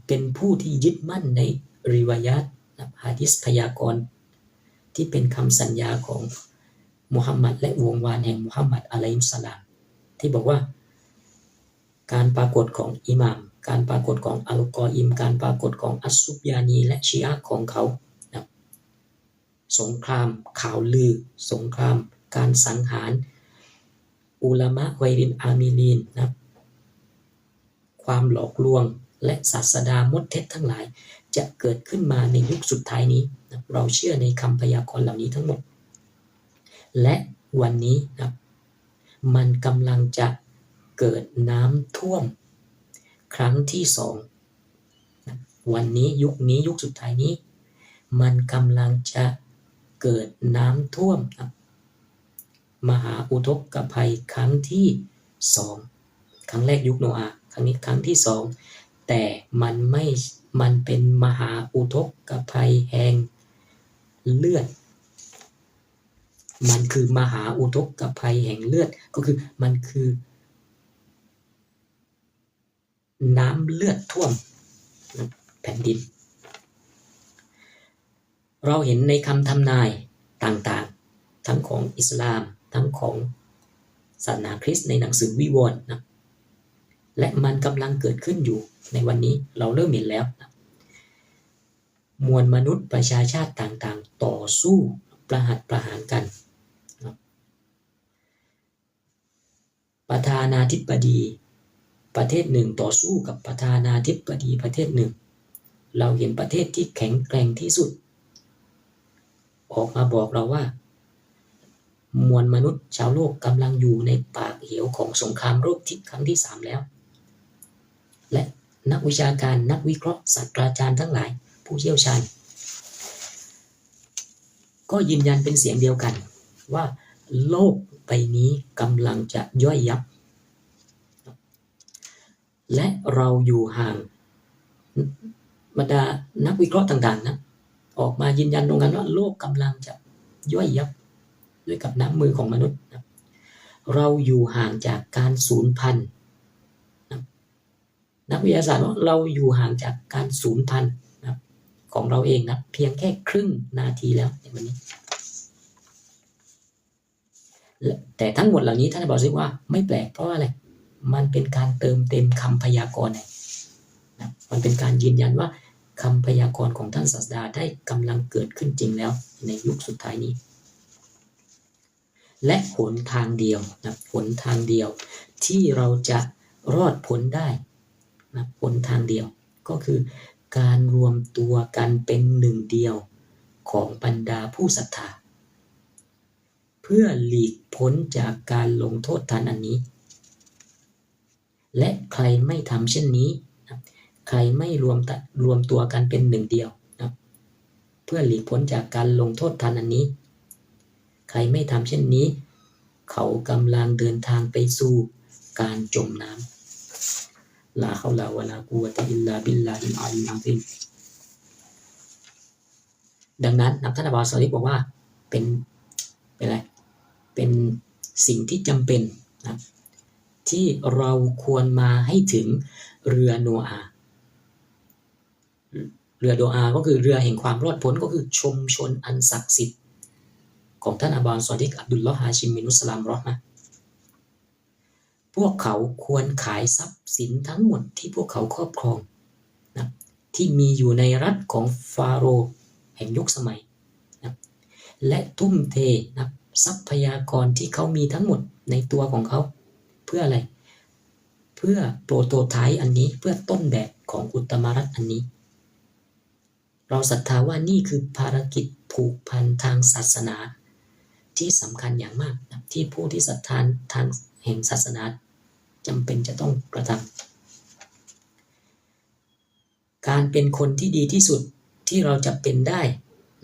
เป็นผู้ที่ยึดมั่นในริวายาตหะดีษพยากรณ์ที่เป็นคำสัญญาของมุฮัมมัดและวงวานแห่งมุฮัมมัดอะลัยฮิสสลามที่บอกว่าการปรากฏของอิหม่ามการปรากฏของอัลกออิมการปรากฏของอัสซุบยานีและชีอะห์ของเขาสงครามข่าวลือสงครามการสังหารอุลามะไวรินอามิลีนนะความหลอกลวงและศาสดามดเท็จทั้งหลายจะเกิดขึ้นมาในยุคสุดท้ายนี้นะเราเชื่อในคำพยากรณ์เหล่านี้ทั้งหมดและวันนี้นะมันกำลังจะเกิดน้ำท่วมครั้งที่2นะวันนี้ยุคนี้ยุคสุดท้ายนี้มันกำลังจะเกิดน้ำท่วมนะมหาอุทกภัยครั้งที่2ครั้งแรกยุคโนอาห์ครั้งนี้ครั้งที่2แต่มันเป็นมหาอุทกภัยแห่งเลือดมันคือมหาอุทกภัยแห่งเลือดก็คือมันคือน้ำเลือดท่วมแผ่นดินเราเห็นในคำทำนายต่างๆทั้งของอิสลามทั้งของศาสนาคริสต์ในหนังสือวิวรณ์นะและมันกำลังเกิดขึ้นอยู่ในวันนี้เราเริ่มเห็นแล้วนะมวลมนุษย์ประชาชาติต่างๆต่อสู้ประหัตประหารกันนะประธานาธิบดีประเทศหนึ่งต่อสู้กับประธานาธิบดีประเทศหนึ่งเราเห็นประเทศที่แข็งแกร่งที่สุดออกมาบอกเราว่ามวลมนุษย์ชาวโลกกำลังอยู่ในปากเหวของสงครามโลกครั้งที่3แล้วและนักวิชาการนักวิเคราะห์ศาสตราจารย์ทั้งหลายผู้เชี่ยวชาญก็ยืนยันเป็นเสียงเดียวกันว่าโลกใบนี้กำลังจะย่อยยับและเราอยู่ห่างบรรดานักวิเคราะห์ต่างๆนะออกมายืนยันตรงกันว่าโลกกำลังจะย่อยยับ ด้วยกับน้ำมือของมนุษย์นะเราอยู่ห่างจากการสูญพันธุ์นะนักวิทยาศาสตร์ว่าเราอยู่ห่างจากการสูญพันธุ์นะของเราเองนะเพียงแค่ครึ่งนาทีแล้วในวันนี้แต่ทั้งหมดเหล่านี้ท่านบอกซิว่าไม่แปลกเพราะอะไรมันเป็นการเติมเต็มคำพยากรณ์นะมันเป็นการยืนยันว่าคำพยากรณ์ของท่านศาสดาได้กำลังเกิดขึ้นจริงแล้วในยุคสุดท้ายนี้และหนทางเดียวนะหนทางเดียวที่เราจะรอดพ้นได้นะหนทางเดียวก็คือการรวมตัวกันเป็นหนึ่งเดียวของบรรดาผู้ศรัทธาเพื่อหลีกพ้นจากการลงโทษทันอันนี้และใครไม่ทำเช่นนี้นะใครไม่รวมตัวกันเป็นหนึ่งเดียวนะเพื่อหลีกพ้นจากการลงโทษทันอันนี้ใครไม่ทำเช่นนี้เขากำลังเดินทางไปสู่การจมน้ำลาฮาวลาวะลากุวะตะอิลลาบิลลาฮิลอาลีลอะซีมดังนั้นท่านอับบาสซอลิกบอกว่าเป็นอะไรเป็นสิ่งที่จำเป็นนะที่เราควรมาให้ถึงเรือโนอาห์เรือโนอาห์ก็คือเรือแห่งความรอดพ้นก็คือชุมชนอันศักดิ์สิทธิ์ของท่านอับบาสซอลิกอับดุลลอฮ์ฮาชิมบินุสลามรอห์มะห์พวกเขาควรขายทรัพย์สินทั้งหมดที่พวกเขาครอบครองนะที่มีอยู่ในรัฐของฟาโรห์แห่งยุคสมัยนะและทุ่มเทนะทรัพยากรที่เขามีทั้งหมดในตัวของเขาเพื่ออะไรเพื่อโปรโตไทป์อันนี้เพื่อต้นแบบของอุตตมรัฐอันนี้เราศรัทธาว่านี่คือภารกิจผูกพันทางศาสนาที่สำคัญอย่างมากนะที่ผู้ที่ศรัทธาทางแห่งศาสนาจำเป็นจะต้องกระทำการเป็นคนที่ดีที่สุดที่เราจะเป็นได้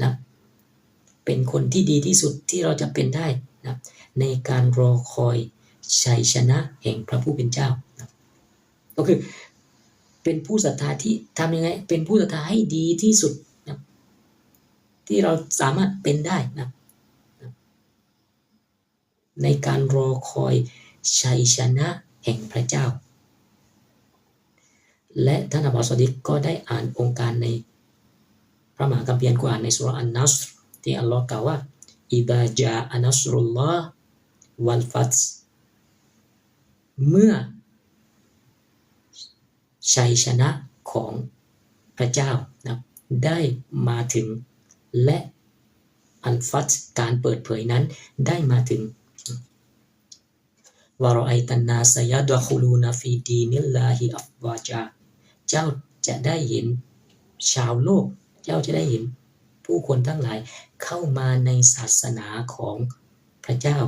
นะเป็นคนที่ดีที่สุดที่เราจะเป็นได้นะในการรอคอยชัยชนะแห่งพระผู้เป็นเจ้านะก็คือเป็นผู้ศรัทธาที่ทำยังไงเป็นผู้ศรัทธาให้ดีที่สุดนะที่เราสามารถเป็นได้นะในการรอคอยชัยชนะแห่งพระเจ้าและท่านอับบาสซอลิกก็ได้อ่านองค์การในพระมหาคัมภีร์อัลกุรอานในซูเราะห์อันนัสรที่อัลลอฮ์กล่าวว่าอิซาจาอะนัสรุลลอฮ์วัลฟัตห์เมื่อชัยชนะของพระเจ้านะได้มาถึงและอัลฟัตห์การเปิดเผยนั้นได้มาถึงวะรออัยตันนาสยะดะคุลูนฟีดีนิลลาฮิอัฟวาจาเจ้าจะได้เห็นชาวโลกเจ้าจะได้เห็นผู้คนทั้งหลายเข้ามาในศาสนาของพระเจ้า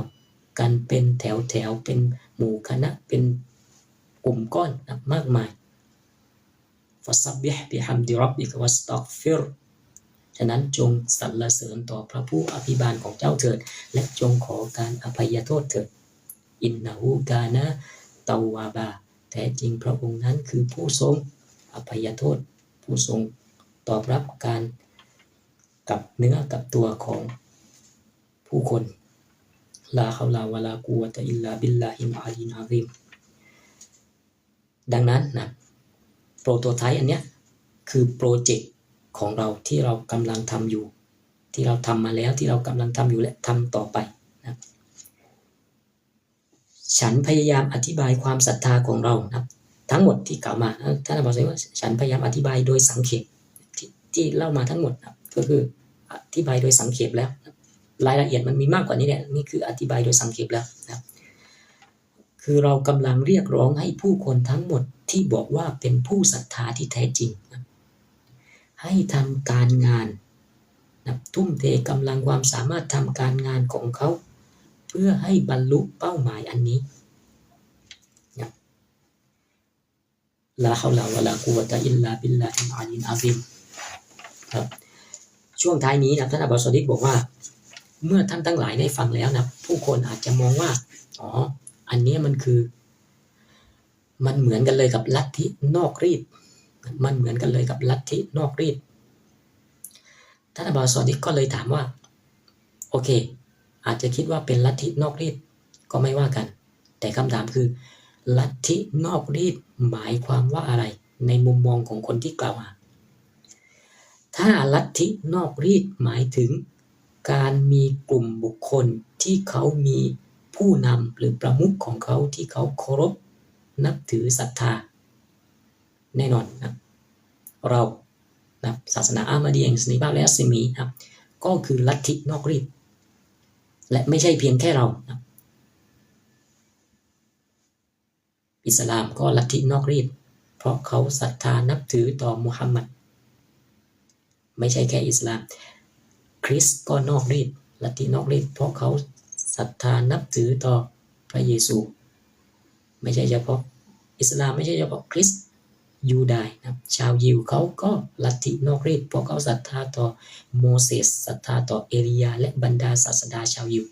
กันเป็นแถวเป็นหมู่คณะเป็นกลุ่มก้อนมากมายฟัสซับบิฮ์บิฮัมดิร็อบบิกะวัสตัฆฟิรฉะนั้นจงสรรเสริญต่อพระผู้อภิบาลของเจ้าเถิดและจงขอการอภัยโทษเถิดอินนะฮูกานะตาววาบาแท้จริงพระองค์นั้นคือผู้ทรงอภัยโทษผู้ทรงตอบรับการกับเนื้อกับตัวของผู้คนลาฮาวลาวะลากุวะตะอิลลาบิลลาฮิลอาลีลอะซีมดังนั้นนะโปรโตไทป์อันเนี้ยคือโปรเจกต์ของเราที่เรากำลังทำอยู่ที่เราทำมาแล้วที่เรากำลังทำอยู่และทำต่อไปนะฉันพยายามอธิบายความศรัทธาของเรานะทั้งหมดที่กล่าวมาท่านบอกว่าฉันพยายามอธิบายโดยสังเขปที่เล่ามาทั้งหมดนะก็คืออธิบายโดยสังเขปแล้วนะรายละเอียดมันมีมากกว่านี้เนี่ยนี่คืออธิบายโดยสังเขปแล้วนะคือเรากำลังเรียกร้องให้ผู้คนทั้งหมดที่บอกว่าเป็นผู้ศรัทธาที่แท้จริงนะให้ทำการงานนะทุ่มเทกำลังความสามารถทำการงานของเขาเพื่อให้บรรลุเป้าหมายอันนี้นะลาฮาวลาวะลากุวะตะอิลลาบิลลาฮิลอาลีลอะซีมครับช่วงท้ายนี้นะท่านอับบาสซอลิกบอกว่าเมื่อท่านทั้งหลายได้ฟังแล้วนะผู้คนอาจจะมองว่าอ๋ออันนี้มันเหมือนกันเลยกับลัทธินอกรีดมันเหมือนกันเลยกับลัทธินอกรีดท่านอับบาสซอลิกก็เลยถามว่าโอเค อาจจะคิดว่าเป็นลัทธินอกรีดก็ไม่ว่ากันแต่คำถามคือลัทธินอกรีดหมายความว่าอะไรในมุมมองของคนที่กล่าวหาถ้าลัทธินอกรีดหมายถึงการมีกลุ่มบุคคลที่เขามีผู้นำหรือประมุขของเขาที่เขาเคารพนับถือศรัทธาแน่นอนนะเรานะศาสนาอามาดีแห่งสันติภาพและอัสมีนะก็คือลัทธินอกรีดและไม่ใช่เพียงแค่เรานะอิสลามก็ลัทธินอกรีดเพราะเขาศรัทธานับถือต่อมุฮัมมัดไม่ใช่แค่อิสลามคริสต์ก็นอกรีดลัทธินอกรีดเพราะเขาศรัทธานับถือต่อพระเยซูไม่ใช่เฉพาะอิสลามไม่ใช่เฉพาะคริสต์ยูดายนะชาวยิวเขาก็ลัทธินอกรีดเพราะเขาศรัทธาต่อโมเสสศรัทธาต่อเอลียาและบรรดาศาสดาชาวยิว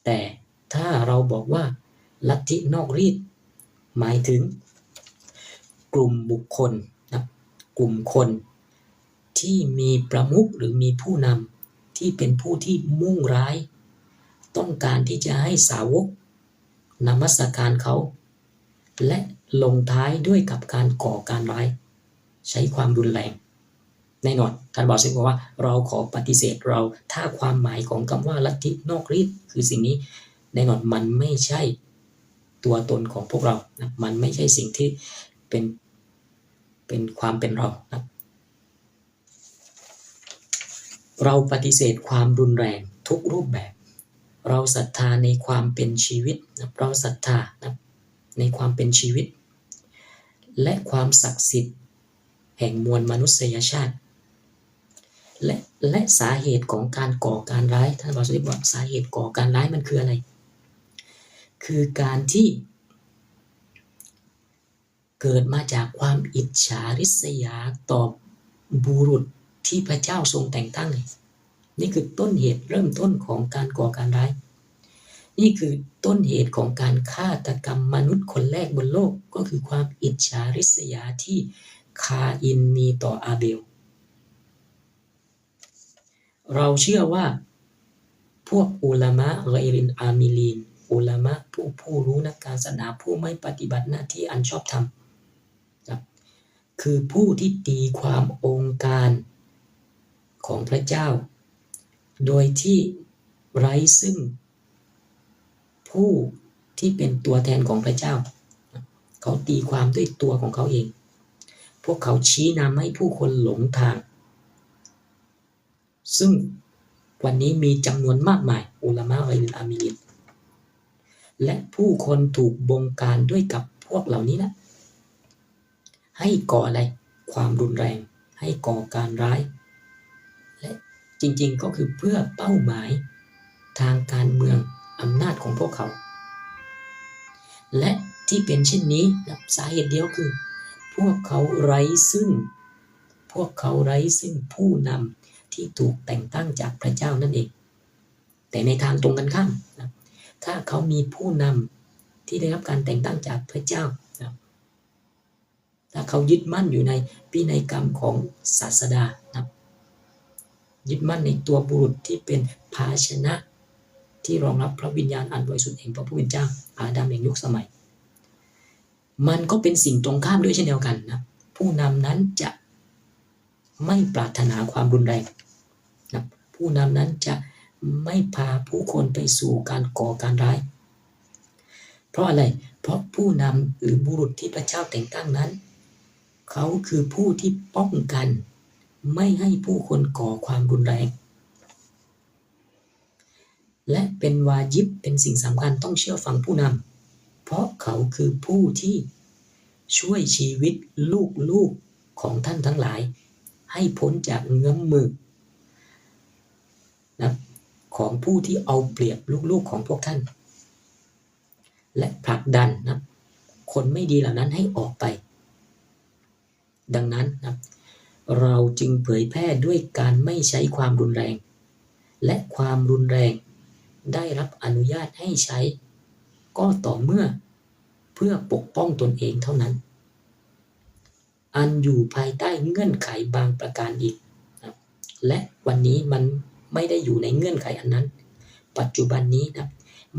แต่ถ้าเราบอกว่าลัทธินอกรีดหมายถึงกลุ่มบุคคลนะกลุ่มคนที่มีประมุขหรือมีผู้นำที่เป็นผู้ที่มุ่งร้ายต้องการที่จะให้สาวกนมัสการเขาและลงท้ายด้วยกับการก่อการร้ายใช้ความรุนแรงแน่นอนท่านบอกซึ่งบอกว่าเราขอปฏิเสธเราถ้าความหมายของคำว่าลัทธินอกรีดคือสิ่งนี้แน่นอนมันไม่ใช่ตัวตนของพวกเรานะมันไม่ใช่สิ่งที่เป็นความเป็นเรานะเราปฏิเสธความรุนแรงทุกรูปแบบเราศรัทธาในความเป็นชีวิตนะเราศรัทธานะในความเป็นชีวิตและความศักดิ์สิทธิ์แห่งมวลมนุษยชาติและสาเหตุของการก่อการร้ายท่านบอกสาเหตุก่อการร้ายมันคืออะไรคือการที่เกิดมาจากความอิจฉาริษยาต่อบุรุษที่พระเจ้าทรงแต่งตั้งนี่คือต้นเหตุเริ่มต้นของการก่อการร้ายนี่คือต้นเหตุของการฆาตกรรมมนุษย์คนแรกบนโลกก็คือความอิจฉาริษยาที่คาอินมีต่ออาเบลเราเชื่อว่าพวกอุลามะไกรินอามิลีนอุลามะผู้รู้นักการศาสนาผู้ไม่ปฏิบัติหน้าที่อันชอบธรรมคือผู้ที่ตีความองค์การของพระเจ้าโดยที่ไร้ซึ่งผู้ที่เป็นตัวแทนของพระเจ้าเขาตีความด้วยตัวของเขาเองพวกเขาชี้นำให้ผู้คนหลงทางซึ่งวันนี้มีจำนวนมากมายอุลามะไกรินอามิลีนและผู้คนถูกบงการด้วยกับพวกเหล่านี้นะให้ก่ออะไรความรุนแรงให้ก่อการร้ายและจริงๆก็คือเพื่อเป้าหมายทางการเมืองอำนาจของพวกเขาและที่เป็นเช่นนี้สาเหตุเดียวคือพวกเขาไร้ซึ่งผู้นำที่ถูกแต่งตั้งจากพระเจ้านั่นเองแต่ในทางตรงกันข้ามนะถ้าเขามีผู้นำที่ได้รับการแต่งตั้งจากพระเจ้านะถ้าเขายึดมั่นอยู่ในพินัยกรรมของศาสดานะยึดมั่นในตัวบุรุษที่เป็นภาชนะที่รองรับพระวิญญาณอันบริสุทธิ์แห่งพระผู้เป็นเจ้าอาดัมแห่งยุคสมัยมันก็เป็นสิ่งตรงข้ามด้วยเช่นเดียวกันนะผู้นำนั้นจะไม่ปรารถนาความรุนแรงนะผู้นำนั้นจะไม่พาผู้คนไปสู่การก่อการร้ายเพราะอะไรเพราะผู้นำหรือบุรุษที่พระเจ้าแต่งตั้งนั้นเขาคือผู้ที่ป้องกันไม่ให้ผู้คนก่อความรุนแรงและเป็นวาญิบเป็นสิ่งสำคัญต้องเชื่อฟังผู้นำเพราะเขาคือผู้ที่ช่วยชีวิตลูกๆของท่านทั้งหลายให้พ้นจากเงื้อมมือนะของผู้ที่เอาเปรียบลูกๆของพวกท่านและผลักดันนะคนไม่ดีเหล่านั้นให้ออกไปดังนั้นนะเราจึงเผยแพร่ด้วยการไม่ใช้ความรุนแรงและความรุนแรงได้รับอนุญาตให้ใช้ก็ต่อเมื่อเพื่อปกป้องตนเองเท่านั้นอันอยู่ภายใต้เงื่อนไขบางประการอีกนะและวันนี้มัน ไม่ได้อยู่ในเงื่อนไขอันนั้นปัจจุบันนี้นะ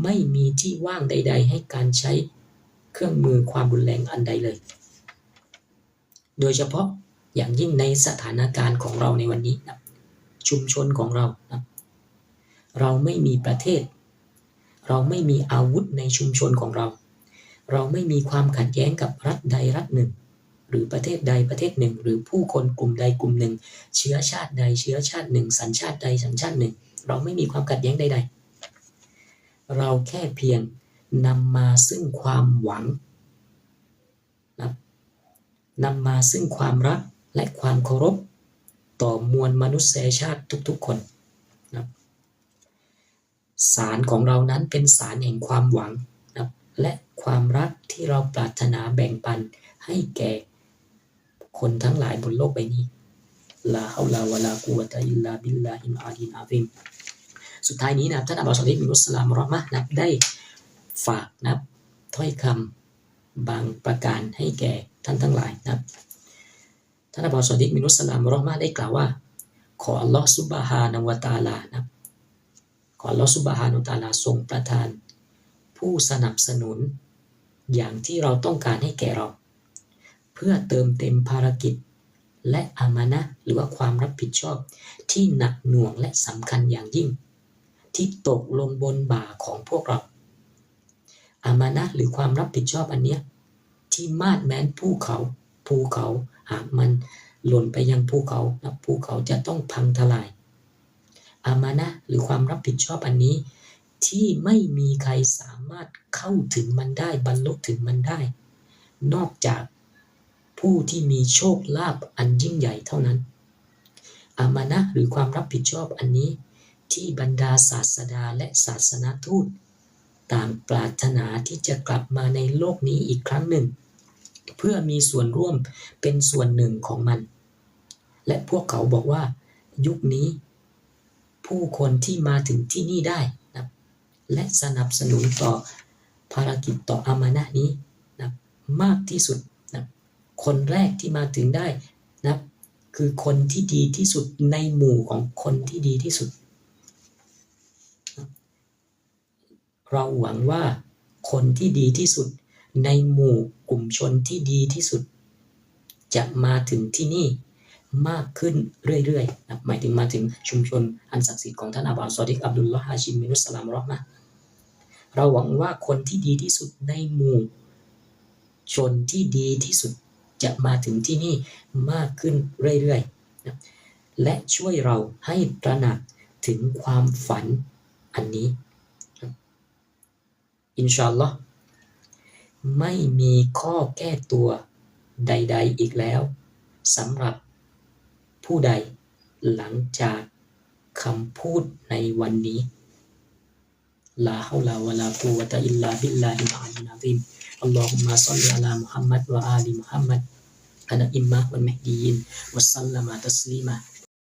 ไม่มีที่ว่างใดๆให้การใช้เครื่องมือความรุนแรงอันใดเลยโดยเฉพาะอย่างยิ่งในสถานการณ์ของเราในวันนี้นะชุมชนของเรานะเราไม่มีประเทศเราไม่มีอาวุธในชุมชนของเราเราไม่มีความขัดแย้งกับรัฐใดรัฐหนึ่งหรือประเทศใดประเทศหนึ่งหรือผู้คนกลุ่มใดกลุ่มหนึ่งเชื้อชาติใดเชื้อชาติหนึ่งสัญชาติใดสัญชาติหนึ่งเราไม่มีความขัดแย้งใดๆเราแค่เพียงนำมาซึ่งความหวังนำมาซึ่งความรักและความเคารพต่อมวลมนุษยชาติทุกๆคนนะศาลของเรานั้นเป็นศาลแห่งความหวังนะและความรักที่เราปรารถนาแบ่งปันให้แก่คนทั้งหลายบนโลกใบนี้ลาฮาวลาวะลากุวะตะอิลลาบิลลาฮิลอาลีลอาซิมสุดท้ายนี้นะท่านอับดุลซอลิห์บินอัสสลามเราะห์มะห์นะได้ฝากนะถ้อยคำบางประการให้แก่ท่านทั้งหลายนะท่านอับดุลซอลิห์บินอัสสลามเราะห์มะห์ได้กล่าวว่าขออัลลอฮฺซุบฮานะฮูวะตะอาลานะขออัลลอฮฺซุบฮานะฮูวะตะอาลาทรงประทานผู้สนับสนุนอย่างที่เราต้องการให้แก่เราเพื่อเติมเต็มภารกิจและอามานะห์หรือว่าความรับผิดชอบที่หนักหน่วงและสำคัญอย่างยิ่งที่ตกลงบนบ่าของพวกเราอามานะห์หรือความรับผิดชอบอันเนี้ยที่มาดแม้นภูเขาหากมันหล่นไปยังภูเขาจะต้องพังทลายอามานะห์หรือความรับผิดชอบอันนี้ที่ไม่มีใครสามารถเข้าถึงมันได้บรรลุถึงมันได้นอกจากผู้ที่มีโชคลาภอันยิ่งใหญ่เท่านั้นอามานะห์หรือความรับผิดชอบอันนี้ที่บรรดาศาสดาและศาสนทูตต่างปรารถนาที่จะกลับมาในโลกนี้อีกครั้งหนึ่งเพื่อมีส่วนร่วมเป็นส่วนหนึ่งของมันและพวกเขาบอกว่ายุคนี้ผู้คนที่มาถึงที่นี่ได้นะและสนับสนุนต่อภารกิจต่ออามานะห์นี้นะมากที่สุดนะคนแรกที่มาถึงได้นะคือคนที่ดีที่สุดในหมู่ของคนที่ดีที่สุดเราหวังว่าคนที่ดีที่สุดในหมู่กลุ่มชนที่ดีที่สุดจะมาถึงที่นี่มากขึ้นเรื่อยๆนะหมายถึงมาถึงชุมชนอันศักดิ์สิทธิ์ของท่านอับดุลซอดิกอับดุลลอฮ์ฮาชิมบินุสสลามเราะห์มะห์เราหวังว่าคนที่ดีที่สุดในหมู่ชนที่ดีที่สุดจะมาถึงที่นี่มากขึ้นเรื่อยๆนะและช่วยเราให้ตระหนักถึงความฝันอันนี้อินชาอัลลอฮ์ไม่มีข้อแก้ตัวใดๆอีกแล้วสำหรับผู้ใดหลังจากคำพูดในวันนี้ลาฮาวลาวะลากุวะตะอิลลาบิลลาฮิลอาลีลอาซิมอัลลอฮุมมะศ็อลลิอะลามุฮัมมัดวะอาลีมุฮัมมัดอะนะอิมมะวัลมะฮดียินวะซัลลัมะตัสลีมะ